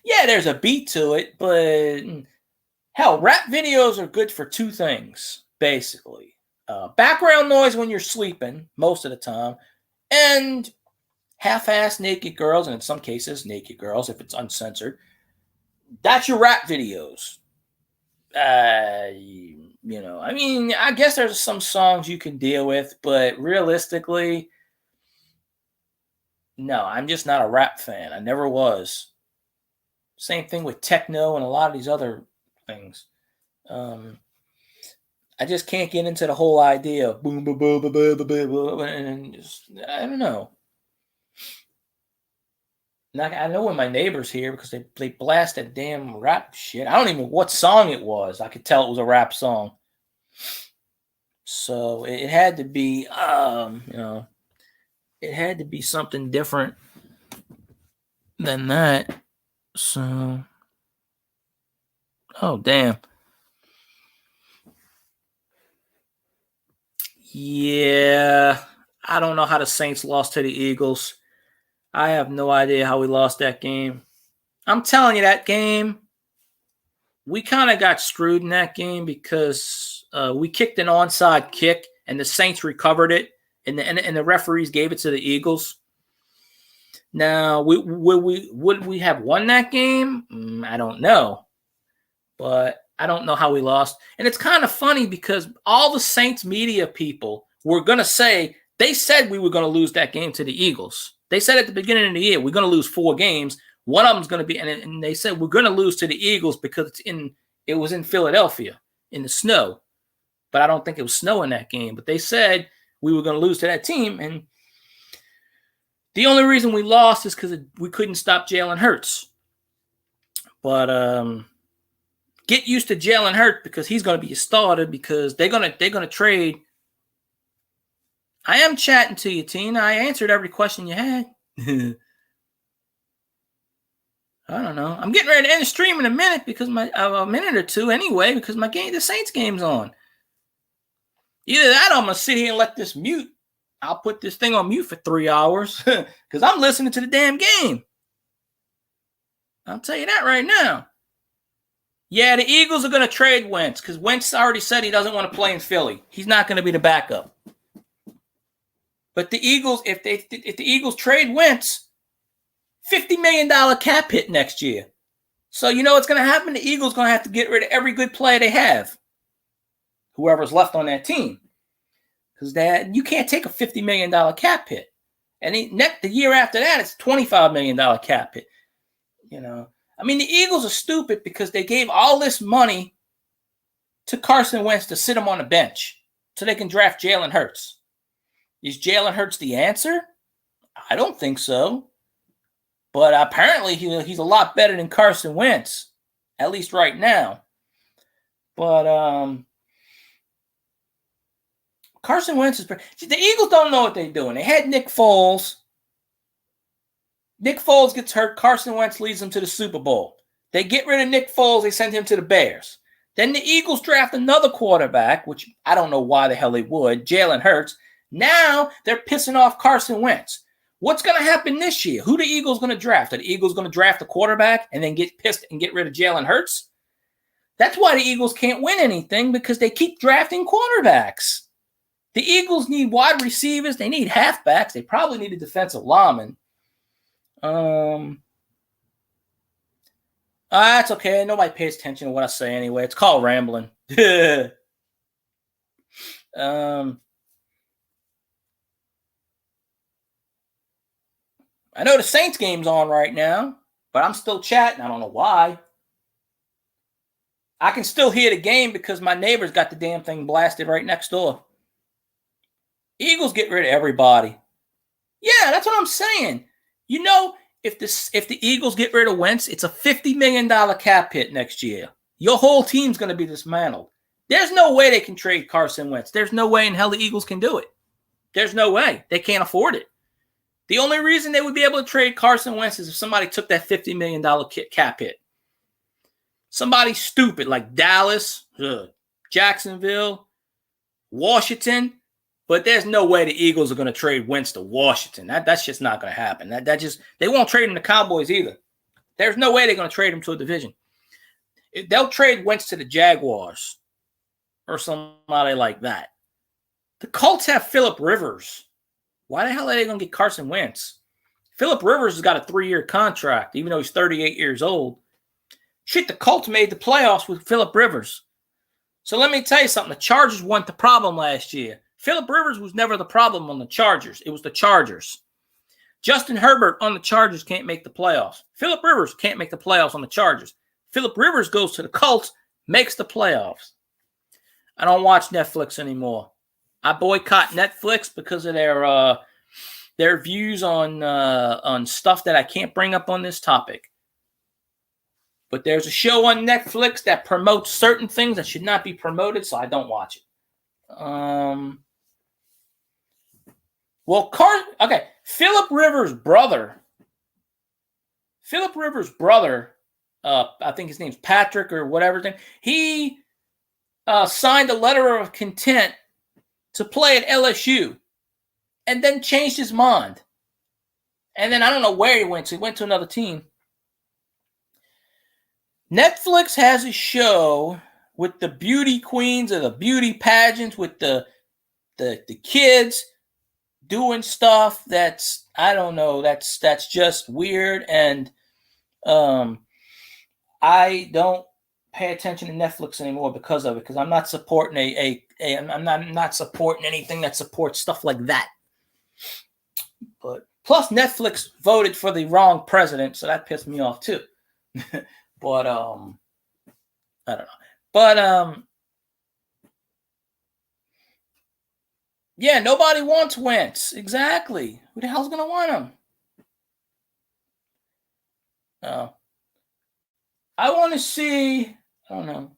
Yeah, there's a beat to it, but hell, rap videos are good for two things, basically. Background noise when you're sleeping, most of the time, and half-ass naked girls, and in some cases, naked girls, if it's uncensored. That's your rap videos. I mean, I guess there's some songs you can deal with, but realistically, no, I'm just not a rap fan. I never was. Same thing with techno and a lot of these other things. I just can't get into the whole idea of boom, boom, boom, boom, boom, boom, boom, and just, I don't know. I know when my neighbors here because they blast that damn rap shit. I don't even know what song it was. I could tell it was a rap song. So it had to be, it had to be something different than that. So, oh damn. Yeah, I don't know how the Saints lost to the Eagles. I have no idea how we lost that game. I'm telling you, that game, we kind of got screwed in that game because we kicked an onside kick and the Saints recovered it, and the referees gave it to the Eagles. Now, would we have won that game? I don't know, but I don't know how we lost. And it's kind of funny because all the Saints media people were going to say, they said we were going to lose that game to the Eagles. They said at the beginning of the year, we're going to lose 4 games. One of them's going to be, and they said we're going to lose to the Eagles because it was in Philadelphia in the snow. But I don't think it was snow in that game. But they said we were going to lose to that team. And the only reason we lost is because we couldn't stop Jalen Hurts. But get used to Jalen Hurts because he's going to be a starter because they're going to trade. I am chatting to you, Tina. I answered every question you had. I don't know. I'm getting ready to end the stream in a minute because a minute or two anyway because the Saints game's on. Either that or I'm going to sit here and let this mute. I'll put this thing on mute for 3 hours because I'm listening to the damn game. I'll tell you that right now. Yeah, the Eagles are going to trade Wentz because Wentz already said he doesn't want to play in Philly. He's not going to be the backup. But the Eagles, if the Eagles trade Wentz, $50 million cap hit next year. So you know what's going to happen? The Eagles going to have to get rid of every good player they have, whoever's left on that team, because you can't take a $50 million cap hit. And the year after that, it's $25 million cap hit. You know, I mean, the Eagles are stupid because they gave all this money to Carson Wentz to sit him on the bench so they can draft Jalen Hurts. Is Jalen Hurts the answer? I don't think so. But apparently he's a lot better than Carson Wentz, at least right now. But Carson Wentz the Eagles don't know what they're doing. They had Nick Foles. Nick Foles gets hurt. Carson Wentz leads them to the Super Bowl. They get rid of Nick Foles. They send him to the Bears. Then the Eagles draft another quarterback, which I don't know why the hell they would, Jalen Hurts. Now they're pissing off Carson Wentz. What's going to happen this year? Who the Eagles going to draft? Are the Eagles going to draft a quarterback and then get pissed and get rid of Jalen Hurts? That's why the Eagles can't win anything because they keep drafting quarterbacks. The Eagles need wide receivers. They need halfbacks. They probably need a defensive lineman. That's okay. Nobody pays attention to what I say anyway. It's called rambling. I know the Saints game's on right now, but I'm still chatting. I don't know why. I can still hear the game because my neighbor's got the damn thing blasted right next door. Eagles get rid of everybody. Yeah, that's what I'm saying. You know, if the Eagles get rid of Wentz, it's a $50 million cap hit next year. Your whole team's going to be dismantled. There's no way they can trade Carson Wentz. There's no way in hell the Eagles can do it. There's no way. They can't afford it. The only reason they would be able to trade Carson Wentz is if somebody took that $50 million cap hit. Somebody stupid like Dallas, Jacksonville, Washington. But there's no way the Eagles are going to trade Wentz to Washington. That's just not going to happen. They won't trade him to Cowboys either. There's no way they're going to trade him to a division. They'll trade Wentz to the Jaguars or somebody like that. The Colts have Phillip Rivers. Why the hell are they going to get Carson Wentz? Phillip Rivers has got a 3-year contract, even though he's 38 years old. Shit, the Colts made the playoffs with Phillip Rivers. So let me tell you something. The Chargers weren't the problem last year. Phillip Rivers was never the problem on the Chargers. It was the Chargers. Justin Herbert on the Chargers can't make the playoffs. Phillip Rivers can't make the playoffs on the Chargers. Phillip Rivers goes to the Colts, makes the playoffs. I don't watch Netflix anymore. I boycott Netflix because of their views on stuff that I can't bring up on this topic. But there's a show on Netflix that promotes certain things that should not be promoted, so I don't watch it. Phillip Rivers' brother, I think his name's Patrick or whatever thing, he signed a letter of content to play at LSU and then changed his mind. And then I don't know where he went to. He went to another team. Netflix has a show with the beauty queens or the beauty pageants with the kids doing stuff that's, I don't know, that's just weird. And I don't pay attention to Netflix anymore because of it, because I'm not supporting I'm not supporting anything that supports stuff like that. But plus Netflix voted for the wrong president, so that pissed me off too. But I don't know. But yeah, nobody wants Wentz. Exactly. Who the hell's gonna want him? I want to see. I don't know.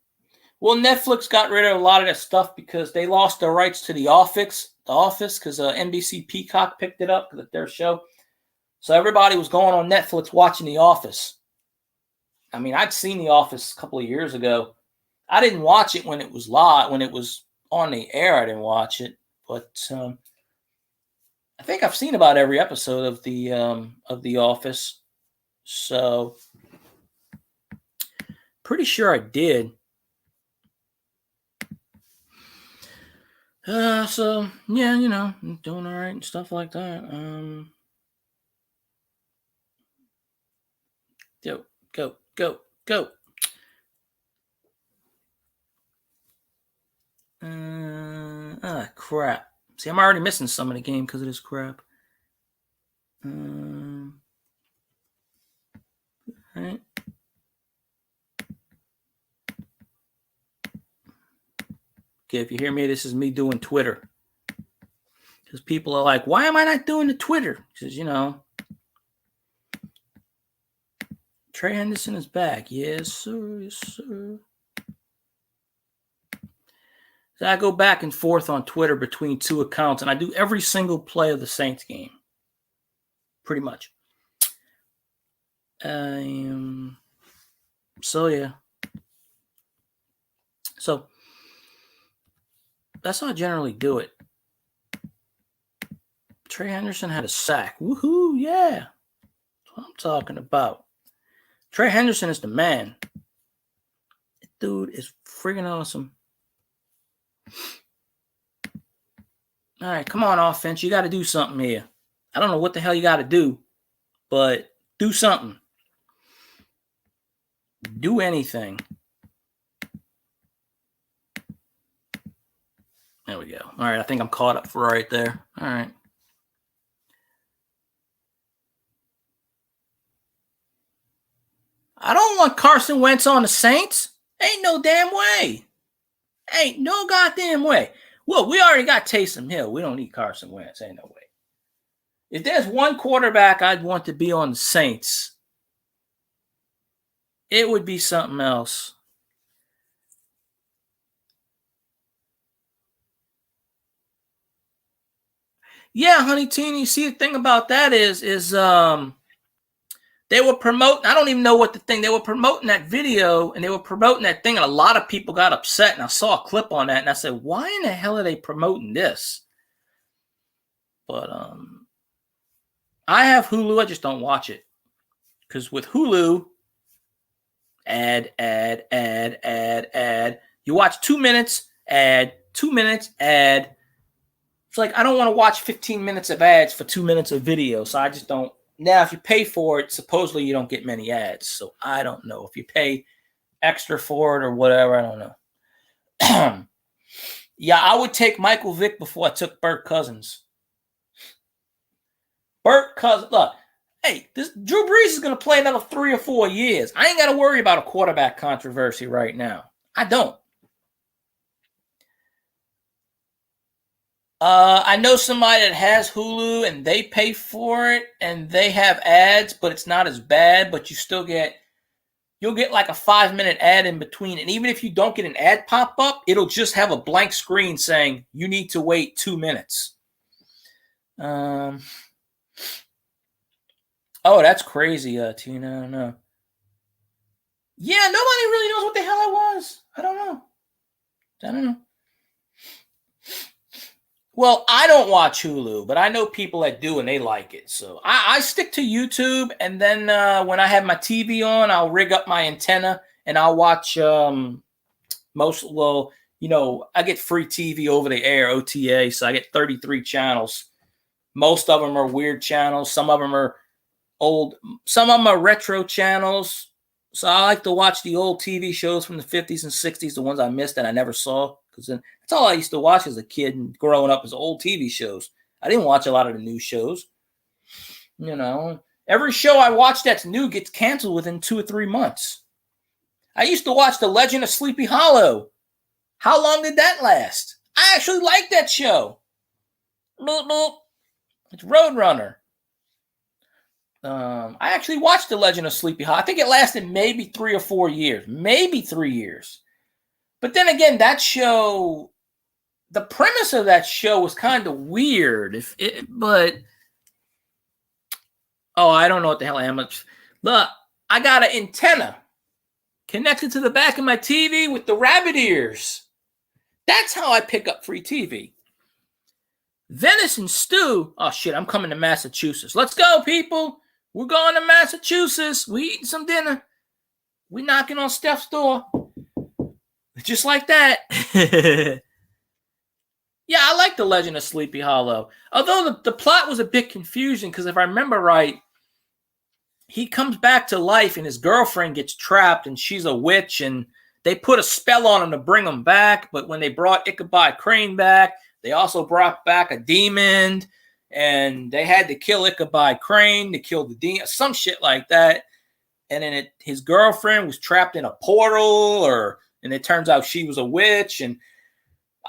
Well, Netflix got rid of a lot of that stuff because they lost their rights to The Office, because NBC Peacock picked it up, their show. So everybody was going on Netflix watching The Office. I mean, I'd seen The Office a couple of years ago. I didn't watch it when it was live, when it was on the air. I didn't watch it, but I think I've seen about every episode of the Office. So pretty sure I did. So yeah, I'm doing all right and stuff like that. Go. Crap. See, I'm already missing some of the game because of this crap. Right. Okay, if you hear me, this is me doing Twitter. Because people are like, why am I not doing the Twitter? Because, Trey Henderson is back. Yes, sir. Yes, sir. So I go back and forth on Twitter between two accounts, and I do every single play of the Saints game. Pretty much. So, yeah. So, that's how I generally do it. Trey Henderson had a sack. Woohoo, yeah. That's what I'm talking about. Trey Henderson is the man. That dude is friggin' awesome. All right, come on, offense. You got to do something here. I don't know what the hell you got to do, but do something. Do anything. There we go. All right, I think I'm caught up for right there. All right. I don't want Carson Wentz on the Saints. Ain't no damn way. Ain't no goddamn way. Well, we already got Taysom Hill. We don't need Carson Wentz. Ain't no way. If there's one quarterback I'd want to be on the Saints, it would be something else. Yeah, Honey Teeny. See, the thing about that is they were promoting, I don't even know what the thing, they were promoting that video and they were promoting that thing, and a lot of people got upset, and I saw a clip on that and I said, why in the hell are they promoting this? But I have Hulu, I just don't watch it. Because with Hulu, ad. You watch 2 minutes, ad, 2 minutes, ad. It's like, I don't want to watch 15 minutes of ads for 2 minutes of video, so I just don't. Now, if you pay for it, supposedly you don't get many ads, so I don't know. If you pay extra for it or whatever, I don't know. Yeah, I would take Michael Vick before I took Kirk Cousins. Kirk Because look, hey, this Drew Brees is going to play another 3 or 4 years. I ain't got to worry about a quarterback controversy right now. I don't. I know somebody that has Hulu and they pay for it and they have ads, but it's not as bad. But you'll get like a 5-minute ad in between. And even if you don't get an ad pop up, it'll just have a blank screen saying you need to wait 2 minutes. Oh, that's crazy, Tina. No. Yeah, nobody really knows what the hell it was. I don't know. Well, I don't watch Hulu, but I know people that do and they like it. So I stick to YouTube, and then when I have my TV on, I'll rig up my antenna and I'll watch I get free TV over the air, OTA, so I get 33 channels. Most of them are weird channels. Some of them are old. Some of them are retro channels. So I like to watch the old TV shows from the 50s and 60s, the ones I missed that I never saw. Because that's all I used to watch as a kid and growing up, is old TV shows. I didn't watch a lot of the new shows. Every show I watch that's new gets canceled within 2 or 3 months. I used to watch The Legend of Sleepy Hollow. How long did that last? I actually like that show. It's Roadrunner. I actually watched The Legend of Sleepy Hollow. I think it lasted maybe 3 or 4 years. Maybe 3 years. But then again, that show, the premise of that show was kind of weird. I don't know what the hell I am. Look, I got an antenna connected to the back of my TV with the rabbit ears. That's how I pick up free TV. Venison stew. Oh, shit, I'm coming to Massachusetts. Let's go, people. We're going to Massachusetts. We eating some dinner. We knocking on Steph's door. Just like that. Yeah, I like The Legend of Sleepy Hollow. Although the plot was a bit confusing, because if I remember right, he comes back to life and his girlfriend gets trapped and she's a witch, and they put a spell on him to bring him back. But when they brought Ichabod Crane back, they also brought back a demon, and they had to kill Ichabod Crane to kill the demon, some shit like that. And then his girlfriend was trapped in a portal, and it turns out she was a witch. And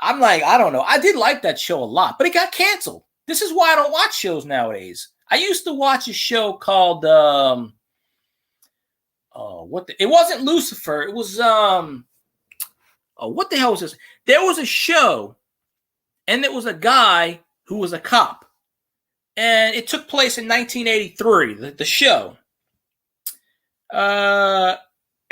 I'm like, I don't know. I did like that show a lot, but it got canceled. This is why I don't watch shows nowadays. I used to watch a show called, it wasn't Lucifer. It was, what the hell was this? There was a show, and it was a guy who was a cop. And it took place in 1983, the show.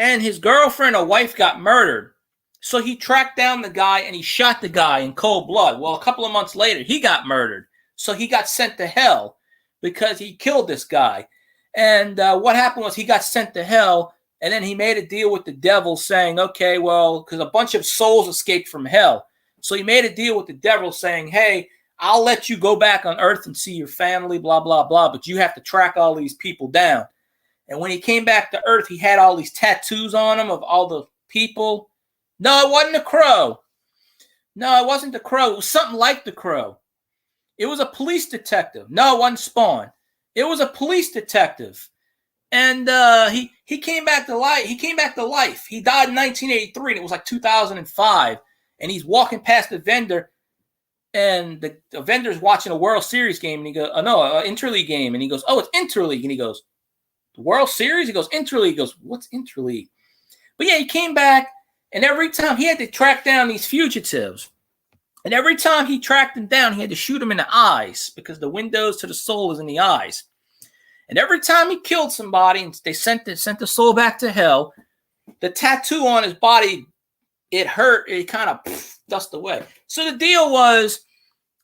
And his girlfriend or wife got murdered. So he tracked down the guy and he shot the guy in cold blood. Well, a couple of months later, he got murdered. So he got sent to hell because he killed this guy. And what happened was he got sent to hell, and then he made a deal with the devil saying, okay, well, because a bunch of souls escaped from hell. So he made a deal with the devil saying, hey, I'll let you go back on earth and see your family, blah, blah, blah, but you have to track all these people down. And when he came back to earth, he had all these tattoos on him of all the people. No, it wasn't the crow. No, it wasn't the crow. It was something like the crow. It was a police detective. No, it wasn't Spawn. It was a police detective. And he came back to life. He came back to life. He died in 1983, and it was like 2005. And he's walking past the vendor, and the vendor's watching a World Series game, and he goes, an interleague game. And he goes, oh, it's interleague. And he goes, World Series? He goes, interleague. He goes, what's interleague? But yeah, he came back, and every time he had to track down these fugitives. And every time he tracked them down, he had to shoot them in the eyes, because the windows to the soul is in the eyes. And every time he killed somebody and they sent the soul back to hell, the tattoo on his body, it hurt. It kind of dust away. So the deal was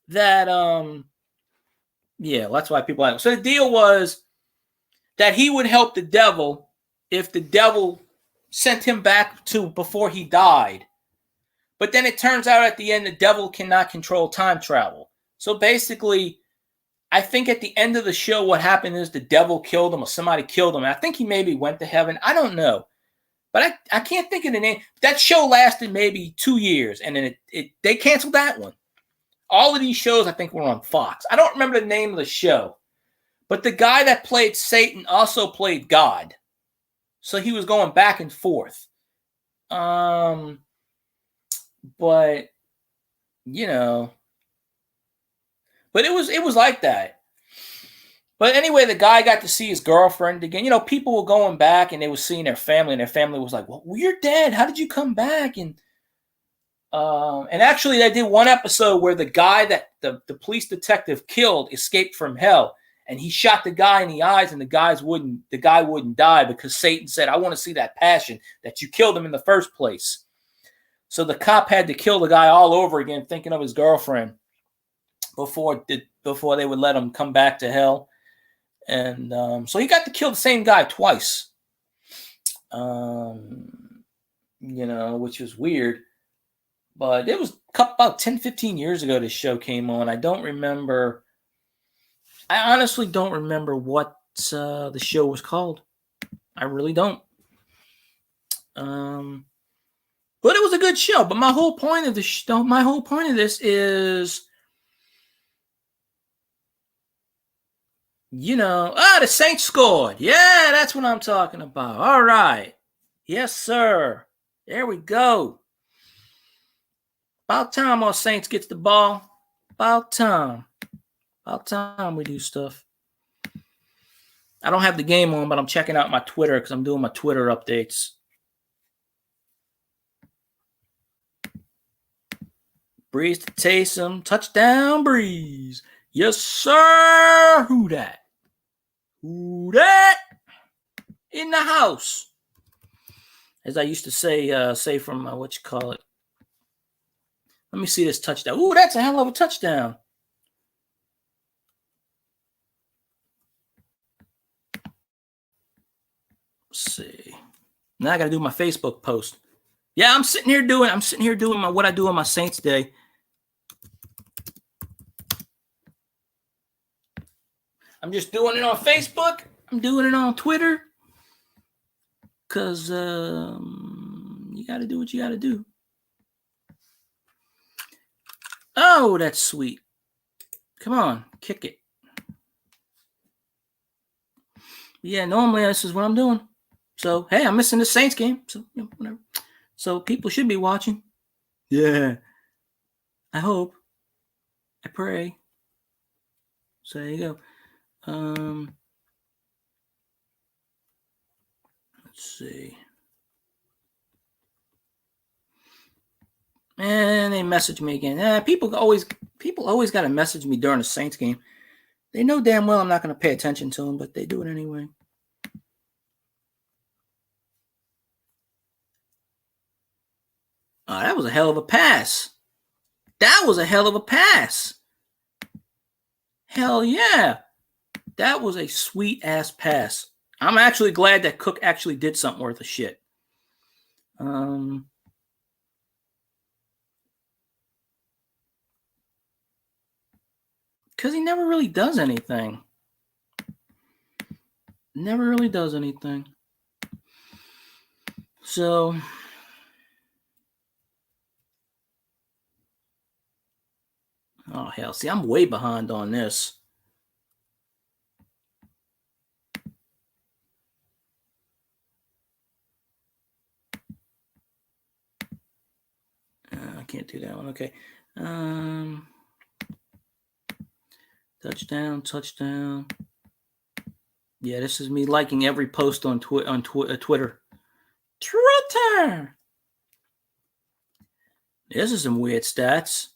that, that's why people like it. So the deal was that he would help the devil if the devil sent him back to before he died. But then it turns out at the end, the devil cannot control time travel. So basically, I think at the end of the show, what happened is the devil killed him or somebody killed him. I think he maybe went to heaven. I don't know. But I can't think of the name. That show lasted maybe 2 years, and then they canceled that one. All of these shows, I think, were on Fox. I don't remember the name of the show. But the guy that played Satan also played God. So he was going back and forth. But, you know. But it was like that. But anyway, the guy got to see his girlfriend again. You know, people were going back and they were seeing their family, and their family was like, well, you're dead. How did you come back? And actually, they did one episode where the guy that the police detective killed escaped from hell, and he shot the guy in the eyes, and the guy wouldn't die because Satan said, I want to see that passion that you killed him in the first place. So the cop had to kill the guy all over again, thinking of his girlfriend before they would let him come back to hell. And so he got to kill the same guy twice, which was weird. But it was about 10, 15 years ago this show came on. I honestly don't remember what the show was called. I really don't. But it was a good show. But my whole point of this is, the Saints scored. Yeah, that's what I'm talking about. All right. Yes, sir. There we go. About time our Saints gets the ball. About time we do stuff. I don't have the game on, but I'm checking out my Twitter because I'm doing my Twitter updates. Breeze to Taysom. Touchdown, Breeze. Yes, sir. Who that? In the house. As I used to say from what you call it. Let me see this touchdown. Ooh, that's a hell of a touchdown. Let's see. Now I got to do my Facebook post. Yeah, I'm sitting here doing what I do on my Saints Day. I'm just doing it on Facebook. I'm doing it on Twitter. Because you got to do what you got to do. Oh, that's sweet. Come on, kick it. Yeah, normally this is what I'm doing. So, hey, I'm missing the Saints game. So, whatever. So, people should be watching. Yeah. I hope. I pray. So, there you go. Let's see. And they message me again. People always got to message me during the Saints game. They know damn well I'm not going to pay attention to them, but they do it anyway. Oh, that was a hell of a pass. Hell yeah. That was a sweet ass pass. I'm actually glad that Cook actually did something worth of shit. Because he never really does anything. So, oh hell, see, I'm way behind on this. I can't do that one. Okay. Touchdown. Yeah, this is me liking every post on Twitter. Twitter. This is some weird stats.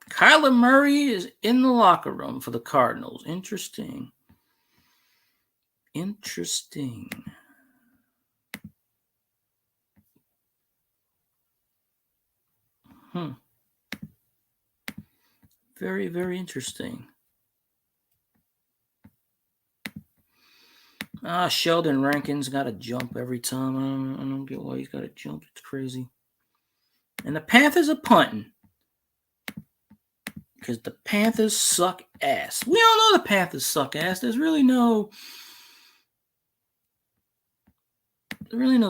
Kyler Murray is in the locker room for the Cardinals. Interesting. Very, very interesting. Sheldon Rankins got to jump every time. I don't get why he's got to jump. It's crazy. And the Panthers are punting. Because the Panthers suck ass. We all know the Panthers suck ass. There's really no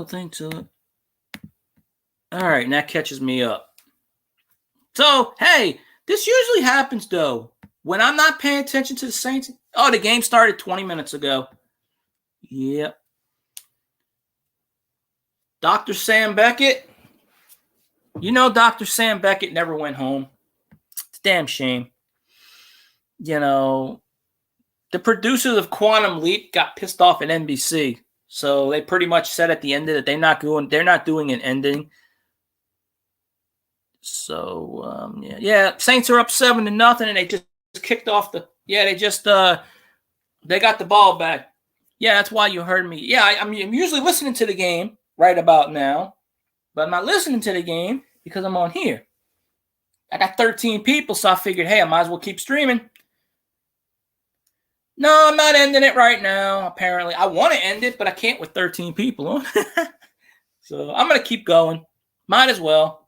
thing to it. All right, and that catches me up. So, hey, this usually happens, though, when I'm not paying attention to the Saints, oh, the game started 20 minutes ago. Yep. Dr. Sam Beckett. You know, Dr. Sam Beckett never went home. It's a damn shame. You know, the producers of Quantum Leap got pissed off at NBC. So they pretty much said at the end of it, they're not doing an ending. So, Saints are up 7-0, and they just kicked off they got the ball back. Yeah, that's why you heard me. Yeah, I'm usually listening to the game right about now, but I'm not listening to the game because I'm on here. I got 13 people, so I figured, hey, I might as well keep streaming. No, I'm not ending it right now, apparently. I want to end it, but I can't with 13 people on. So I'm going to keep going. Might as well.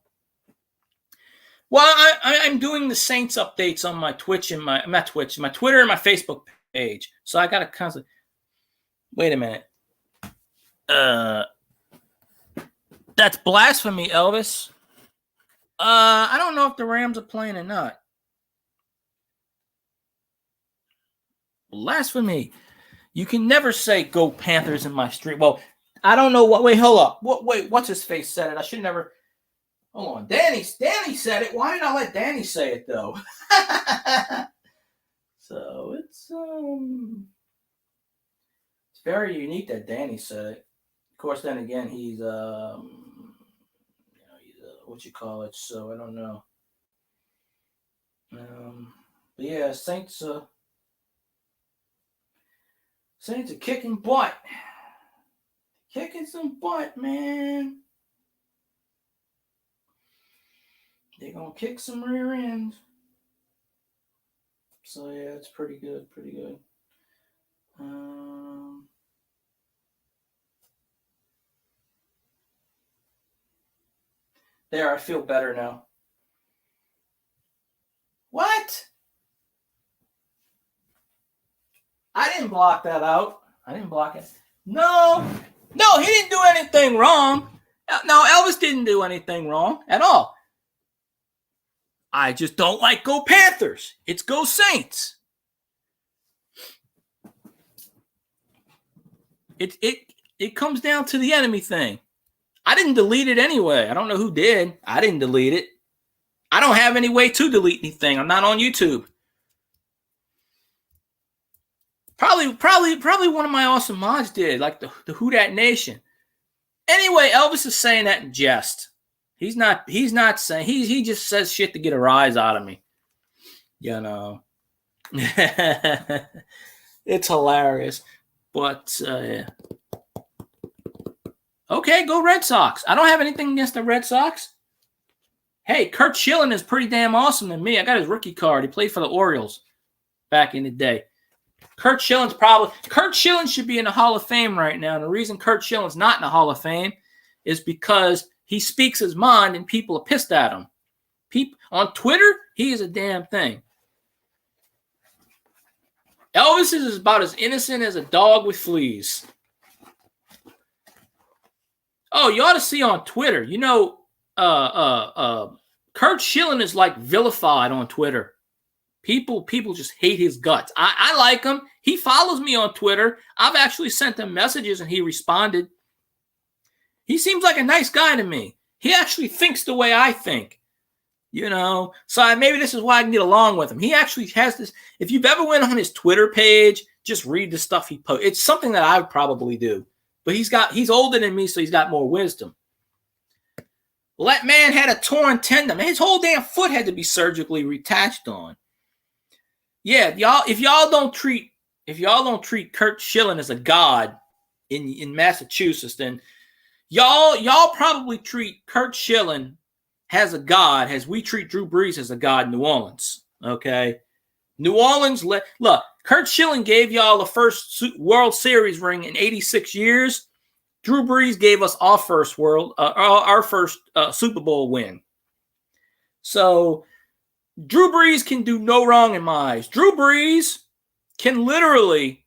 Well, I'm doing the Saints updates on my Twitch and my Twitter and my Facebook page. So I got to constantly. Wait a minute. That's blasphemy, Elvis. I don't know if the Rams are playing or not. Blasphemy. You can never say "Go Panthers" in my stream. Well, I don't know what. Wait, hold up. Wait, what's his face said it? I should never. Hold on. Danny said it. Why did I let Danny say it though? So it's very unique that Danny said it. Of course, then again, he's what you call it. So I don't know. But yeah, Saints are kicking butt. Kicking some butt, man. They're going to kick some rear ends. So, yeah, it's pretty good. There, I feel better now. What? I didn't block that out. I didn't block it. No, he didn't do anything wrong. No, Elvis didn't do anything wrong at all. I just don't like Go Panthers. It's Go Saints. It comes down to the enemy thing. I didn't delete it anyway. I don't know who did. I didn't delete it. I don't have any way to delete anything. I'm not on YouTube. Probably one of my awesome mods did, like the Who Dat Nation. Anyway, Elvis is saying that in jest. He's not saying he just says shit to get a rise out of me. You know. It's hilarious. But okay, go Red Sox. I don't have anything against the Red Sox. Hey, Curt Schilling is pretty damn awesome than me. I got his rookie card. He played for the Orioles back in the day. Curt Schilling should be in the Hall of Fame right now. And the reason Curt Schilling's not in the Hall of Fame is because he speaks his mind and people are pissed at him. On Twitter, he is a damn thing. Elvis is about as innocent as a dog with fleas. Oh, you ought to see on Twitter. You know, Curt Schilling is like vilified on Twitter. People just hate his guts. I like him. He follows me on Twitter. I've actually sent him messages and he responded. He seems like a nice guy to me. He actually thinks the way I think. You know, so maybe this is why I can get along with him. He actually has this. If you've ever went on his Twitter page, just read the stuff he posts. It's something that I would probably do. But he's older than me, so he's got more wisdom. Well, that man had a torn tendon. His whole damn foot had to be surgically retouched on. Yeah, y'all. If y'all don't treat Curt Schilling as a god in Massachusetts, then y'all probably treat Curt Schilling as a god as we treat Drew Brees as a god in New Orleans. Okay, New Orleans. Look, Curt Schilling gave y'all the first World Series ring in 86 years. Drew Brees gave us our first Super Bowl win. So Drew Brees can do no wrong in my eyes. Drew Brees can literally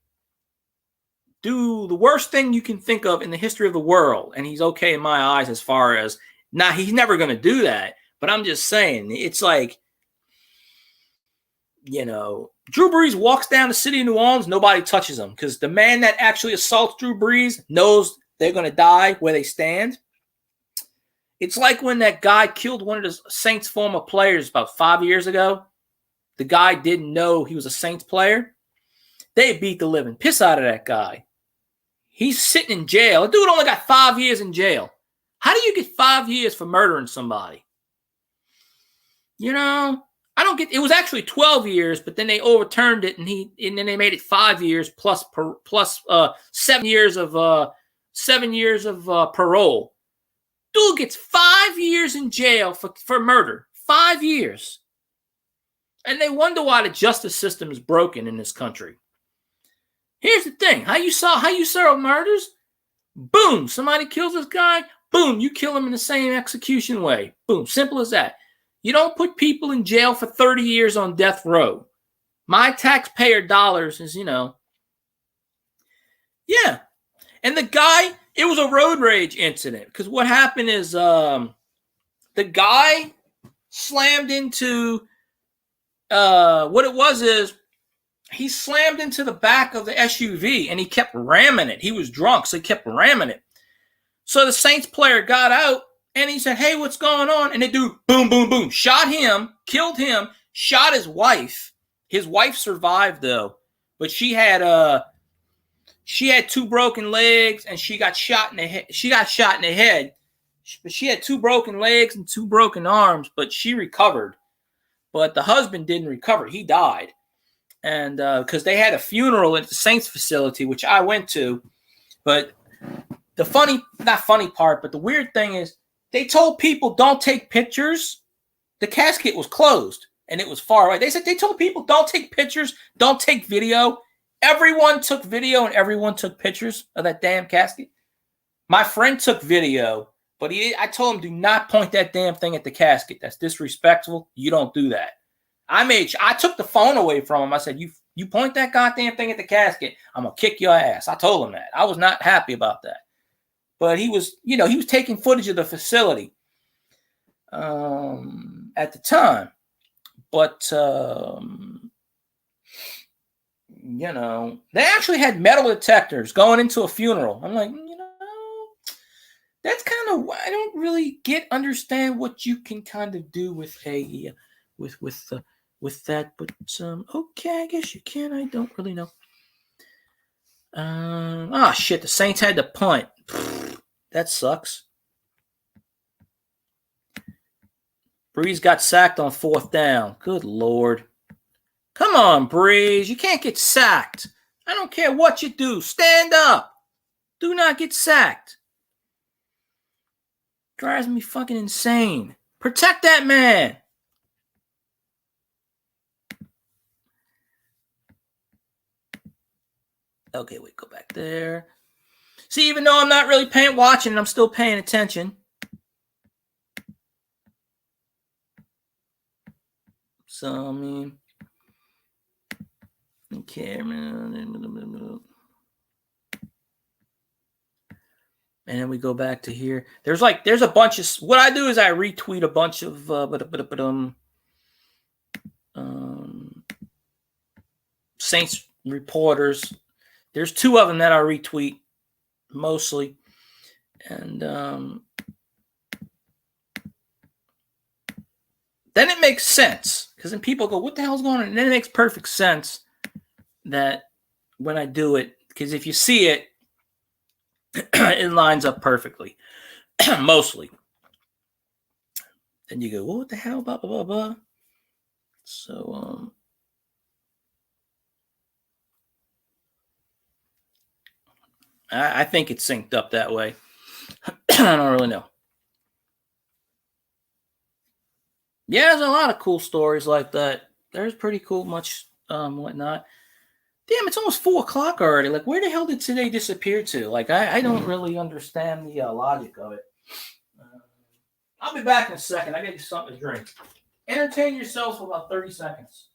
do the worst thing you can think of in the history of the world, and he's okay in my eyes as far as, he's never going to do that, but I'm just saying, it's like, Drew Brees walks down the city of New Orleans, nobody touches him because the man that actually assaults Drew Brees knows they're going to die where they stand. It's like when that guy killed one of the Saints former players about 5 years ago. The guy didn't know he was a Saints player. They beat the living piss out of that guy. He's sitting in jail. The dude only got 5 years in jail. How do you get 5 years for murdering somebody? I don't get. It was actually 12 years, but then they overturned it, and then they made it 5 years plus 7 years of parole. Dude gets 5 years in jail for murder. 5 years, and they wonder why the justice system is broken in this country. Here's the thing: how you serve murders? Boom, somebody kills this guy. Boom, you kill him in the same execution way. Boom, simple as that. You don't put people in jail for 30 years on death row. My taxpayer dollars is, yeah. And the guy, it was a road rage incident because what happened is the guy slammed into, what it was is he slammed into the back of the SUV and he kept ramming it. He was drunk, so he kept ramming it. So the Saints player got out. And he said, hey, what's going on? And the dude, boom, boom, boom, shot him, killed him, shot his wife. His wife survived, though. But she had 2 broken legs, and she got shot in the head. She got shot in the head. But she had 2 broken legs and 2 broken arms, but she recovered. But the husband didn't recover. He died. And because they had a funeral at the Saints facility, which I went to. But the not funny part, but the weird thing is, they told people don't take pictures. The casket was closed and it was far away. They told people don't take pictures, don't take video. Everyone took video and everyone took pictures of that damn casket. My friend took video, but I told him do not point that damn thing at the casket. That's disrespectful. You don't do that. I took the phone away from him. I said, you point that goddamn thing at the casket, I'm gonna kick your ass. I told him that. I was not happy about that. But he was taking footage of the facility at the time. But, they actually had metal detectors going into a funeral. I'm like, that's kind of, I don't really understand what you can kind of do with that. But, okay, I guess you can. I don't really know. Shit, the Saints had to punt. That sucks. Brees got sacked on 4th down. Good Lord. Come on, Brees. You can't get sacked. I don't care what you do. Stand up. Do not get sacked. Drives me fucking insane. Protect that man. Okay, wait, go back there. See, even though I'm not really watching, I'm still paying attention. So, I mean, camera. And then we go back to here. There's a bunch of, what I do is I retweet a bunch of, Saints reporters. There's 2 of them that I retweet. Mostly. And then it makes sense because then people go, what the hell's going on? And then it makes perfect sense that when I do it, because if you see it, it lines up perfectly. Mostly. Then you go, well, what the hell? Blah, blah, blah, blah. So, I think it's synced up that way. I don't really know. Yeah, there's a lot of cool stories like that. There's pretty cool, much whatnot. Damn, it's almost 4:00 already. Like, where the hell did today disappear to? Like, I don't really understand the logic of it. I'll be back in a second. I got you something to drink. Entertain yourselves for about 30 seconds.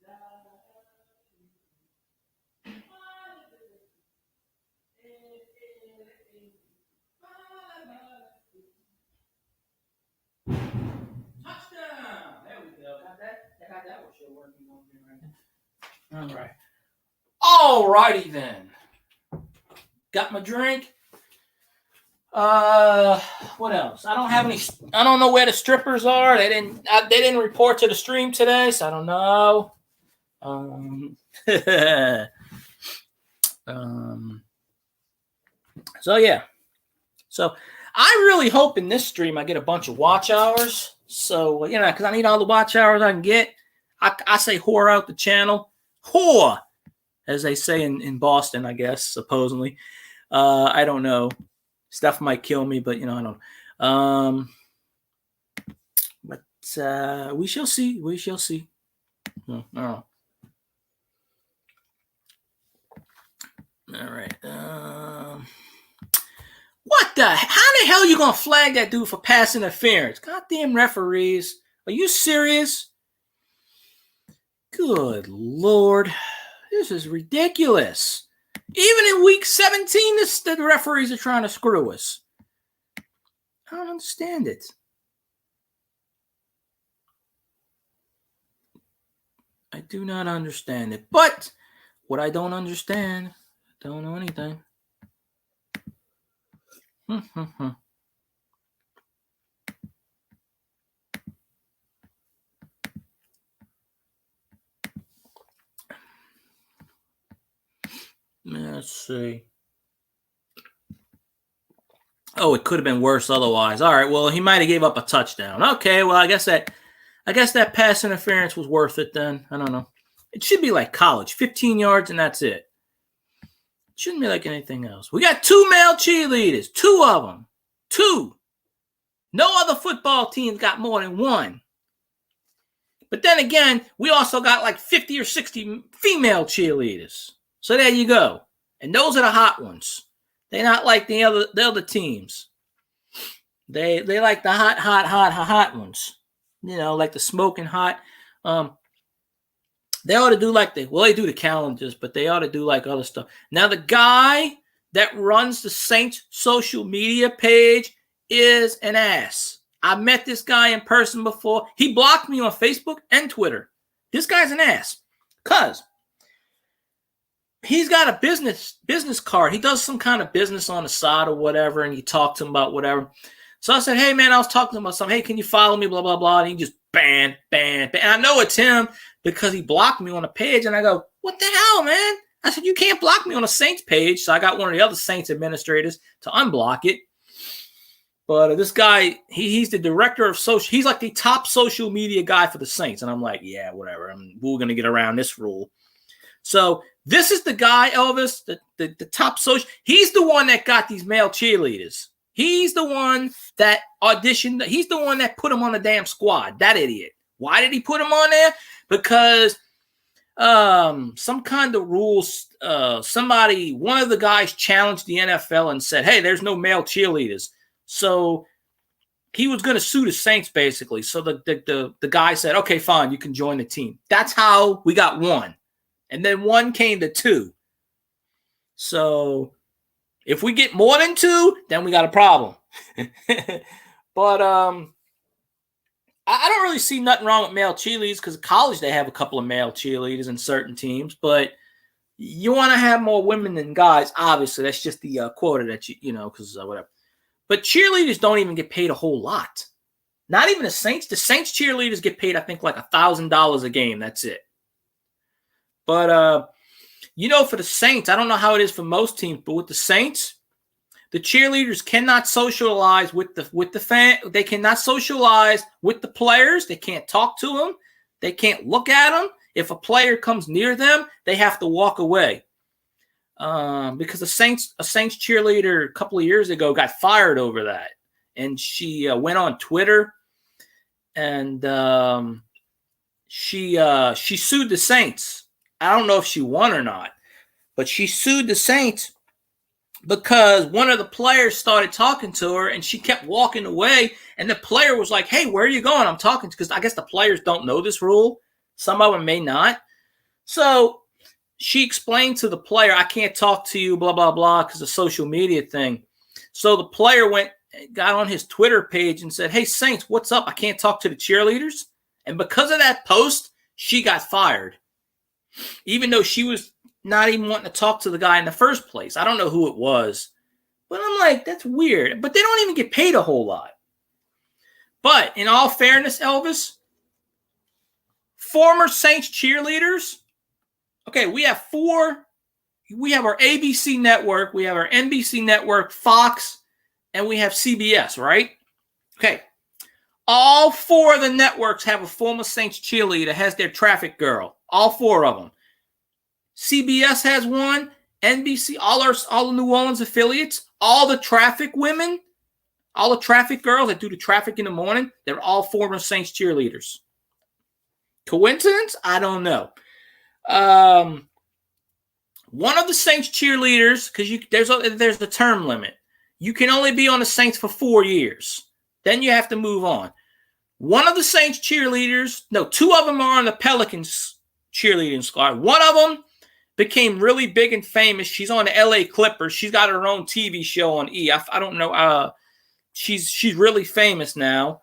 Touchdown! There we go. Got that one show working on me right now. All right. All righty then. Got my drink. What else? I don't have any. I don't know where the strippers are. They didn't report to the stream today, so I don't know. So yeah. So I really hope in this stream I get a bunch of watch hours. So because I need all the watch hours I can get. I say whore out the channel. Whore, as they say in Boston, I guess, supposedly. I don't know. Stuff might kill me, but I don't. But we shall see. We shall see. All right. What the? How the hell are you gonna flag that dude for pass interference? Goddamn referees! Are you serious? Good Lord, this is ridiculous. Even in week 17, the referees are trying to screw us. I don't understand it. I do not understand it. But what I don't understand, I don't know anything. Let's see. Oh, it could have been worse otherwise. All right, well, he might have gave up a touchdown. Okay, well, I guess that pass interference was worth it then. I don't know. It should be like college, 15 yards and that's it. It shouldn't be like anything else. We got 2 male cheerleaders, 2 of them. 2. No other football teams got more than 1. But then again, we also got like 50 or 60 female cheerleaders. So there you go. And those are the hot ones. They're not like the other teams. They like the hot ones. Like the smoking hot. They ought to do like they do the calendars, but they ought to do like other stuff. Now the guy that runs the Saints social media page is an ass. I met this guy in person before. He blocked me on Facebook and Twitter. This guy's an ass. Cause he's got a business card. He does some kind of business on the side or whatever, and you talk to him about whatever. So I said, hey, man, I was talking to him about something. Hey, can you follow me, blah, blah, blah. And he just ban. And I know it's him because he blocked me on a page. And I go, what the hell, man? I said, you can't block me on a Saints page. So I got one of the other Saints administrators to unblock it. But this guy, he's the director of social. He's like the top social media guy for the Saints. And I'm like, yeah, whatever. We're going to get around this rule. So this is the guy, Elvis, the top social. He's the one that got these male cheerleaders. He's the one that auditioned. He's the one that put him on the damn squad. That idiot. Why did he put him on there? Because some kind of rules. One of the guys challenged the NFL and said, hey, there's no male cheerleaders. So he was going to sue the Saints, basically. So the guy said, okay, fine, you can join the team. That's how we got 1. And then 1 came to 2. So if we get more than 2, then we got a problem. But I don't really see nothing wrong with male cheerleaders because college they have a couple of male cheerleaders in certain teams. But you want to have more women than guys. Obviously, that's just the quota that because whatever. But cheerleaders don't even get paid a whole lot. Not even the Saints. The Saints cheerleaders get paid, I think, like $1,000 a game. That's it. But, for the Saints, I don't know how it is for most teams, but with the Saints, the cheerleaders cannot socialize with the fan. They cannot socialize with the players. They can't talk to them. They can't look at them. If a player comes near them, they have to walk away. Because a Saints cheerleader a couple of years ago got fired over that. And she went on Twitter and she sued the Saints. I don't know if she won or not, but she sued the Saints because one of the players started talking to her and she kept walking away. And the player was like, hey, where are you going? I'm talking to, because I guess the players don't know this rule. Some of them may not. So she explained to the player, I can't talk to you, blah, blah, blah, because of social media thing. So the player got on his Twitter page and said, hey, Saints, what's up? I can't talk to the cheerleaders. And because of that post, she got fired, even though she was not even wanting to talk to the guy in the first place. I don't know who it was, but I'm like, that's weird. But they don't even get paid a whole lot. But in all fairness, Elvis, former Saints cheerleaders, okay, we have four. We have our ABC network, we have our NBC network, Fox, and we have CBS, right? Okay. All four of the networks have a former Saints cheerleader, has their traffic girl. All four of them. CBS has one. NBC, all the New Orleans affiliates, all the traffic women, all the traffic girls that do the traffic in the morning, they're all former Saints cheerleaders. Coincidence? I don't know. One of the Saints cheerleaders, because there's a term limit. You can only be on the Saints for 4 years. Then you have to move on. One of the Saints cheerleaders, no, two of them are on the Pelicans cheerleading squad. One of them became really big and famous. She's on the LA Clippers. She's got her own TV show on E! I don't know. She's really famous now.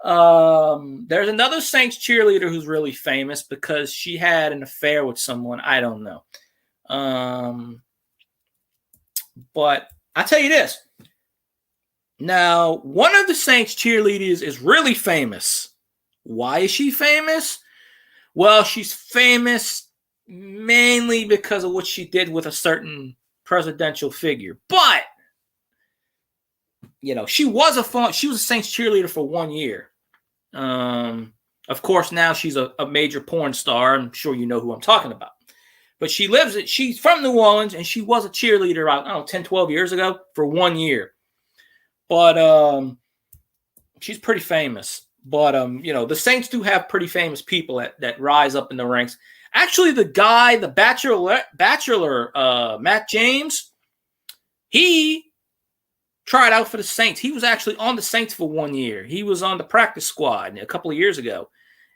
There's another Saints cheerleader who's really famous because she had an affair with someone. I don't know. But I'll tell you this. Now, one of the Saints cheerleaders is really famous. Why is she famous? Well, she's famous mainly because of what she did with a certain presidential figure. But, she was a Saints cheerleader for 1 year. Of course, now she's a major porn star. I'm sure you know who I'm talking about. But she's from New Orleans, and she was a cheerleader, I don't know, 10, 12 years ago for 1 year. But she's pretty famous. But, the Saints do have pretty famous people that rise up in the ranks. Actually, the Bachelor, Matt James, he tried out for the Saints. He was actually on the Saints for 1 year. He was on the practice squad a couple of years ago.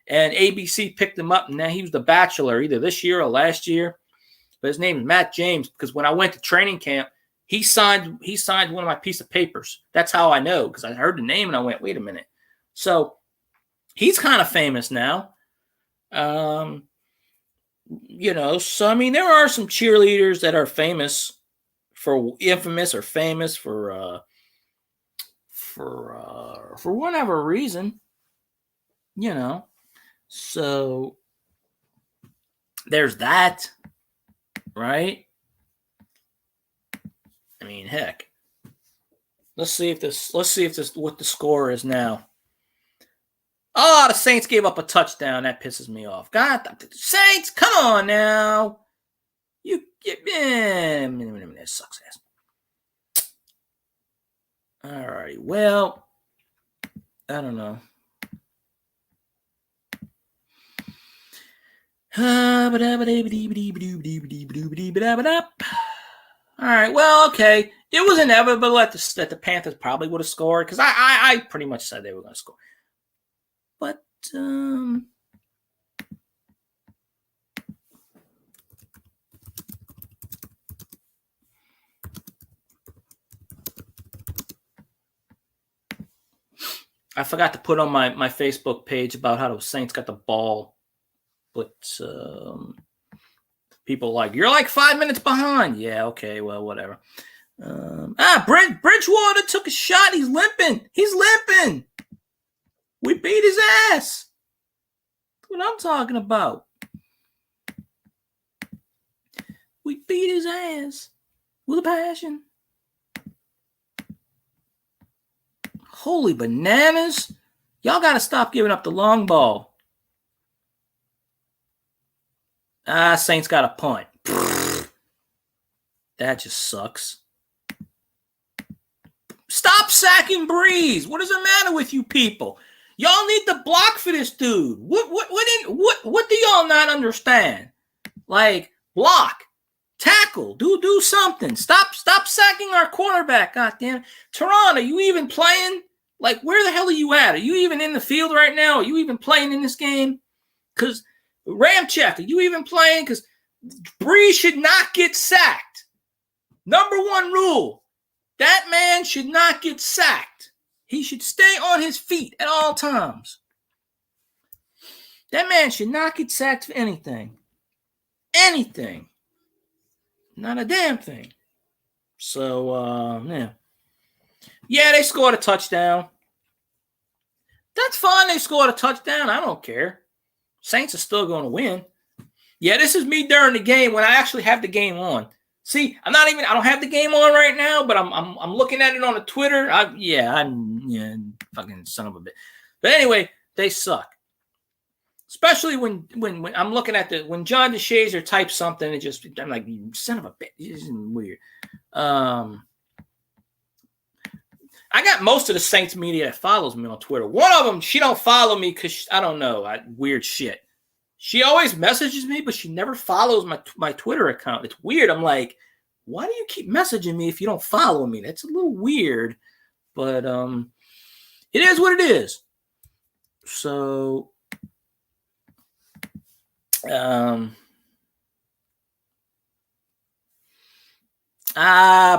And ABC picked him up, and now he was the Bachelor either this year or last year. But his name is Matt James, because when I went to training camp, he signed one of my piece of papers. That's how I know, because I heard the name and I went, wait a minute. So he's kind of famous now. So I mean, there are some cheerleaders that are famous for whatever reason, So there's that, right? I mean, heck. Let's see what the score is now. Oh, the Saints gave up a touchdown. That pisses me off. God, the Saints, come on now. That sucks ass. All righty. Well, I don't know. All right. Well, okay. It was inevitable that the Panthers probably would have scored, because I pretty much said they were going to score. But I forgot to put on my Facebook page about how the Saints got the ball. But people are like, you're like 5 minutes behind. Yeah, okay, well, whatever. Bridgewater took a shot. He's limping. We beat his ass. That's what I'm talking about. We beat his ass with a passion. Holy bananas. Y'all got to stop giving up the long ball. Saints got a punt. That just sucks. Stop sacking Breeze. What is the matter with you people? Y'all need to block for this dude. What do y'all not understand? Like, block, tackle, do something. Stop sacking our quarterback. God damn it. Toronto, are you even playing? Like, where the hell are you at? Are you even in the field right now? Are you even playing in this game? Because Ramchek, are you even playing? Because Brees should not get sacked. Number one rule, that man should not get sacked. He should stay on his feet at all times. That man should not get sacked for anything. Anything. Not a damn thing. So, yeah. Yeah, they scored a touchdown. That's fine. They scored a touchdown. I don't care. Saints are still going to win. Yeah, this is me during the game when I actually have the game on. See, I don't have the game on right now, but I'm looking at it on the Twitter. Fucking son of a bitch. But anyway, they suck. Especially when I'm looking at when John DeShazier types something, I'm like, you son of a bitch. This is weird. I got most of the Saints media that follows me on Twitter. One of them, she don't follow me because I don't know, weird shit. She always messages me, but she never follows my Twitter account. It's weird. I'm like, why do you keep messaging me if you don't follow me? That's a little weird, but it is what it is. So,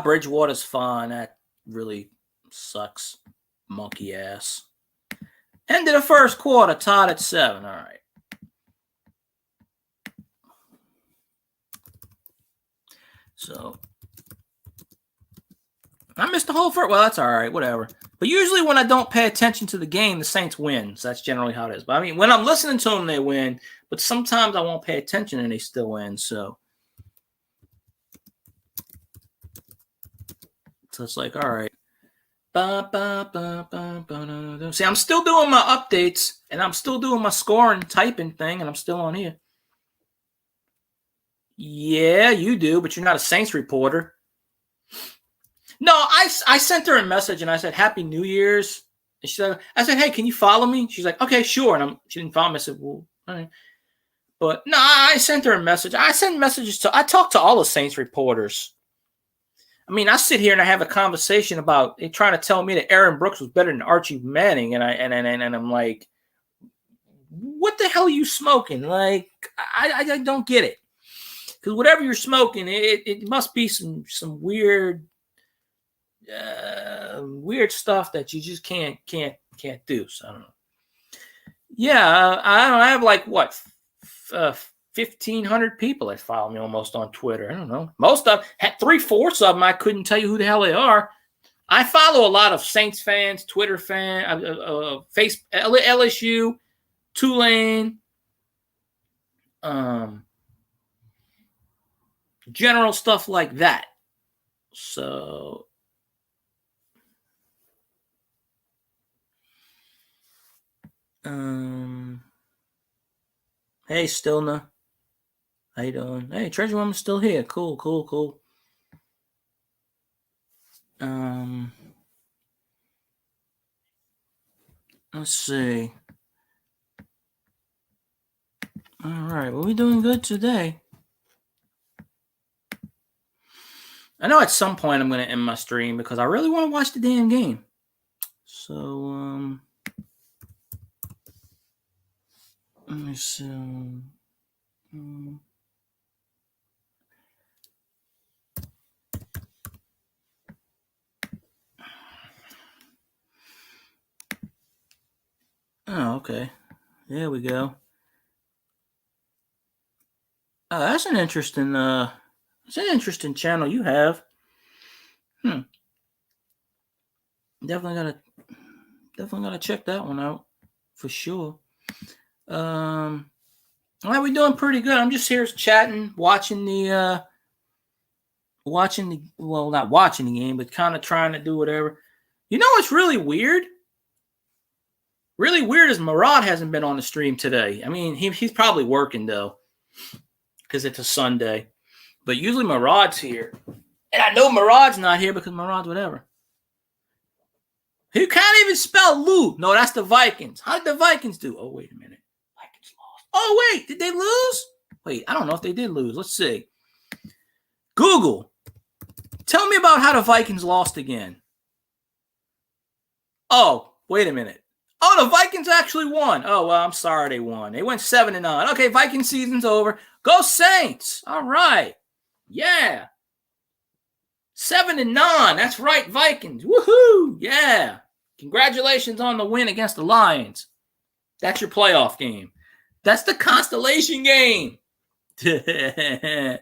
Bridgewater's fun. That really sucks. Monkey ass. End of the first quarter, tied at 7. All right. So I missed the whole first. Well, that's all right. Whatever. But usually when I don't pay attention to the game, the Saints win. So that's generally how it is. But I mean, when I'm listening to them, they win. But sometimes I won't pay attention and they still win. So it's like, all right. See, I'm still doing my updates and I'm still doing my scoring typing thing and I'm still on here. Yeah, you do, but you're not a Saints reporter. No, I sent her a message and I said, Happy New Year's. And I said, hey, can you follow me? She's like, okay, sure. And she didn't follow me. I said, well, all right. But no, I sent her a message. I send messages I talk to all the Saints reporters. I mean, I sit here and I have a conversation about they trying to tell me that Aaron Brooks was better than Archie Manning. And I'm like, what the hell are you smoking? Like, I don't get it. Because whatever you're smoking, it must be some weird stuff that you just can't do. So I don't know. Yeah, I have like what 1,500 people that follow me almost on Twitter. I don't know. Most of 3/4 of them I couldn't tell you who the hell they are. I follow a lot of Saints fans, Twitter fans, LSU, Tulane, general stuff like that. So hey Stilna, how you doing? Hey, Treasure Woman's still here. Cool. Let's see. All right, well, we're doing good today. I know at some point I'm going to end my stream because I really want to watch the damn game. So, let me see. Oh, okay. There we go. Oh, that's an interesting channel you have. Definitely gotta check that one out for sure. Well, we're doing pretty good. I'm just here chatting, watching the well, not watching the game, but kind of trying to do whatever. You know what's really weird? Really weird is Murad hasn't been on the stream today. I mean, he's probably working though, because it's a Sunday. But usually Murad's here. And I know Murad's not here because Murad's whatever. Who can't even spell Lou? No, that's the Vikings. How did the Vikings do? Oh, wait a minute. Vikings lost. Oh, wait. Did they lose? Wait, I don't know if they did lose. Let's see. Google. Tell me about how the Vikings lost again. Oh, wait a minute. Oh, the Vikings actually won. Oh, well, I'm sorry they won. They went 7-9. Okay, Viking season's over. Go Saints. All right. Yeah. 7-9. That's right, Vikings. Woohoo. Yeah. Congratulations on the win against the Lions. That's your playoff game. That's the constellation game. Hey,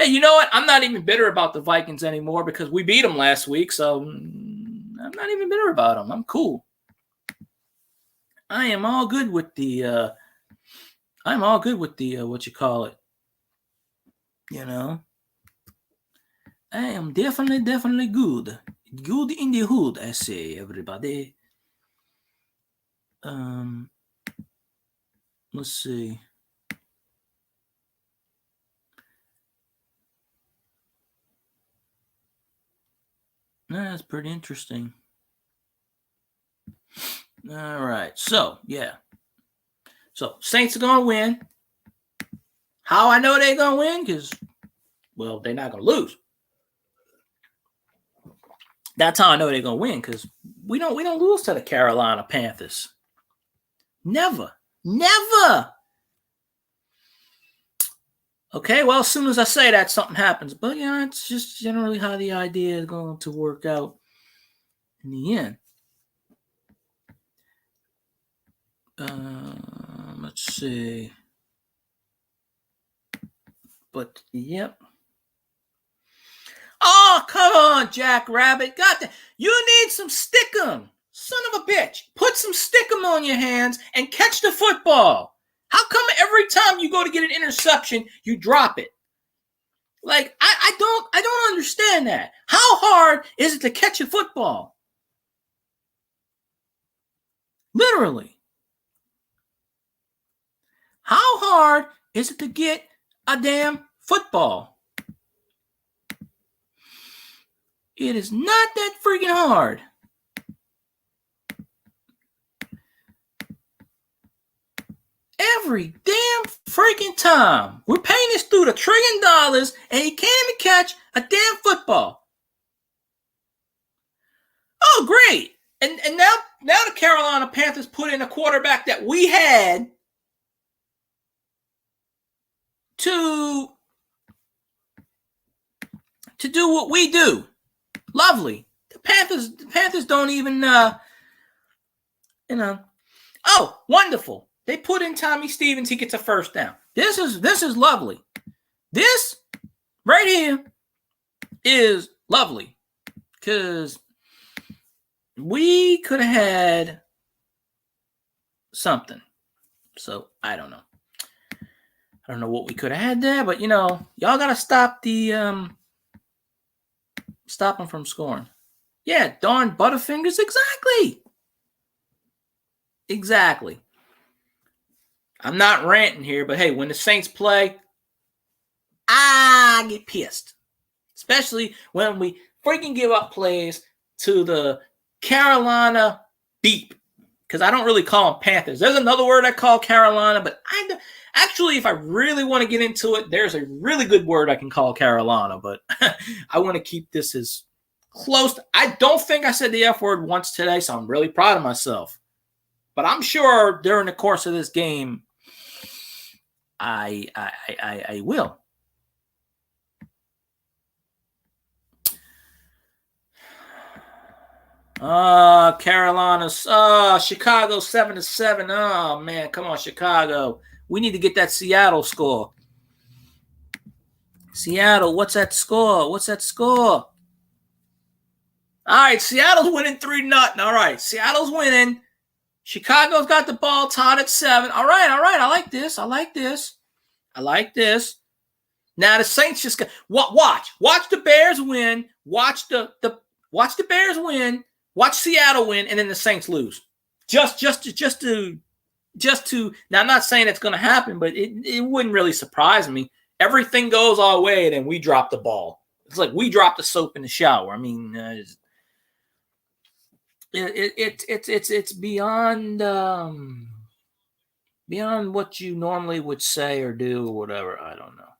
you know what? I'm not even bitter about the Vikings anymore because we beat them last week, so I'm not even bitter about them. I'm cool. I am all good with the what you call it. You know, I am definitely good. Good in the hood, I say, everybody. Let's see. That's pretty interesting. All right. So, yeah. So, Saints are going to win. How I know they're going to win? Because, well, they're not going to lose. That's how I know they're going to win because we don't lose to the Carolina Panthers. Never. Okay, well, as soon as I say that, something happens. But, yeah, it's just generally how the idea is going to work out in the end. Let's see. But, yep. Oh, come on, Jack Rabbit. God damn. You need some stickum. Son of a bitch. Put some stickum on your hands and catch the football. How come every time you go to get an interception, you drop it? Like, I don't understand that. How hard is it to catch a football? Literally. How hard is it to get a damn football? It is not that freaking hard. Every damn freaking time. We're paying this dude $1 trillion and he can't even catch a damn football. Oh, great. And now the Carolina Panthers put in a quarterback that we had to do what we do. Lovely. The Panthers don't even oh, wonderful. They put in Tommy Stevens, he gets a first down. This is lovely. This right here is lovely. Because we could have had something. So I don't know. I don't know what we could have had there, but y'all gotta stop the stop them from scoring. Yeah, darn Butterfingers, exactly. I'm not ranting here, but hey, when the Saints play, I get pissed. Especially when we freaking give up plays to the Carolina Beep. Because I don't really call them Panthers. There's another word I call Carolina, but actually, if I really want to get into it, there's a really good word I can call Carolina, but I want to keep this as close. I don't think I said the F word once today, so I'm really proud of myself. But I'm sure during the course of this game, I will. Carolina. Chicago 7-7. Oh man, come on, Chicago. We need to get that Seattle score. Seattle, what's that score? All right, Seattle's winning 3-0. All right, Seattle's winning. Chicago's got the ball tied at 7. All right. I like this. Now the Saints just got watch the Bears win. Watch the Bears win. Watch Seattle win, and then the Saints lose. Just to. Now I'm not saying it's going to happen, but it wouldn't really surprise me. Everything goes our way, and then we drop the ball. It's like we drop the soap in the shower. I mean, it's beyond what you normally would say or do or whatever. I don't know.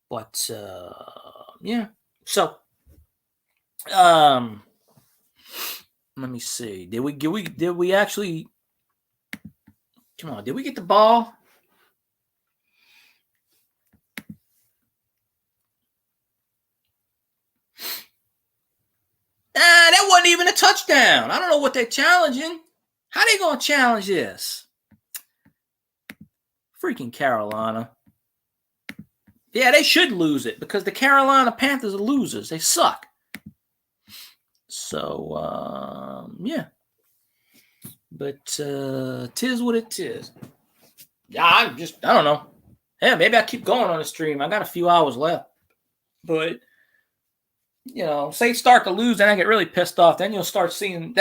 But yeah. So Let me see. Did we actually? Come on. Did we get the ball? That wasn't even a touchdown. I don't know what they're challenging. How they gonna challenge this? Freaking Carolina. Yeah, they should lose it because the Carolina Panthers are losers. They suck. So, yeah. But tis what it is. Yeah, I don't know. Yeah, maybe I keep going on the stream. I got a few hours left. But, say start to lose, then I get really pissed off. Then you'll start seeing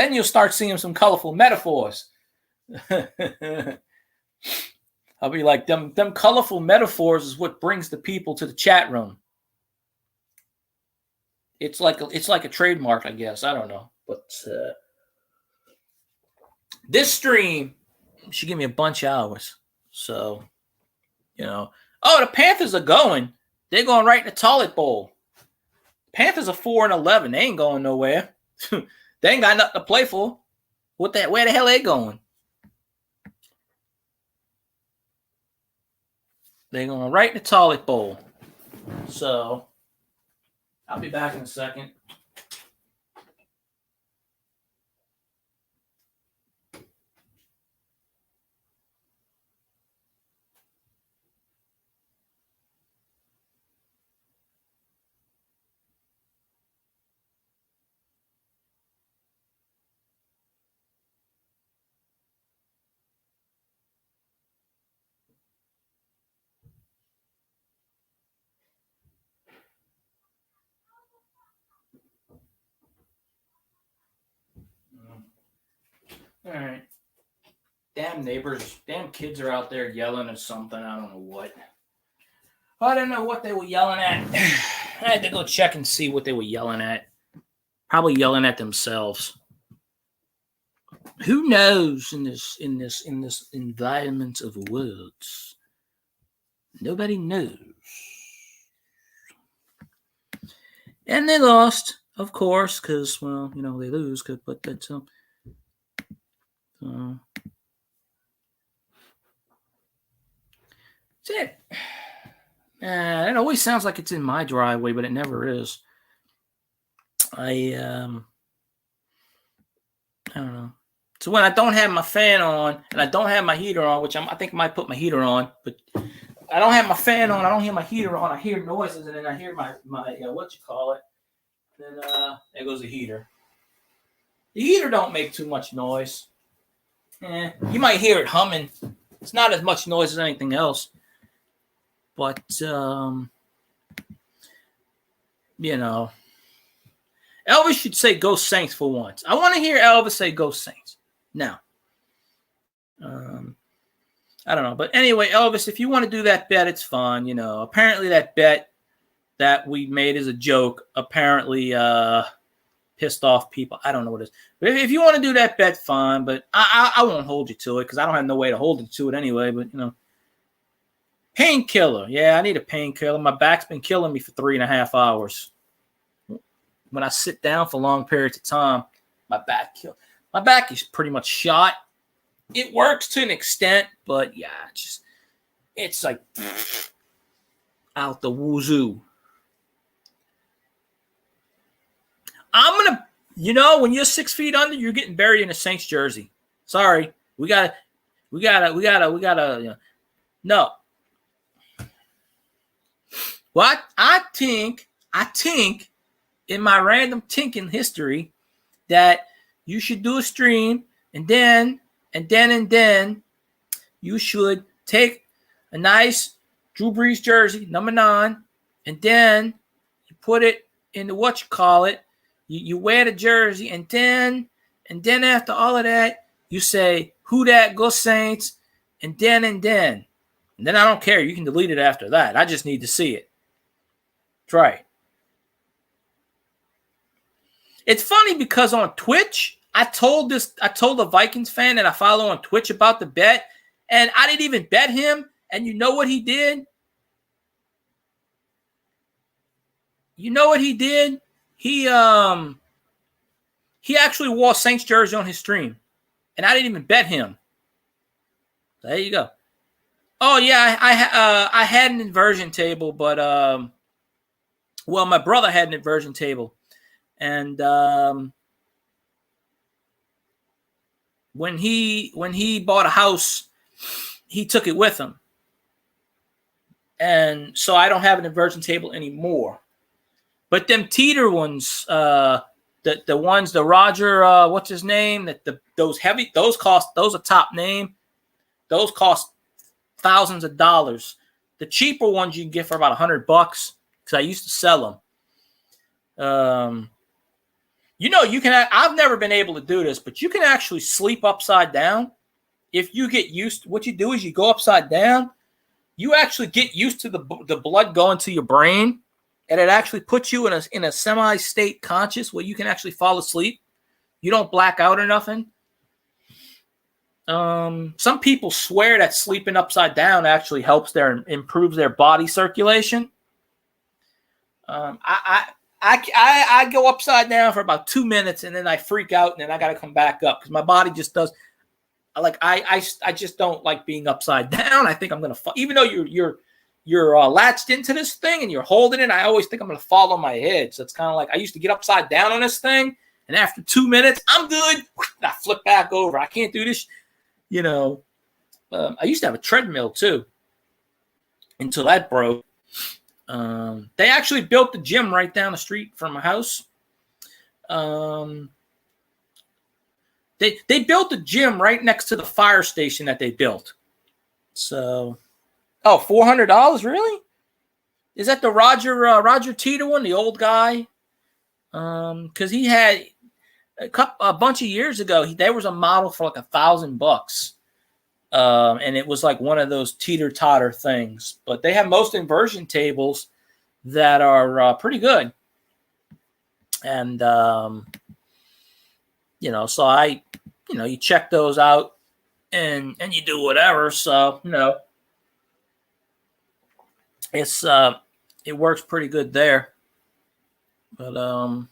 some colorful metaphors. I'll be like, them colorful metaphors is what brings the people to the chat room. It's like a trademark, I guess. I don't know. But this stream should give me a bunch of hours. So, the Panthers are going. They're going right in the toilet bowl. Panthers are 4-11. They ain't going nowhere. They ain't got nothing to play for. Where the hell are they going? They're going right in the toilet bowl. So, I'll be back in a second. All right. Damn neighbors, damn kids are out there yelling at something. I don't know what. I don't know what they were yelling at. I had to go check and see what they were yelling at. Probably yelling at themselves. Who knows in this environment of words? Nobody knows. And they lost, of course, because they lose. But that's that's it. It always sounds like it's in my driveway, but it never is. I don't know. So when I don't have my fan on and I don't have my heater on, which I think I might put my heater on, but I don't have my fan on, I don't hear my heater on, I hear noises, and then I hear my then there goes the heater. The heater don't make too much noise. You might hear it humming. It's not as much noise as anything else. But, Elvis should say go Saints for once. I want to hear Elvis say go Saints. Now, I don't know. But anyway, Elvis, if you want to do that bet, it's fun. Apparently that bet that we made is a joke. Apparently pissed off people. I don't know what it is. But if you want to do that bet, fine. But I won't hold you to it because I don't have no way to hold you to it anyway. But, painkiller. Yeah, I need a painkiller. My back's been killing me for 3.5 hours. When I sit down for long periods of time, my back is pretty much shot. It works to an extent, but yeah, it's like out the wazoo. I'm gonna, when you're 6 feet under, you're getting buried in a Saints jersey. Sorry, we gotta. No. What I think in my random tinking history that you should do a stream and then you should take a nice Drew Brees jersey, number 9, and then you put it in the you wear the jersey, and then after all of that, you say, who dat, go Saints, and then I don't care. You can delete it after that. I just need to see it. Try. It's funny because on Twitch, I told the Vikings fan that I follow on Twitch about the bet, and I didn't even bet him. And you know what he did? He He actually wore Saints jersey on his stream, and I didn't even bet him. There you go. Oh yeah, I had an inversion table, but well, my brother had an inversion table, and when he bought a house, he took it with him, and so I don't have an inversion table anymore. But them teeter ones, the ones, the Roger, what's his name? Those are top name. Those cost thousands of dollars. The cheaper ones you can get for about $100 because I used to sell them. You can. I've never been able to do this, but you can actually sleep upside down. If you get used, what you do is you go upside down. You actually get used to the blood going to your brain, and it actually puts you in a semi-state conscious where you can actually fall asleep. You don't black out or nothing. Some people swear that sleeping upside down actually improves their body circulation. I go upside down for about 2 minutes and then I freak out and then I got to come back up because my body just does. I just don't like being upside down. I think I'm gonna fall, even though you're latched into this thing and you're holding it. I always think I'm gonna fall on my head. So it's kind of like I used to get upside down on this thing, and after 2 minutes, I'm good. I flip back over. I can't do this. I used to have a treadmill too until that broke. They actually built the gym right down the street from my house. They built the gym right next to the fire station that they built. So, $400, really? Is that the Roger Teeter one, the old guy? Because he had a bunch of years ago, there was a model for like $1,000. And it was like one of those teeter-totter things. But they have most inversion tables that are pretty good. And, so you check those out and you do whatever. So, it's, it works pretty good there. But,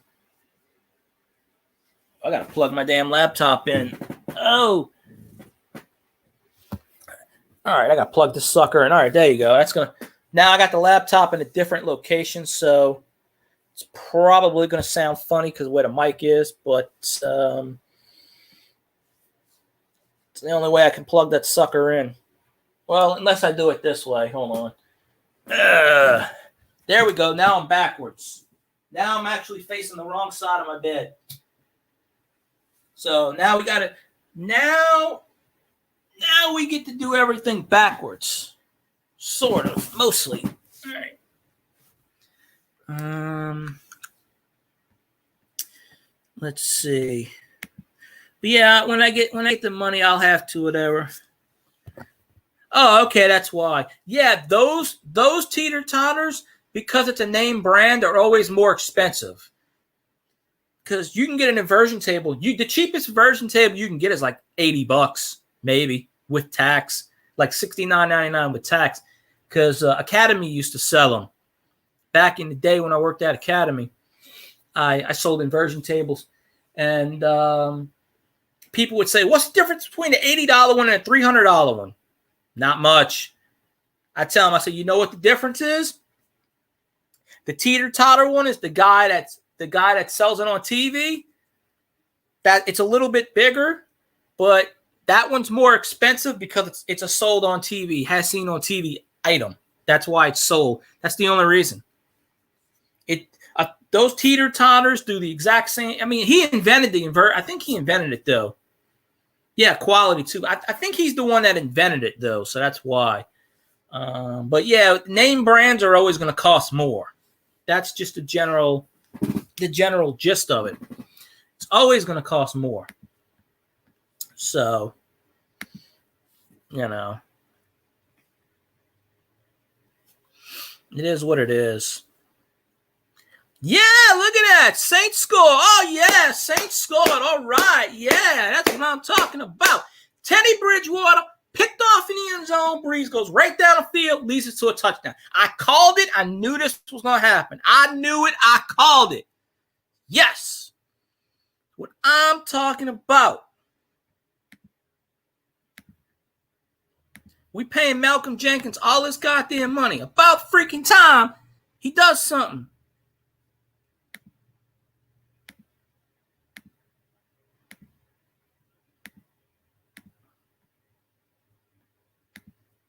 I got to plug my damn laptop in. Oh, all right, I got to plug this sucker in. All right, there you go. Now I got the laptop in a different location, so it's probably going to sound funny because of where the mic is, but it's the only way I can plug that sucker in. Well, unless I do it this way. Hold on. There we go. Now I'm backwards. Now I'm actually facing the wrong side of my bed. So now we got to now we get to do everything backwards. Sort of, mostly. All right. Let's see. But yeah, when I get the money, I'll have to whatever. Oh, okay, that's why. Yeah, those teeter-totters, because it's a name brand, are always more expensive. Because you can get an inversion table. The cheapest inversion table you can get is like $80, maybe, with tax. Like $69.99 with tax. Because Academy used to sell them. Back in the day when I worked at Academy, I sold inversion tables. And people would say, what's the difference between the $80 one and a $300 one? Not much. I tell them, I say, you know what the difference is? The teeter-totter one is the guy that sells it on TV. That it's a little bit bigger, but that one's more expensive because it's a sold on TV, has seen on TV item. That's why it's sold. That's the only reason. Those teeter-totters do the exact same. I mean, he invented the invert. I think he invented it though. Yeah, quality too. I think he's the one that invented it though, so that's why. But yeah, name brands are always going to cost more. That's just the general gist of it. It's always going to cost more. So, it is what it is. Yeah, look at that. Saints score. Oh, yeah, Saints scored. All right. Yeah, that's what I'm talking about. Teddy Bridgewater picked off in the end zone. Breeze goes right down the field, leads it to a touchdown. I called it. I knew this was going to happen. I knew it. I called it. Yes. what I'm talking about. We paying Malcolm Jenkins all this goddamn money. About freaking time he does something.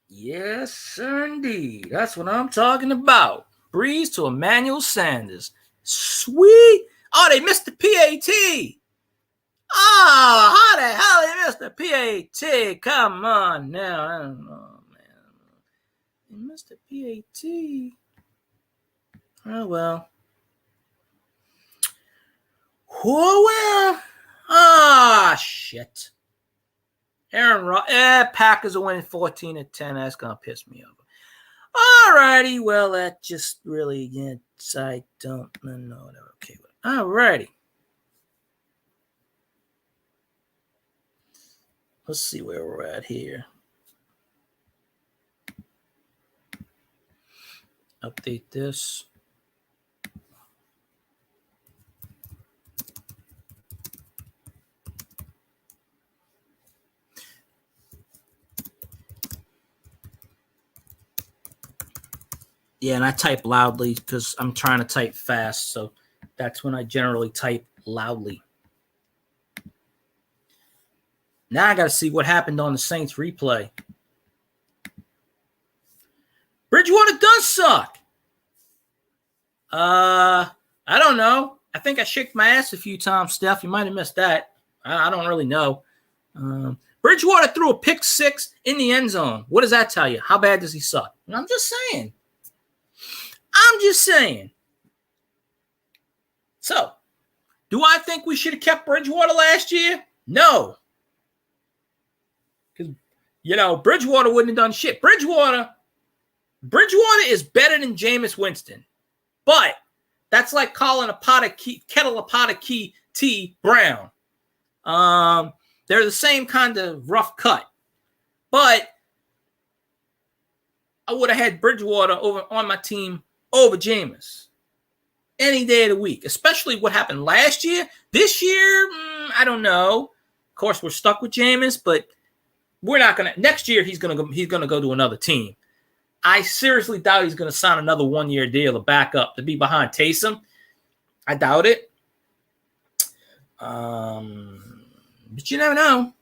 Yes, sir, indeed. That's what I'm talking about. Breeze to Emmanuel Sanders. Sweet. Oh, they missed the PAT. Oh, how the hell they missed the PAT? Come on now. I don't know, man. They missed the PAT. Oh, well. Oh, well. Ah, shit. Packers are winning 14-10. That's going to piss me off. All righty. Well, that just really, I don't know. Okay. All righty. Let's see where we're at here. Update this. Yeah, and I type loudly because I'm trying to type fast. So that's when I generally type loudly. Now I got to see what happened on the Saints replay. Bridgewater does suck. I don't know. I think I shook my ass a few times, Steph. You might have missed that. I don't really know. Bridgewater threw a pick 6 in the end zone. What does that tell you? How bad does he suck? And I'm just saying. So, do I think we should have kept Bridgewater last year? No. Because, Bridgewater wouldn't have done shit. Bridgewater is better than Jameis Winston. But that's like calling kettle a pot of tea brown. They're the same kind of rough cut. But I would have had Bridgewater over on my team over Jameis any day of the week, especially what happened last year. This year, I don't know. Of course, we're stuck with Jameis, but we're not gonna. Next year, he's gonna go to another team. I seriously doubt he's gonna sign another 1-year deal to back up to be behind Taysom. I doubt it. But you never know.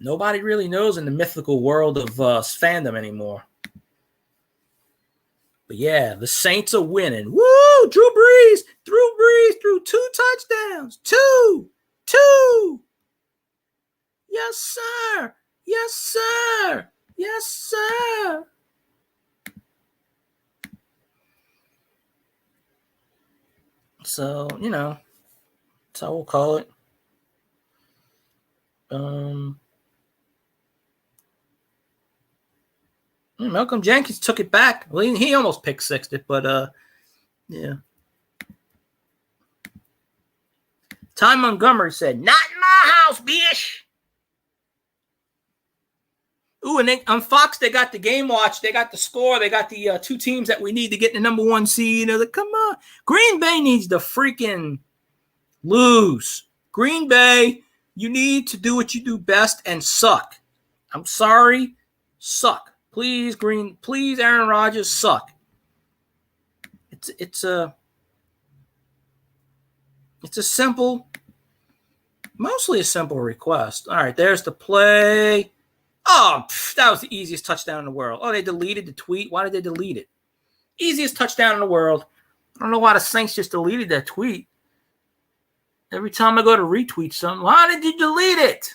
Nobody really knows in the mythical world of fandom anymore. But yeah, the Saints are winning. Woo! Drew Brees threw 2 touchdowns. Two. Yes, sir. Yes, sir. Yes, sir. So, that's how we'll call it. Malcolm Jenkins took it back. Well, he almost pick sixed it, but yeah. Ty Montgomery said, "Not in my house, bitch." Ooh, and on Fox, they got the game watch. They got the score. They got the 2 teams that we need to get the number 1 seed. They're like, come on. Green Bay needs to freaking lose. Green Bay, you need to do what you do best and suck. I'm sorry. Suck. Please, Aaron Rodgers, suck. It's a mostly a simple request. All right, there's the play. Oh, that was the easiest touchdown in the world. Oh, they deleted the tweet. Why did they delete it? Easiest touchdown in the world. I don't know why the Saints just deleted that tweet. Every time I go to retweet something, why did you delete it?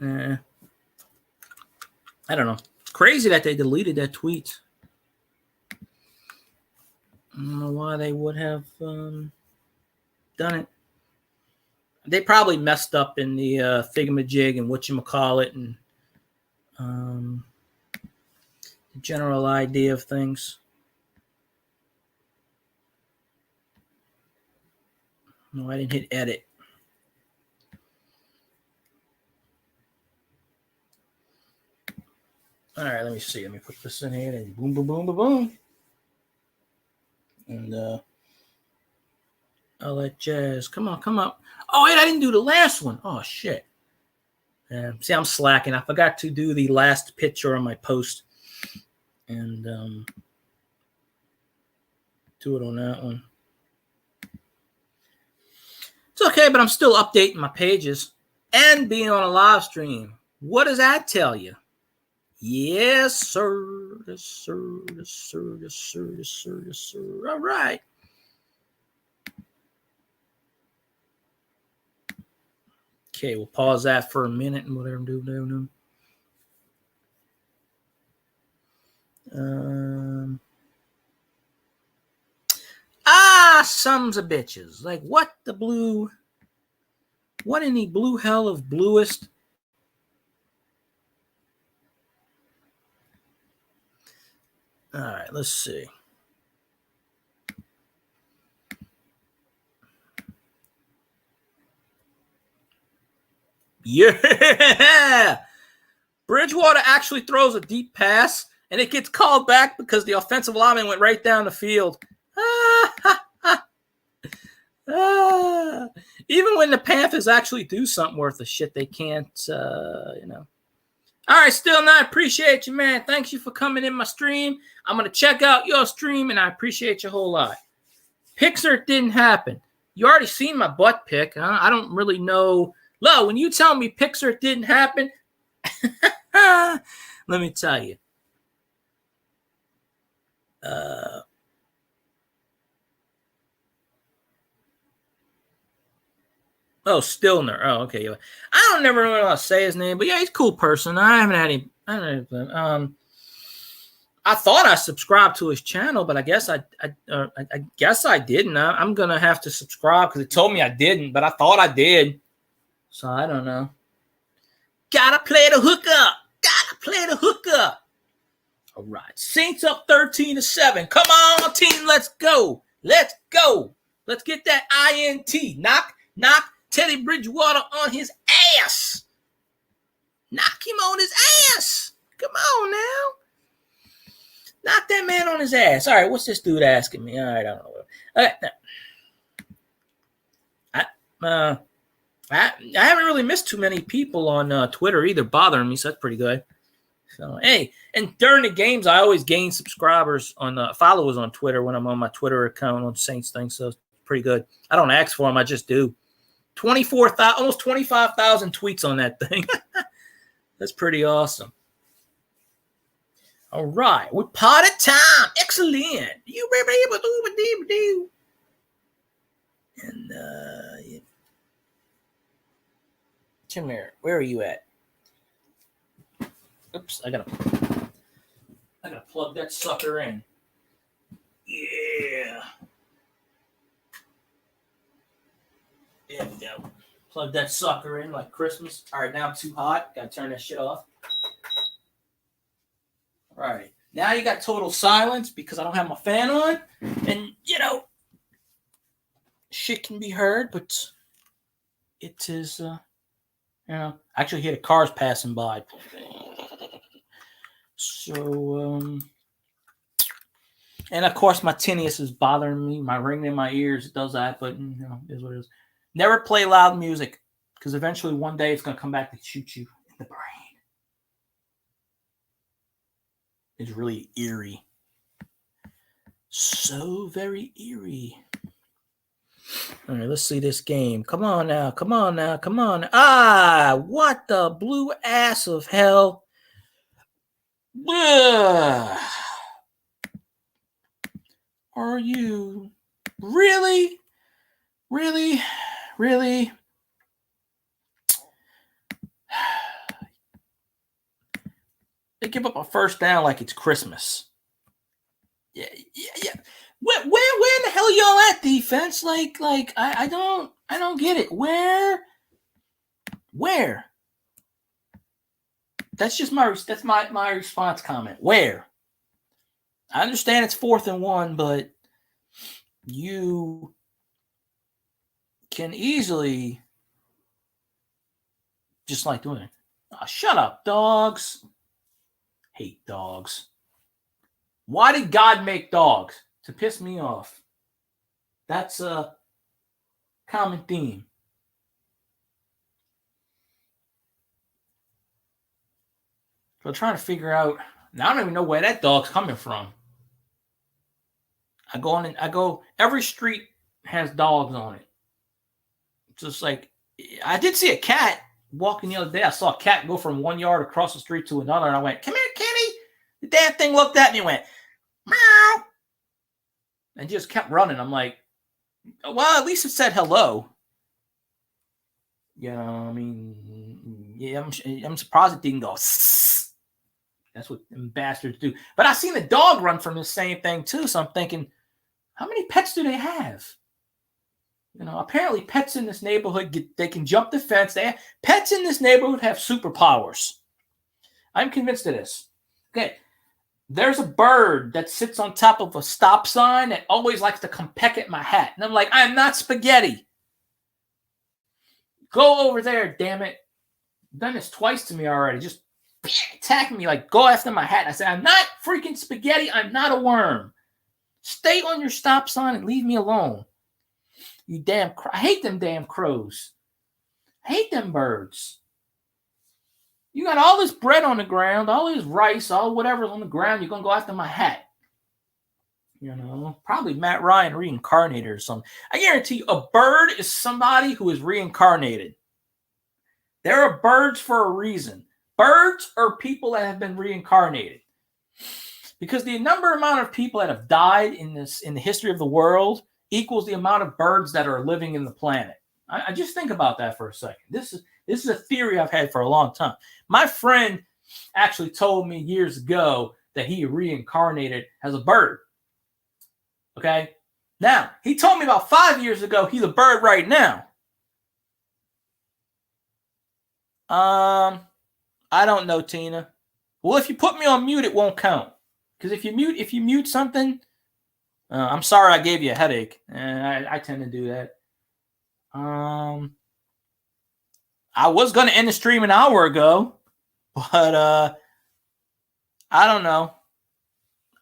I don't know. It's crazy that they deleted that tweet. I don't know why they would have done it. They probably messed up in the thingamajig and whatchamacallit and the general idea of things. No, I didn't hit edit. All right, let me see. Let me put this in here and boom, boom, boom, boom, boom. And I'll let Jazz come up. Oh wait, I didn't do the last one. Oh shit. See, I'm slacking. I forgot to do the last picture on my post, and do it on that one. It's okay, but I'm still updating my pages and being on a live stream. What does that tell you? Yes, sir. Yes, sir. Yes, sir. Yes, sir. Yes, sir. Yes, sir. All right. Okay, we'll pause that for a minute and whatever. Sons of bitches. Like, what the blue? What in the blue hell of bluest? All right, let's see. Yeah! Bridgewater actually throws a deep pass, and it gets called back because the offensive lineman went right down the field. Even when the Panthers actually do something worth of shit, they can't, All right, Still Not, appreciate you, man. Thanks you for coming in my stream. I'm going to check out your stream, and I appreciate you a whole lot. Pixar didn't happen. You already seen my butt pic. I don't really know. Lo, when you tell me Pixar didn't happen, let me tell you. Oh, Stillner. Oh, okay. I don't never know how to say his name, but yeah, he's a cool person. I haven't had him. I thought I subscribed to his channel, but I guess I guess I didn't. I'm gonna have to subscribe because it told me I didn't, but I thought I did. So I don't know. Gotta play the hookup. Gotta play the hookup. All right, Saints up 13-7. Come on, team, let's go. Let's go. Let's get that INT. Knock Teddy Bridgewater on his ass. Knock him on his ass. Come on now. Knock that man on his ass. All right, what's this dude asking me? All right, I don't know. I haven't really missed too many people on Twitter either bothering me, so that's pretty good. So, hey, and during the games, I always gain subscribers followers on Twitter when I'm on my Twitter account on Saints thing, so it's pretty good. I don't ask for them, I just do. 24,000, almost 25,000 tweets on that thing. That's pretty awesome. All right, we're party time. Excellent. You do. And yeah. Come here. Where are you at? Oops, I gotta plug that sucker in. Yeah. There we go. Plug that sucker in like Christmas. All right, now I'm too hot. Gotta turn that shit off. All right. Now you got total silence because I don't have my fan on. And, shit can be heard, but it is, I actually hear the cars passing by. So, and of course my tinnitus is bothering me. My ringing in my ears, it does that, but, it is what it is. Never play loud music because eventually one day it's going to come back to shoot you in the brain. It's really eerie. So very eerie. All right, let's see this game. Come on now. What the blue ass of hell. Ugh. Are you really? They give up a first down like it's Christmas. Yeah. Where in the hell y'all at, defense? Like I don't get it. Where? That's just my response comment. Where? I understand it's 4th and 1, but you can easily just like doing it. Oh, shut up, dogs. Hate dogs. Why did God make dogs? To piss me off. That's a common theme. So I'm trying to figure out. Now I don't even know where that dog's coming from. I go. Every street has dogs on it. Just like I did see a cat walking the other day. I saw a cat go from 1 yard across the street to another, and I went, "Come here, kitty." The damn thing looked at me and went, "Meow," and just kept running. I'm like, well, at least it said hello. You know, I mean, yeah, I'm surprised it didn't go. Sss. That's what them bastards do. But I seen a dog run from the same thing too. So I'm thinking, how many pets do they have? You know, apparently pets in this neighborhood, they can jump the fence. Pets in this neighborhood have superpowers. I'm convinced of this. Okay, there's a bird that sits on top of a stop sign that always likes to come peck at my hat. And I'm like, I'm not spaghetti. Go over there, damn it. You've done this twice to me already. Just attacking me, like, go after my hat. I said, I'm not freaking spaghetti. I'm not a worm. Stay on your stop sign and leave me alone. You damn I hate them damn crows. I hate them birds. You got all this bread on the ground, all this rice, all whatever's on the ground. You're going to go after my hat. You know, probably Matt Ryan reincarnated or something. I guarantee you, a bird is somebody who is reincarnated. There are birds for a reason. Birds are people that have been reincarnated. Because the amount of people that have died in the history of the world equals the amount of birds that are living in the planet. I just think about that for a second. This is a theory I've had for a long time. My friend actually told me years ago that he reincarnated as a bird. Okay? Now, he told me about 5 years ago he's a bird right now. I don't know, Tina. Well, if you put me on mute, it won't count. Because if you mute something, I'm sorry I gave you a headache. I tend to do that. I was going to end the stream an hour ago, but I don't know.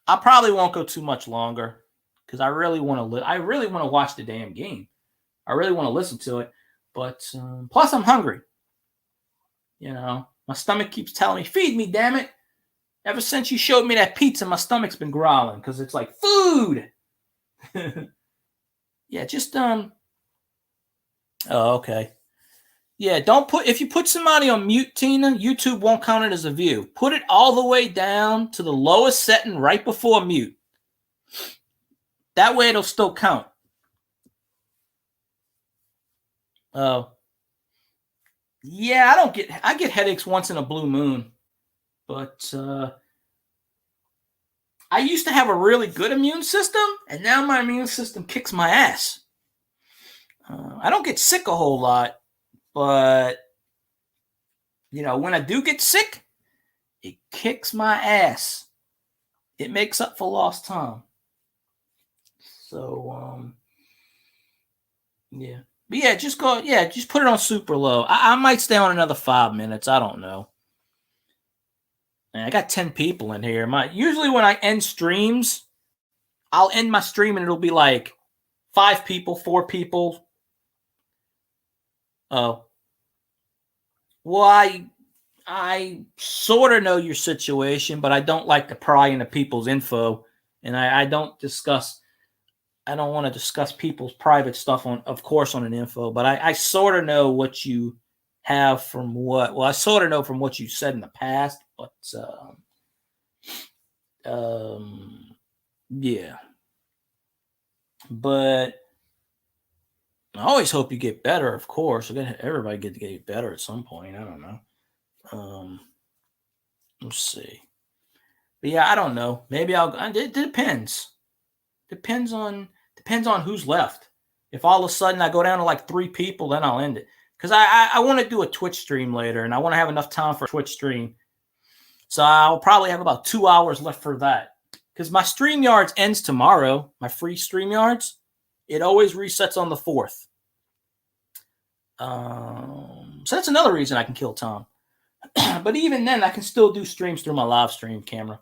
I probably won't go too much longer because I really want to watch the damn game. I really want to listen to it, but plus I'm hungry. You know, my stomach keeps telling me, "Feed me, damn it." Ever since you showed me that pizza, my stomach's been growling because it's like food. Yeah, just Oh, okay. Yeah, if you put somebody on mute, Tina, YouTube won't count it as a view. Put it all the way down to the lowest setting right before mute. That way it'll still count. Oh. Yeah, I get headaches once in a blue moon. But I used to have a really good immune system, and now my immune system kicks my ass. I don't get sick a whole lot, but, you know, when I do get sick, it kicks my ass. It makes up for lost time. So, yeah. But yeah, just put it on super low. I might stay on another 5 minutes. I don't know. I got 10 people in here. Usually when I end streams, I'll end my stream and it'll be like 5 people, 4 people. Oh. Well, I sort of know your situation, but I don't like to pry into people's info. And I don't want to discuss people's private stuff on an info, but I sort of know what you have I sort of know from what you said in the past, but yeah. But I always hope you get better, of course. Everybody get better at some point. I don't know. Let's see. But yeah, I don't know. Maybe it depends. Depends on who's left. If all of a sudden I go down to like 3 people, then I'll end it. Because I want to do a Twitch stream later, and I want to have enough time for a Twitch stream. So I'll probably have about 2 hours left for that. Because my StreamYards ends tomorrow, my free StreamYards. It always resets on the 4th. So that's another reason I can kill Tom. But even then, I can still do streams through my live stream camera.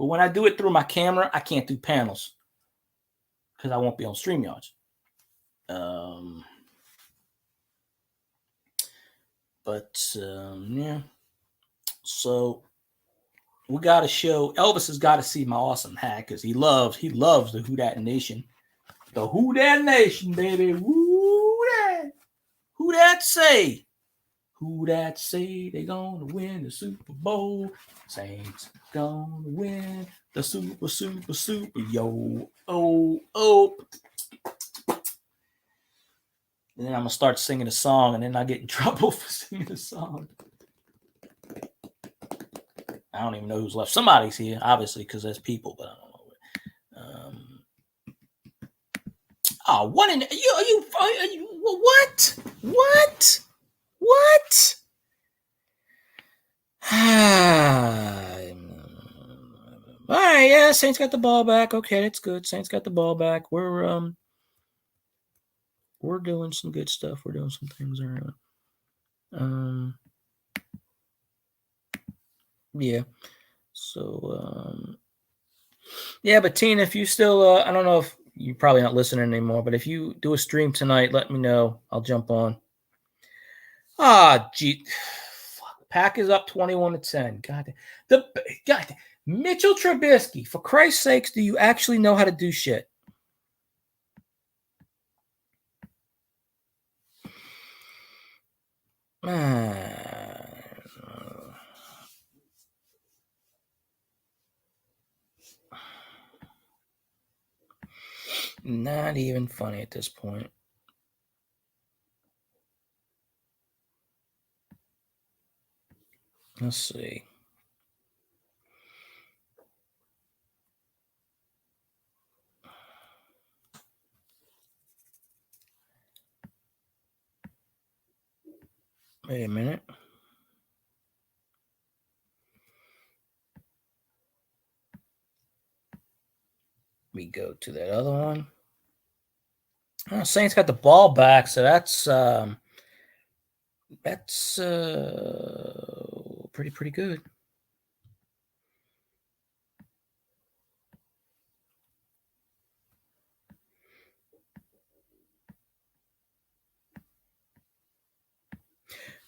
But when I do it through my camera, I can't do panels. Because I won't be on StreamYards. Yeah. So we got to show Elvis has got to see my awesome hat because he loves the Who Dat Nation. The Who Dat Nation, baby. Who dat? Who dat say? Who dat say they gonna win the Super Bowl? Saints gonna win the super, yo. Oh. And then I'm gonna start singing a song, and then I get in trouble for singing a song. I don't even know who's left. Somebody's here, obviously, because there's people, but I don't know. What in you what? What? All right, yeah, Saints got the ball back. Okay, that's good. Saints got the ball back. We're doing some good stuff. We're doing some things around. Yeah. So yeah, but Tina, if you still I don't know if you're probably not listening anymore, but if you do a stream tonight, let me know. I'll jump on. Gee. Pack is up 21-10. God, Mitchell Trubisky, for Christ's sakes, do you actually know how to do shit? Not even funny at this point. Let's see. Wait a minute. We go to that other one. Saints got the ball back, so that's pretty good.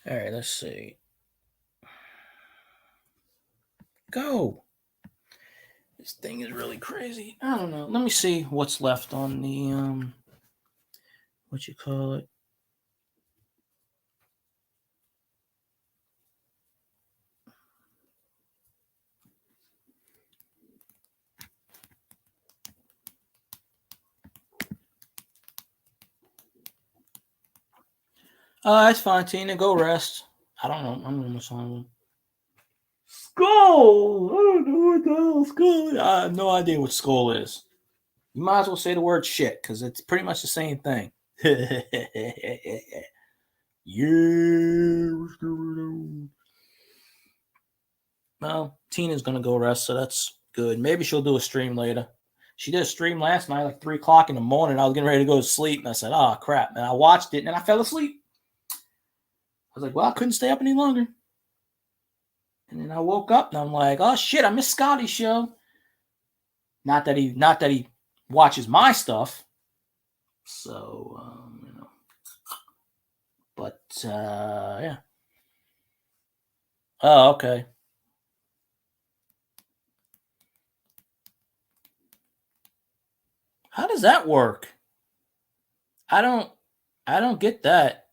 All right, let's see. Go. This thing is really crazy. I don't know. Let me see what's left on the what you call it. That's fine, Tina. Go rest. I don't know. I'm almost on. Skull. I don't know what the hell skull is. I have no idea what skull is. You might as well say the word shit because it's pretty much the same thing. Yeah. Well, Tina's gonna go rest, so that's good. Maybe she'll do a stream later. She did a stream last night, like 3:00 in the morning. I was getting ready to go to sleep, and I said, "Oh crap!" And I watched it, and I fell asleep. I was like, "Well, I couldn't stay up any longer." And then I woke up, and I'm like, "Oh shit! I missed Scotty's show." Not that he watches my stuff. So you know, but yeah. Oh, okay. How does that work? I don't get that.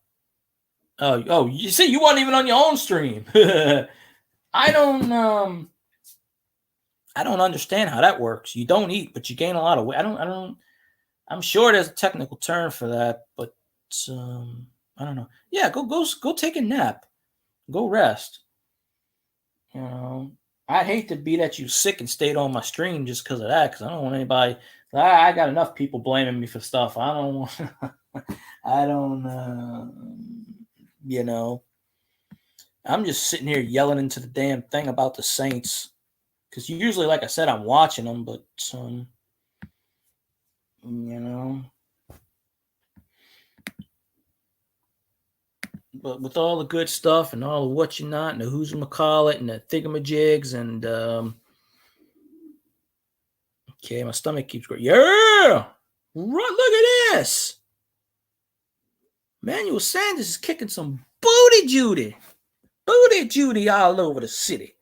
Oh, you see, you weren't even on your own stream. I don't understand how that works. You don't eat, but you gain a lot of weight. I'm sure there's a technical term for that, but I don't know. Yeah, go take a nap. Go rest. You know, I'd hate to be that you sick and stayed on my stream just because of that, because I don't want anybody. I got enough people blaming me for stuff. I don't want. I don't. You know, I'm just sitting here yelling into the damn thing about the Saints, because usually, like I said, I'm watching them, but you know. But with all the good stuff and all the what you not and the who's call it and the thingamajigs and okay, my stomach keeps growing. Yeah, look at this. Emmanuel Sanders is kicking some booty Judy. Booty Judy all over the city.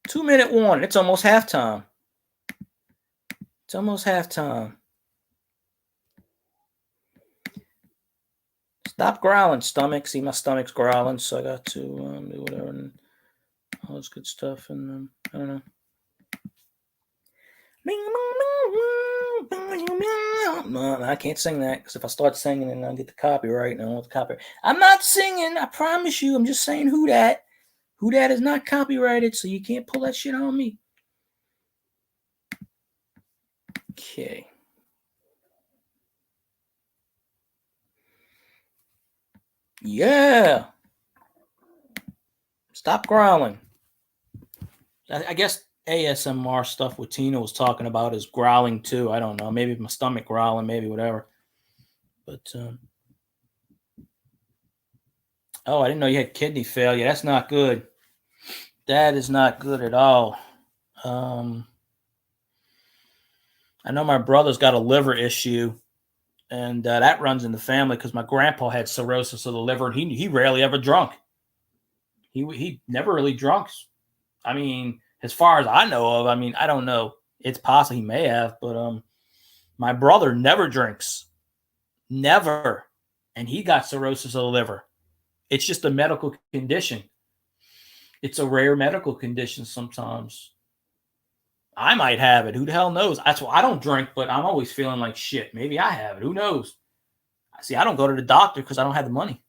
2-minute warning. It's almost halftime. It's almost halftime. Stop growling, stomach. See, my stomach's growling, so I got to do whatever and all this good stuff. And I don't know. No, I can't sing that because if I start singing, then I'll get the copyright. And I don't want the copyright. I'm not singing. I promise you. I'm just saying who that. Who that is not copyrighted, so you can't pull that shit on me. Okay. Yeah. Stop growling. I guess ASMR stuff what Tina was talking about is growling too. I don't know. Maybe my stomach growling, maybe whatever. But oh, I didn't know you had kidney failure. That's not good. That is not good at all. I know my brother's got a liver issue, and that runs in the family because my grandpa had cirrhosis of the liver, and he rarely ever drunk. He never really drunk. I mean, as far as I know of, I mean, I don't know. It's possible he may have, but my brother never drinks. Never. And he got cirrhosis of the liver. It's just a medical condition. It's a rare medical condition sometimes. I might have it. Who the hell knows? That's why I don't drink, but I'm always feeling like shit. Maybe I have it. Who knows? See, I don't go to the doctor because I don't have the money.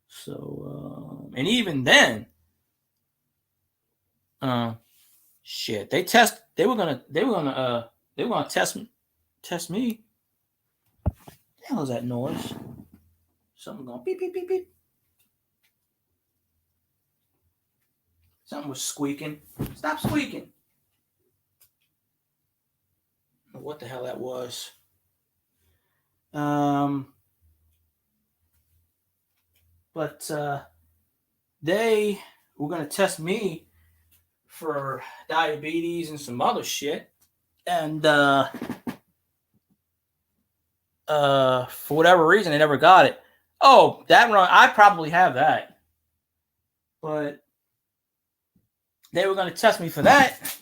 So, and even then, shit, they were gonna test me. What the hell is that noise? Something going beep, beep, beep, beep. Something was squeaking. Stop squeaking. I don't know what the hell that was. But they were going to test me for diabetes and some other shit. And for whatever reason, they never got it. Oh, that one, I probably have that. But they were going to test me for that.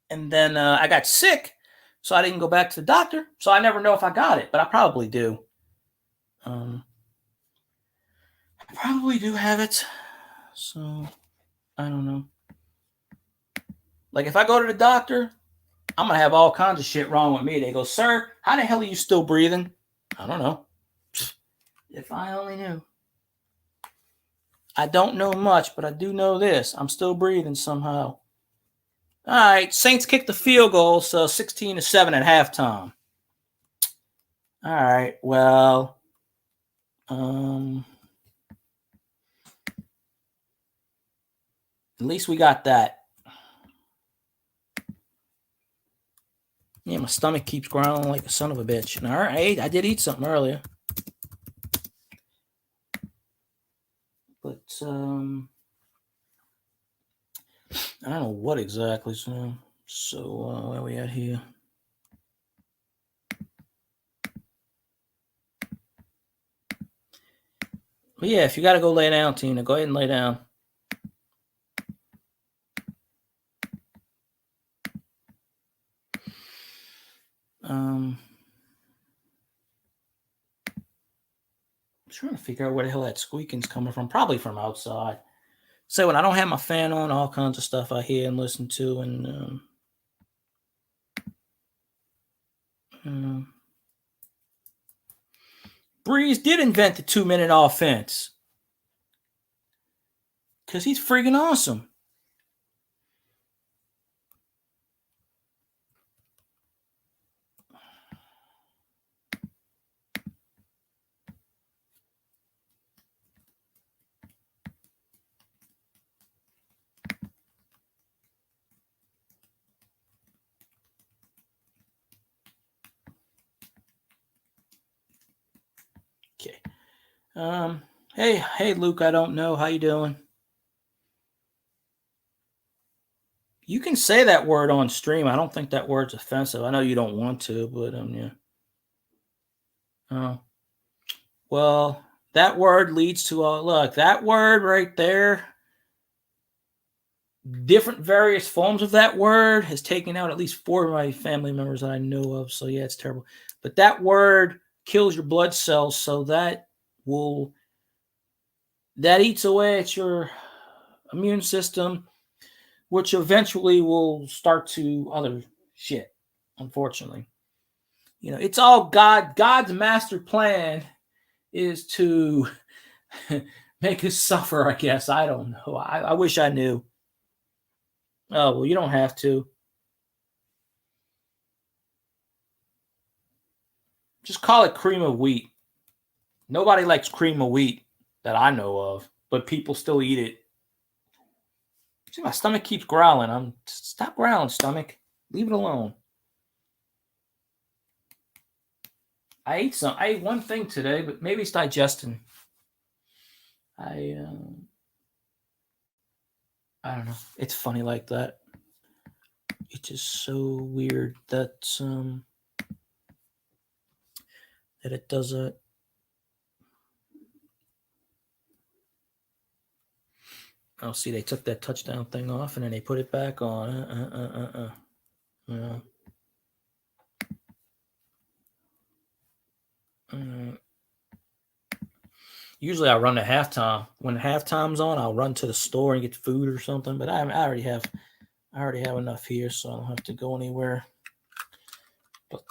And then I got sick, so I didn't go back to the doctor. So I never know if I got it, but I probably do. I probably do have it. So I don't know. Like if I go to the doctor, I'm going to have all kinds of shit wrong with me. They go, sir, how the hell are you still breathing? I don't know. If I only knew. I don't know much, but I do know this. I'm still breathing somehow. All right, Saints kicked the field goal, so 16-7 at halftime. All right, well, at least we got that. Yeah, my stomach keeps growling like a son of a bitch. All right, I did eat something earlier. But, I don't know what exactly. So where are we at here? But yeah, if you got to go lay down, Tina, go ahead and lay down. I'm trying to figure out where the hell that squeaking's coming from. Probably from outside. So when I don't have my fan on, all kinds of stuff I hear and listen to, and Breeze did invent the 2-minute offense because he's freaking awesome. Okay. Hey, Luke, I don't know. How you doing? You can say that word on stream. I don't think that word's offensive. I know you don't want to, but yeah. Oh, well, that word leads to look, that word right there, different various forms of that word has taken out at least 4 of my family members that I know of. So yeah, it's terrible. But that word kills your blood cells, so that eats away at your immune system, which eventually will start to other shit, unfortunately. It's all God's master plan is to make us suffer, I guess. I don't know. I wish I knew. Oh, well, you don't have to. Just call it cream of wheat. Nobody likes cream of wheat that I know of, but people still eat it. See, my stomach keeps growling. Stop growling, stomach. Leave it alone. I ate one thing today, but maybe it's digesting. I don't know. It's funny like that. It's just so weird that it does that. Oh, see, they took that touchdown thing off and then they put it back on. Usually I run to halftime. When halftime's on, I'll run to the store and get food or something. But I already have enough here, so I don't have to go anywhere. But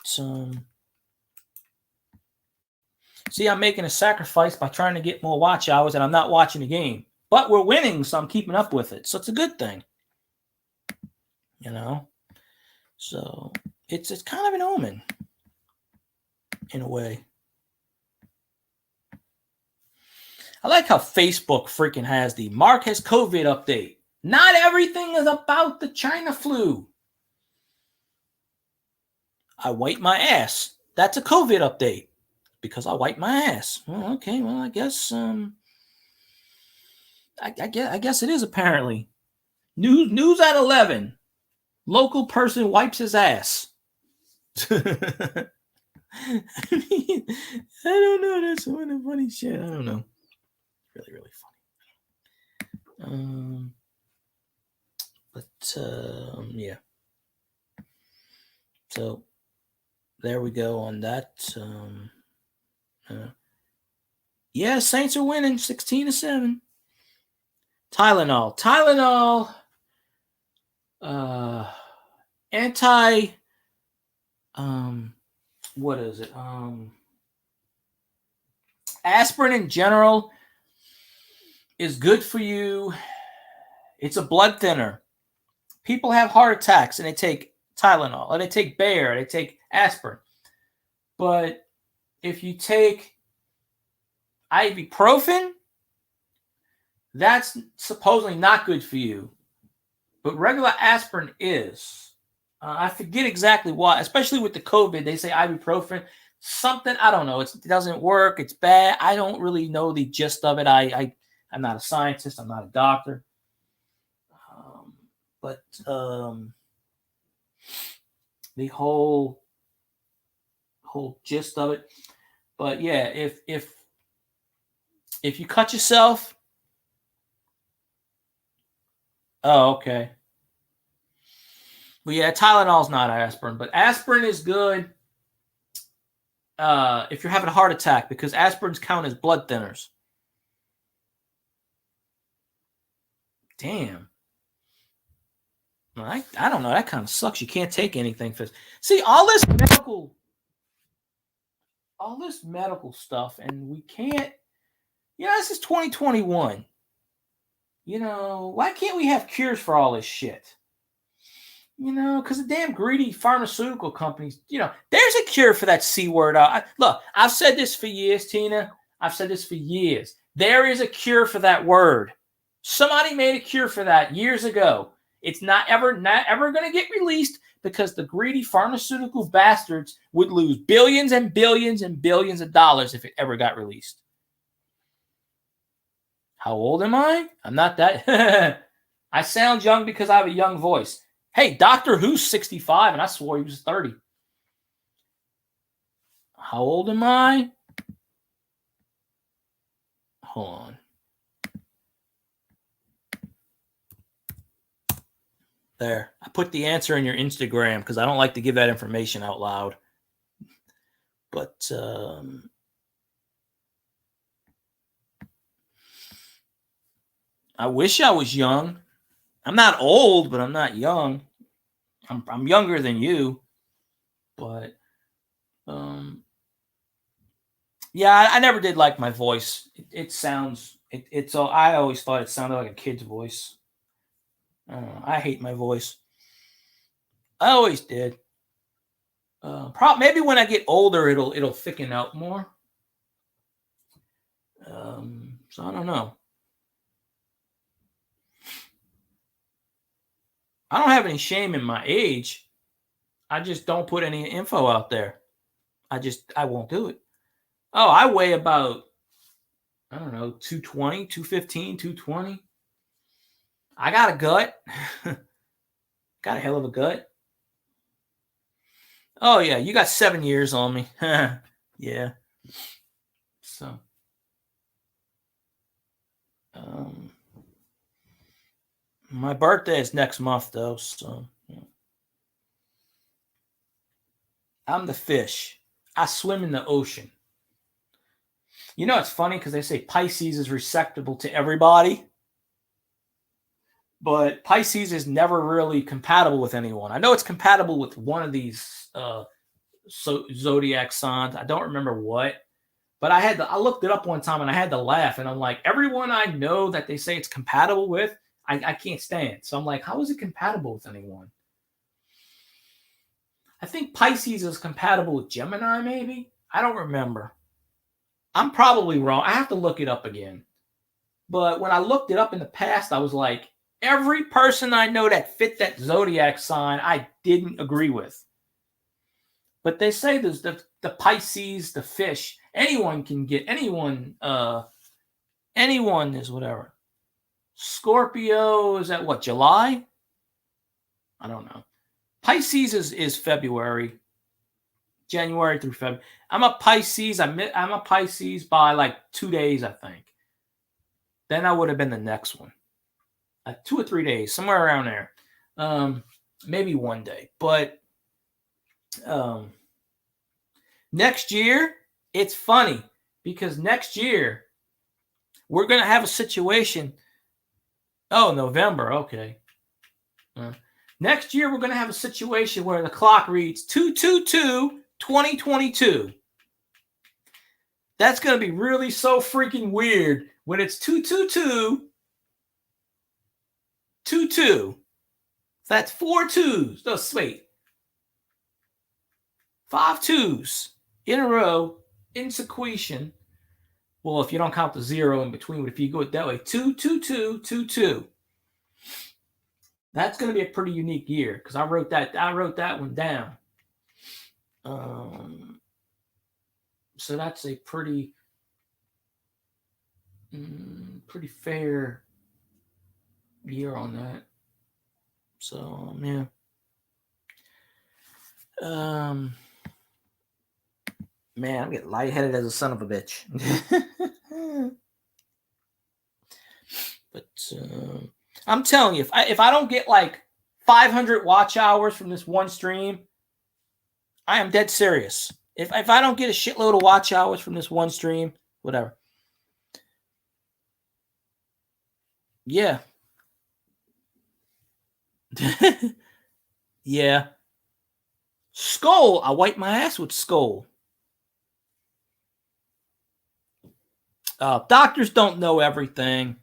see, I'm making a sacrifice by trying to get more watch hours, and I'm not watching the game. But we're winning, so I'm keeping up with it. So it's a good thing. So it's kind of an omen in a way. I like how Facebook freaking has the Mark has COVID update. Not everything is about the China flu. I wipe my ass. That's a COVID update because I wipe my ass. Well, okay, well, I guess I guess it is apparently. News at 11. Local person wipes his ass. I mean, I don't know. That's one of the funny shit. I don't know. Really, really funny. Yeah. So there we go on that. Yeah, Saints are winning 16-7. Tylenol. Anti. What is it? Aspirin in general is good for you. It's a blood thinner. People have heart attacks and they take Tylenol, or they take Bayer, or they take aspirin. But if you take ibuprofen, that's supposedly not good for you. But regular aspirin is. I forget exactly why, especially with the COVID, they say ibuprofen. Something, I don't know. It doesn't work. It's bad. I don't really know the gist of it. I'm not a scientist. I'm not a doctor. But the whole gist of it. But yeah, if you cut yourself, oh, okay. But yeah, Tylenol's not aspirin, but aspirin is good if you're having a heart attack because aspirins count as blood thinners. Damn. I don't know. That kind of sucks. You can't take anything for. See, all this medical stuff, and we can't. This is 2021. Why can't we have cures for all this shit? Because the damn greedy pharmaceutical companies, there's a cure for that C word. Look, I've said this for years, Tina. I've said this for years. There is a cure for that word. Somebody made a cure for that years ago. It's not ever going to get released because the greedy pharmaceutical bastards would lose billions and billions and billions of dollars if it ever got released. How old am I? I'm not that. I sound young because I have a young voice. Hey, Doctor Who's 65, and I swore he was 30. How old am I? Hold on. There. I put the answer in your Instagram because I don't like to give that information out loud. But I wish I was young. I'm not old, but I'm not young. I'm younger than you. But yeah, I never did like my voice. It sounds it's all. I always thought it sounded like a kid's voice. I don't know. I hate my voice. I always did. Maybe when I get older, it'll thicken out more. So I don't know. I don't have any shame in my age. I just don't put any info out there. I won't do it. Oh, I weigh about, I don't know, 220, 215, 220. I got a gut. Got a hell of a gut. Oh, yeah, you got 7 years on me. Yeah. So, my birthday is next month, though, so yeah. I'm the fish. I swim in the ocean. You know, it's funny because they say Pisces is receptible to everybody, but Pisces is never really compatible with anyone. I know it's compatible with one of these zodiac signs. I don't remember what, but I looked it up one time and I had to laugh. And I'm like, everyone I know that they say it's compatible with, I can't stand. So I'm like, how is it compatible with anyone? I think Pisces is compatible with Gemini, maybe. I don't remember. I'm probably wrong. I have to look it up again. But when I looked it up in the past, I was like, every person I know that fit that zodiac sign, I didn't agree with. But they say there's the Pisces, the fish, anyone can get, anyone is whatever. Scorpio is at what, July? I don't know. Pisces is February, January through February. I'm a Pisces. I'm a Pisces by like 2 days, I think. Then I would have been the next one. 2 or 3 days, somewhere around there. Maybe 1 day. But next year, it's funny because next year we're going to have a situation. Oh, November. Okay. Next year, we're going to have a situation where the clock reads 2/22/2022. That's going to be really so freaking weird when it's 2/22/22. That's 4 twos. No, wait. 5 twos in a row in sequential. Well, if you don't count the 0 in between, but if you go it that way, 2/22/22. That's going to be a pretty unique year because I wrote that one down. So that's a pretty fair year on that. So yeah. Man, I'm getting lightheaded as a son of a bitch. But I'm telling you, if I don't get like 500 watch hours from this one stream, I am dead serious. If I don't get a shitload of watch hours from this one stream, whatever. Yeah. Yeah. Skull. I wipe my ass with Skull. Doctors don't know everything.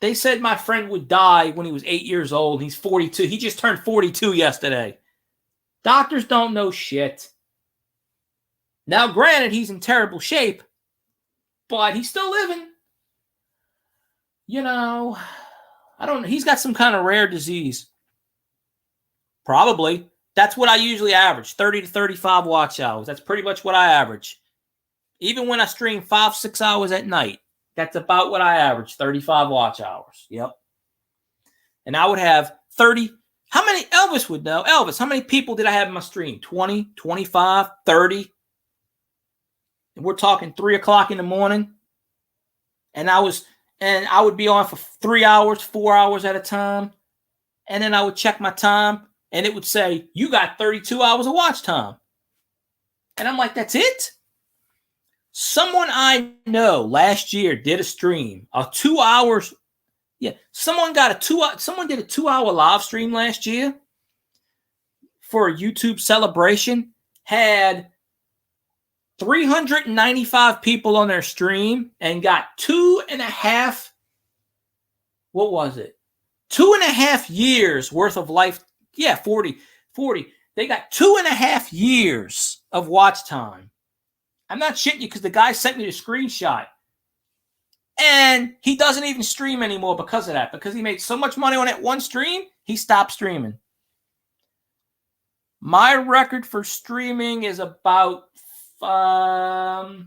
They said my friend would die when he was 8 years old. He's 42. He just turned 42 yesterday. Doctors don't know shit. Now, granted, he's in terrible shape, but he's still living. You know, I don't know. He's got some kind of rare disease. Probably. That's what I usually average, 30 to 35 watch hours. That's pretty much what I average. Even when I stream 5-6 hours at night, that's about what I average, 35 watch hours. Yep. And I would have 30. How many? Elvis would know. Elvis, how many people did I have in my stream? 20, 25, 30? We're talking 3 o'clock in the morning. And I would be on for 3 hours, 4 hours at a time. And then I would check my time and it would say, you got 32 hours of watch time. And I'm like, that's it? Someone I know last year did a stream of 2 hours. Yeah, someone did a 2-hour live stream last year for a YouTube celebration. Had 395 people on their stream and got 2.5. What was it? 2.5 years worth of life. Yeah, 40. They got 2.5 years of watch time. I'm not shitting you because the guy sent me the screenshot. And he doesn't even stream anymore because of that. Because he made so much money on that one stream, he stopped streaming. My record for streaming is about, I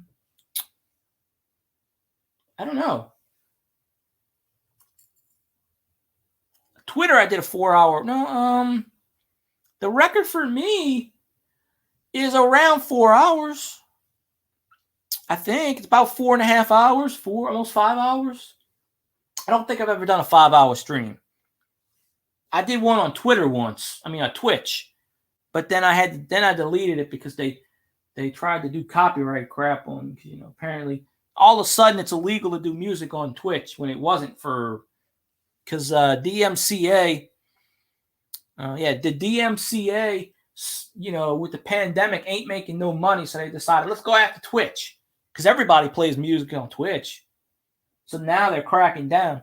don't know. Twitter, I did a 4-hour. No, the record for me is around 4 hours. I think it's about 4.5 hours, almost 5 hours. I don't think I've ever done a 5-hour stream. I did one on Twitter once. I mean, on Twitch, but then I deleted it because they tried to do copyright crap on. Apparently, all of a sudden it's illegal to do music on Twitch when it wasn't for. Because DMCA, the DMCA, with the pandemic ain't making no money. So they decided, let's go after Twitch. Because everybody plays music on Twitch. So now they're cracking down.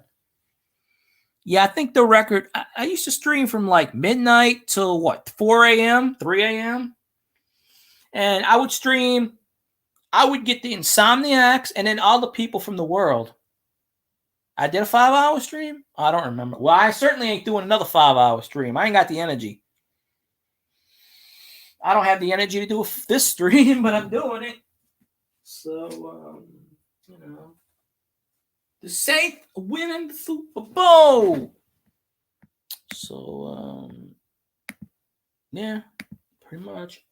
Yeah, I think the record, I used to stream from like midnight till 4 a.m., 3 a.m. And I would stream, I would get the Insomniacs and then all the people from the world. I did a 5-hour stream? I don't remember. Well, I certainly ain't doing another 5-hour stream. I ain't got the energy. I don't have the energy to do this stream, but I'm doing it. So, the Saints winning the Super Bowl. So, yeah, pretty much.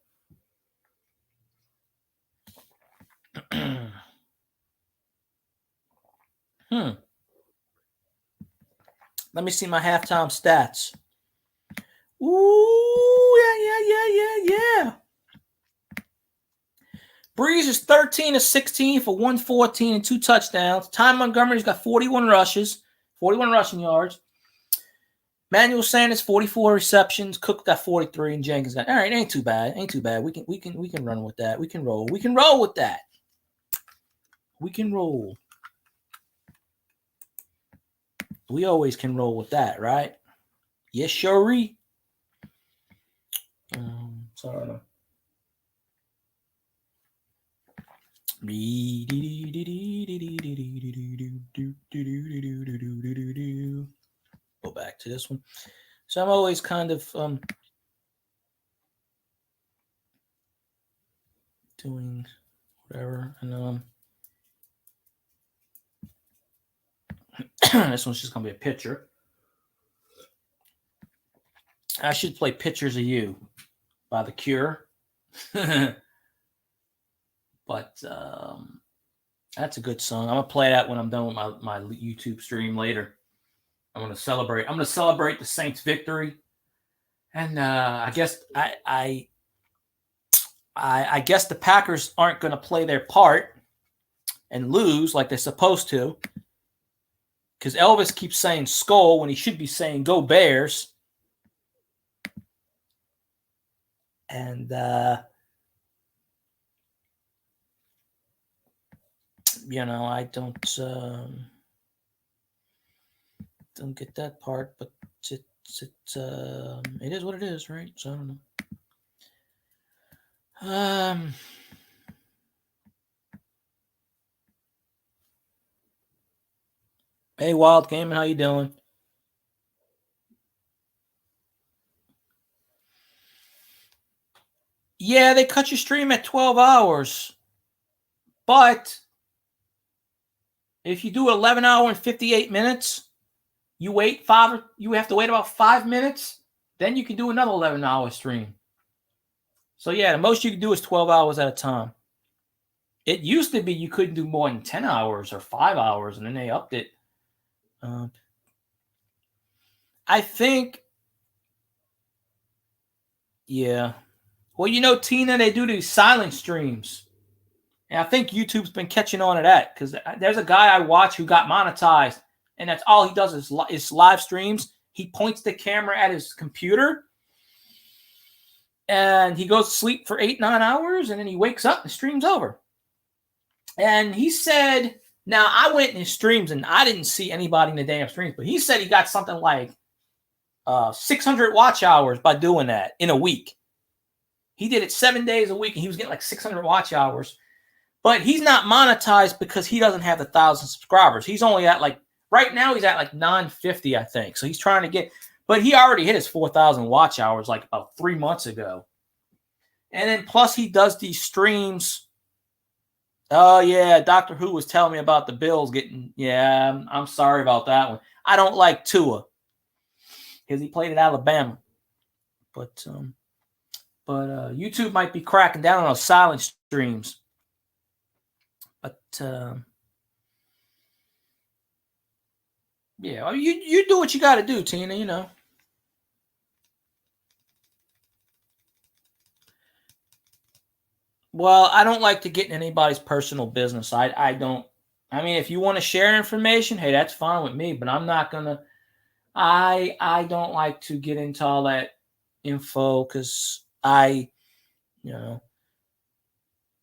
Let me see my halftime stats. Ooh, yeah. Breeze is 13 of 16 for 114 and 2 touchdowns. Ty Montgomery's got 41 rushes, 41 rushing yards. Manuel Sanders 44 receptions. Cook got 43, and Jenkins got. All right, ain't too bad. We can run with that. We can roll. We can roll with that. We can roll. We always can roll with that, right? Yes, sure. Sorry. Go back to this one. So I'm always kind of doing whatever, and this one's just gonna be a picture. I should play "Pictures of You" by The Cure. But that's a good song. I'm gonna play that when I'm done with my YouTube stream later. I'm gonna celebrate the Saints' victory, and I guess I guess the Packers aren't gonna play their part and lose like they're supposed to, because Elvis keeps saying "Skull" when he should be saying "Go Bears," and I don't get that part, but it is what it is, right? So I don't know. Hey, Wild Gaming, how you doing? Yeah, they cut your stream at 12 hours, but if you do 11 hour and 58 minutes, you have to wait about 5 minutes, then you can do another 11-hour stream. So yeah, the most you can do is 12 hours at a time. It used to be you couldn't do more than 10 hours or 5 hours, and then they upped it. I think, yeah. Well, Tina, they do these silent streams. And I think YouTube's been catching on to that because there's a guy I watch who got monetized, and that's all he does is live streams. He points the camera at his computer, and he goes to sleep for 8-9 hours, and then he wakes up and the stream's over. And he said, now I went in his streams, and I didn't see anybody in the damn streams, but he said he got something like 600 watch hours by doing that in a week. He did it 7 days a week, and he was getting like 600 watch hours. But he's not monetized because he doesn't have 1,000 subscribers. He's only at right now he's at 950, I think. So he's trying to get, but he already hit his 4,000 watch hours like about 3 months ago. And then plus he does these streams. Oh yeah, Doctor Who was telling me about the Bills getting, yeah, I'm sorry about that one. I don't like Tua because he played at Alabama. But YouTube might be cracking down on those silent streams. But yeah, you do what you got to do, Tina. Well, I don't like to get in anybody's personal business. I don't. I mean, if you want to share information, hey, that's fine with me. But I'm not gonna. I don't like to get into all that info because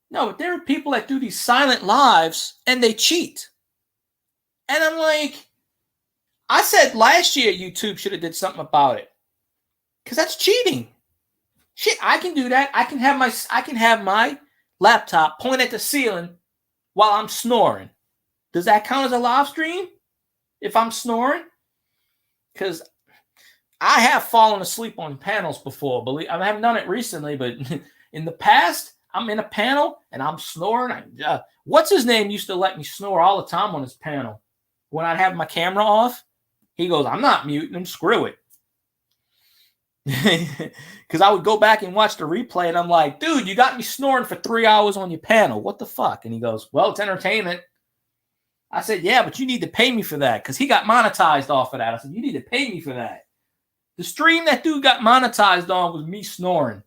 no, but there are people that do these silent lives and they cheat. And I'm like, I said last year YouTube should have did something about it because that's cheating. Shit, I can do that. I can have my laptop point at the ceiling while I'm snoring. Does that count as a live stream if I'm snoring? Because I have fallen asleep on panels before. I haven't done it recently, but in the past, I'm in a panel and I'm snoring. What's his name used to let me snore all the time on his panel when I'd have my camera off. He goes, I'm not muting him. Screw it. Because I would go back and watch the replay and I'm like, dude, you got me snoring for 3 hours on your panel. What the fuck? And he goes, well, it's entertainment. I said, yeah, but you need to pay me for that because he got monetized off of that. I said, you need to pay me for that. The stream that dude got monetized on was me snoring.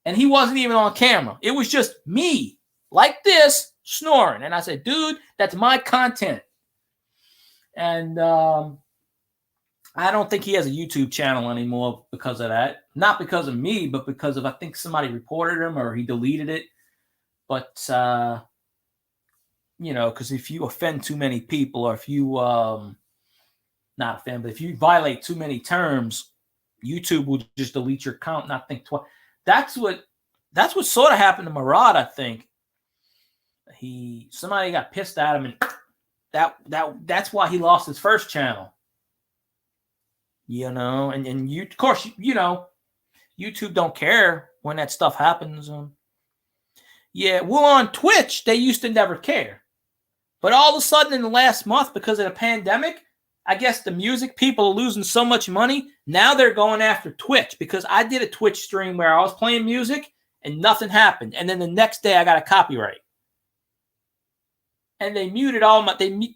And he wasn't even on camera. It was just me, like this, snoring. And I said, dude, that's my content. And I don't think he has a YouTube channel anymore because of that. Not because of me, but because of, I think somebody reported him or he deleted it. But, because if you offend too many people or if you, not offend, but if you violate too many terms, YouTube will just delete your account and not think twice. That's what sort of happened to Murad, I think. Somebody got pissed at him, and that's why he lost his first channel. And you, of course, YouTube don't care when that stuff happens. Well, on Twitch, they used to never care. But all of a sudden in the last month, because of the pandemic, I guess the music people are losing so much money. Now they're going after Twitch because I did a Twitch stream where I was playing music and nothing happened. And then the next day I got a copyright. And they muted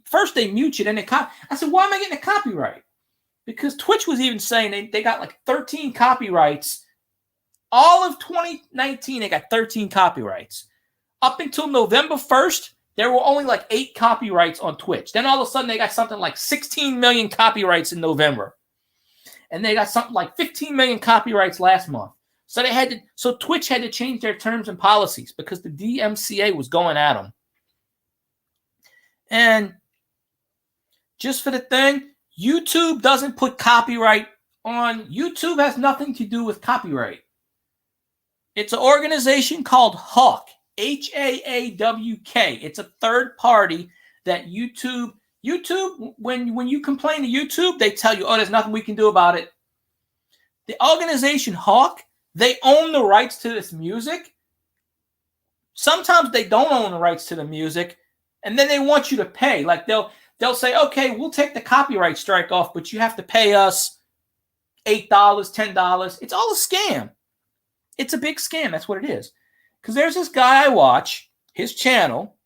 first they mute you, then they I said, why am I getting a copyright? Because Twitch was even saying they got like 13 copyrights. All of 2019, they got 13 copyrights. Up until November 1st, there were only like 8 copyrights on Twitch. Then all of a sudden, they got something like 16 million copyrights in November. And they got something like 15 million copyrights last month. So Twitch had to change their terms and policies because the DMCA was going at them. And just for the thing, YouTube doesn't put copyright on. YouTube has nothing to do with copyright. It's an organization called Hawk, HAAWK. It's a third party that YouTube, when you complain to YouTube, they tell you, oh, there's nothing we can do about it. The organization Hawk, they own the rights to this music. Sometimes they don't own the rights to the music, and then they want you to pay. Like they'll say, okay, we'll take the copyright strike off, but you have to pay us $8, $10. It's all a scam. It's a big scam. That's what it is. Because there's this guy I watch, his channel,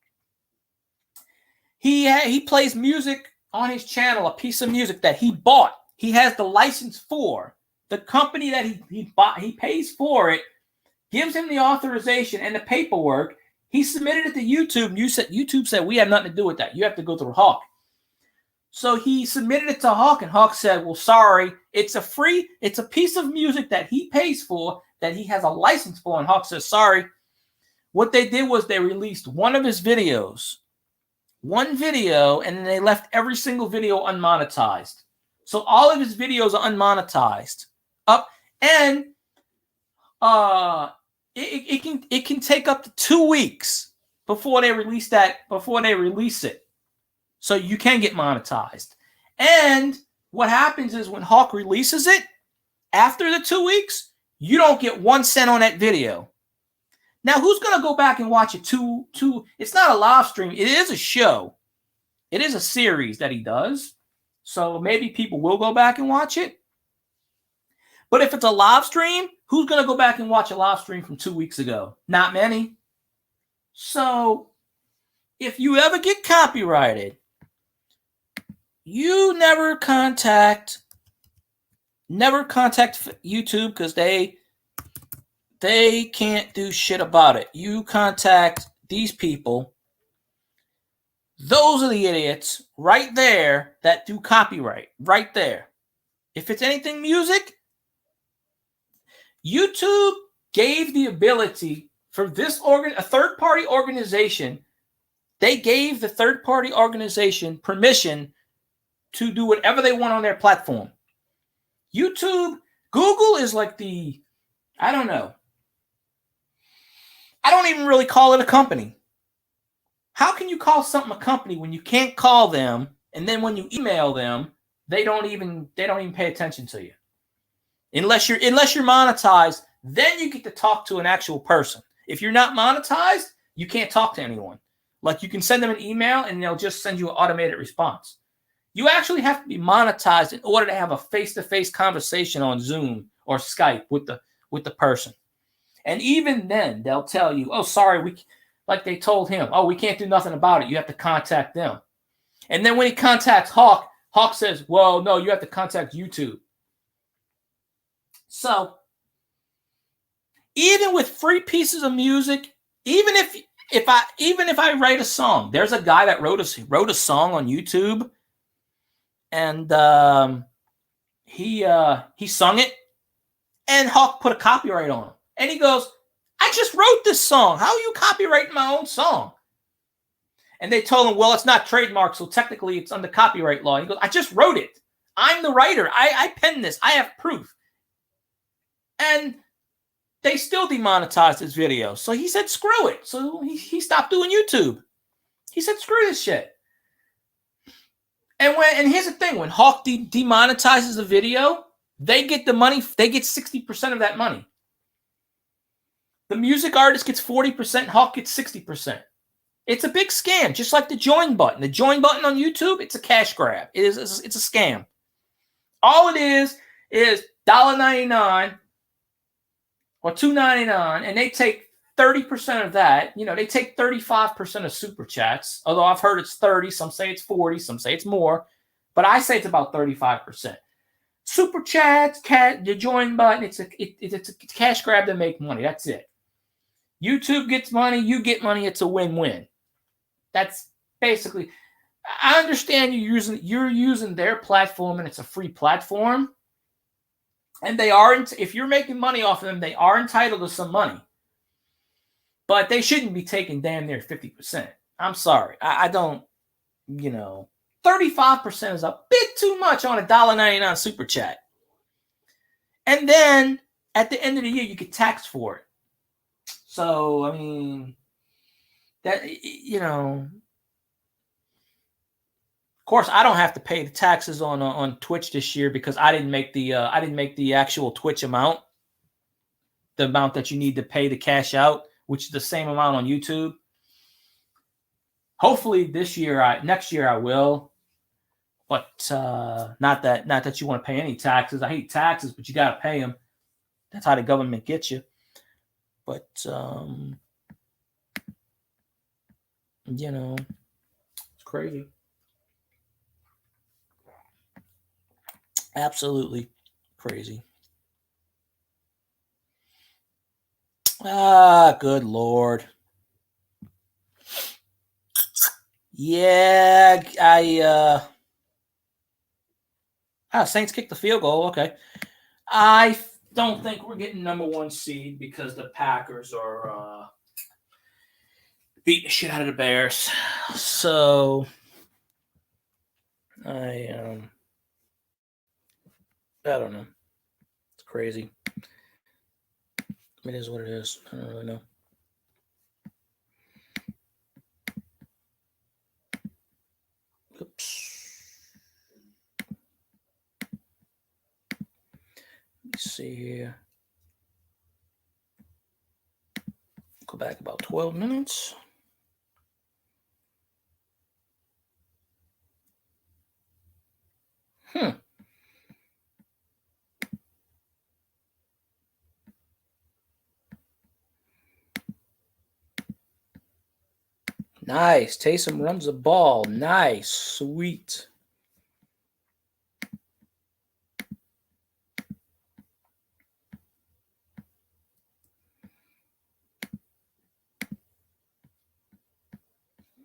he plays music on his channel, a piece of music that he bought. He has the license for. The company that he bought, he pays for it, gives him the authorization and the paperwork. He submitted it to YouTube. YouTube said, we have nothing to do with that. You have to go through Hawk. So he submitted it to Hawk, and Hawk said, well, sorry, it's a piece of music that he pays for, that he has a license for. And Hawk says, sorry. What they did was they released one of his videos, one video, and then they left every single video unmonetized. So all of his videos are unmonetized. And it can take up to 2 weeks before they release it. So you can get monetized. And what happens is when Hawk releases it, after the 2 weeks, you don't get 1 cent on that video. Now, who's going to go back and watch it? It's not a live stream. It is a show. It is a series that he does. So maybe people will go back and watch it. But if it's a live stream, who's going to go back and watch a live stream from 2 weeks ago? Not many. So if you ever get copyrighted, you never contact YouTube, because they can't do shit about it. You contact these people. Those are the idiots right there that do copyright, right there. If it's anything music, YouTube gave the ability for a third-party organization. They gave the third-party organization permission to do whatever they want on their platform. YouTube, Google is like I don't know. I don't even really call it a company. How can you call something a company when you can't call them, and then when you email them, they don't even pay attention to you? Unless you're monetized, then you get to talk to an actual person. If you're not monetized, you can't talk to anyone. Like, you can send them an email and they'll just send you an automated response. You actually have to be monetized in order to have a face-to-face conversation on Zoom or Skype with the person. And even then, they'll tell you, oh, sorry, like they told him, oh, we can't do nothing about it. You have to contact them. And then when he contacts Hawk, Hawk says, well, no, you have to contact YouTube. So even with free pieces of music, even if I write a song, there's a guy that wrote a song on YouTube, and he sung it, and Hawk put a copyright on him. And he goes, I just wrote this song. How are you copyrighting my own song? And they told him, well, it's not trademarked, so technically it's under copyright law. He goes, I just wrote it. I'm the writer. I penned this. I have proof. And they still demonetized his video. So he said, screw it. So he stopped doing YouTube. He said, screw this shit. And here's the thing, when Hawk demonetizes a video, they get the money, they get 60% of that money. The music artist gets 40%, Hawk gets 60%. It's a big scam, just like the join button. The join button on YouTube, it's a cash grab. It's a scam. All it is $1.99 or $2.99, and they take 30% of that. You know, they take 35% of super chats, although I've heard it's 30, some say it's 40, some say it's more, but I say it's about 35%. Super chats, the join button, it's a cash grab to make money. That's it. YouTube gets money, you get money, it's a win-win. That's basically, I understand you're using their platform, and it's a free platform. And they are, if you're making money off of them, they are entitled to some money. But they shouldn't be taking damn near 50%. I'm sorry. I don't, 35% is a bit too much on a $1.99 super chat. And then at the end of the year, you get taxed for it. So, I mean, that, of course, I don't have to pay the taxes on Twitch this year because I didn't make the actual Twitch amount, the amount that you need to pay to cash out, which is the same amount on YouTube. Hopefully next year I will, but not that you want to pay any taxes. I hate taxes, but you got to pay them. That's how the government gets you. But it's crazy. Absolutely crazy. Ah, good Lord. Yeah, Saints kicked the field goal. Okay. I don't think we're getting number 1 seed because the Packers are beating the shit out of the Bears. So I don't know. It's crazy. It is what it is. I don't really know. Oops. Let me see here. Go back about 12 minutes. Nice. Taysom runs the ball. Nice. Sweet.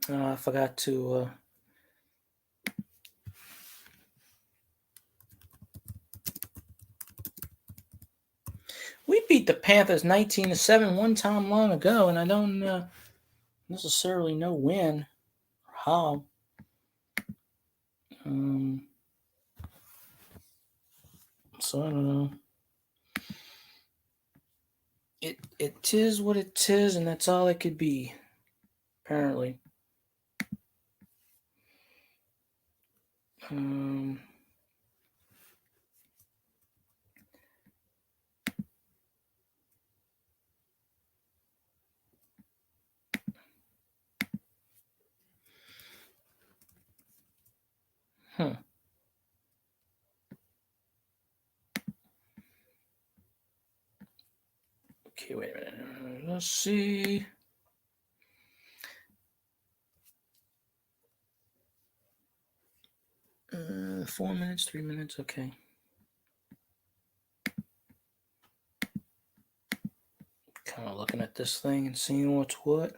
I forgot to... We beat the Panthers 19-7 one time long ago, and I don't necessarily know when or how. So I don't know. It is what it is, and that's all it could be, apparently. Okay, wait a minute. Let's see. Uh, 4 minutes, 3 minutes. Okay. Kind of looking at this thing and seeing what's what.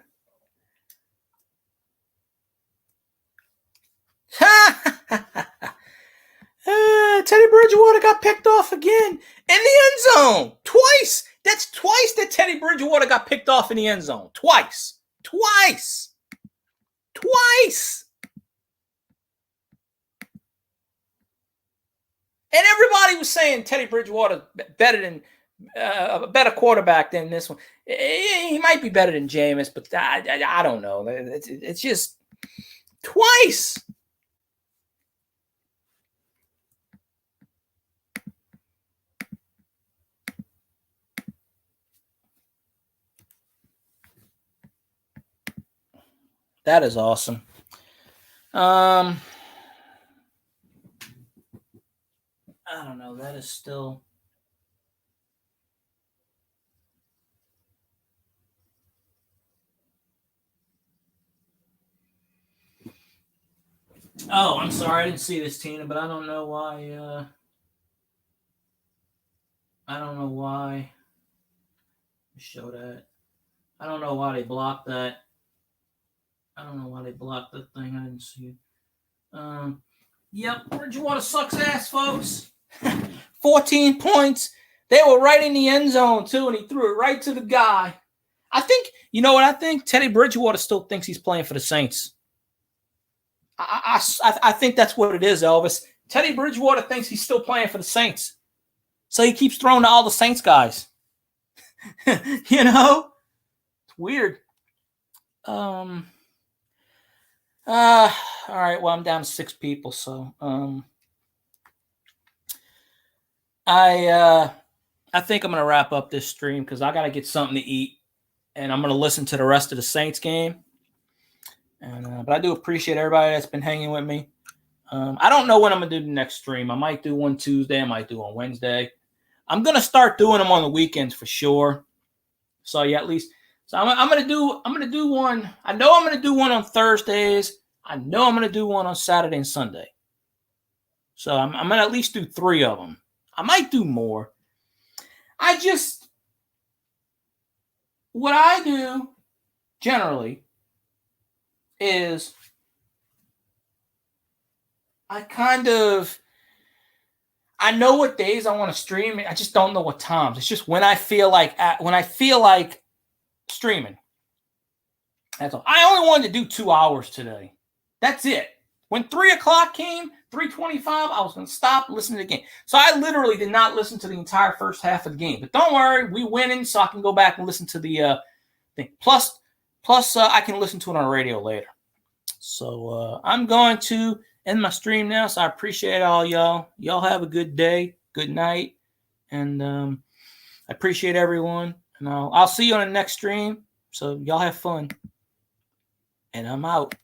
Teddy Bridgewater got picked off again in the end zone twice. That's twice that Teddy Bridgewater got picked off in the end zone. Twice. And everybody was saying Teddy Bridgewater a better quarterback than this one. He might be better than Jameis, but I don't know. It's just twice. That is awesome. I don't know. That is still... Oh, I'm sorry. I didn't see this, Tina, but I don't know why. I don't know why. Show that. I don't know why they blocked that. I don't know why they blocked that thing. I didn't see it. Yep, Bridgewater sucks ass, folks. 14 points. They were right in the end zone, too, and he threw it right to the guy. I think, you know what I think? Teddy Bridgewater still thinks he's playing for the Saints. I think that's what it is, Elvis. Teddy Bridgewater thinks he's still playing for the Saints. So he keeps throwing to all the Saints guys. You know? It's weird. All right, well, I'm down to 6 people, so I think I'm going to wrap up this stream because I got to get something to eat, and I'm going to listen to the rest of the Saints game. And but I do appreciate everybody that's been hanging with me. I don't know when I'm going to do the next stream. I might do one Tuesday. I might do one Wednesday. I'm going to start doing them on the weekends for sure. So yeah, at least. So I'm going to do one. I know I'm going to do one on Thursdays. I know I'm going to do one on Saturday and Sunday. So I'm going to at least do 3 of them. I might do more. What I do generally is I know what days I want to stream. I just don't know what times. It's just when I feel like streaming. That's all. I only wanted to do 2 hours today. That's it. When 3 o'clock came, 3:25, I was going to stop listening to the game. So I literally did not listen to the entire first half of the game. But don't worry, we winning, so I can go back and listen to the thing. Plus, I can listen to it on the radio later. So I'm going to end my stream now. So I appreciate all y'all. Y'all have a good day, good night, and I appreciate everyone. And I'll see you on the next stream. So y'all have fun. And I'm out.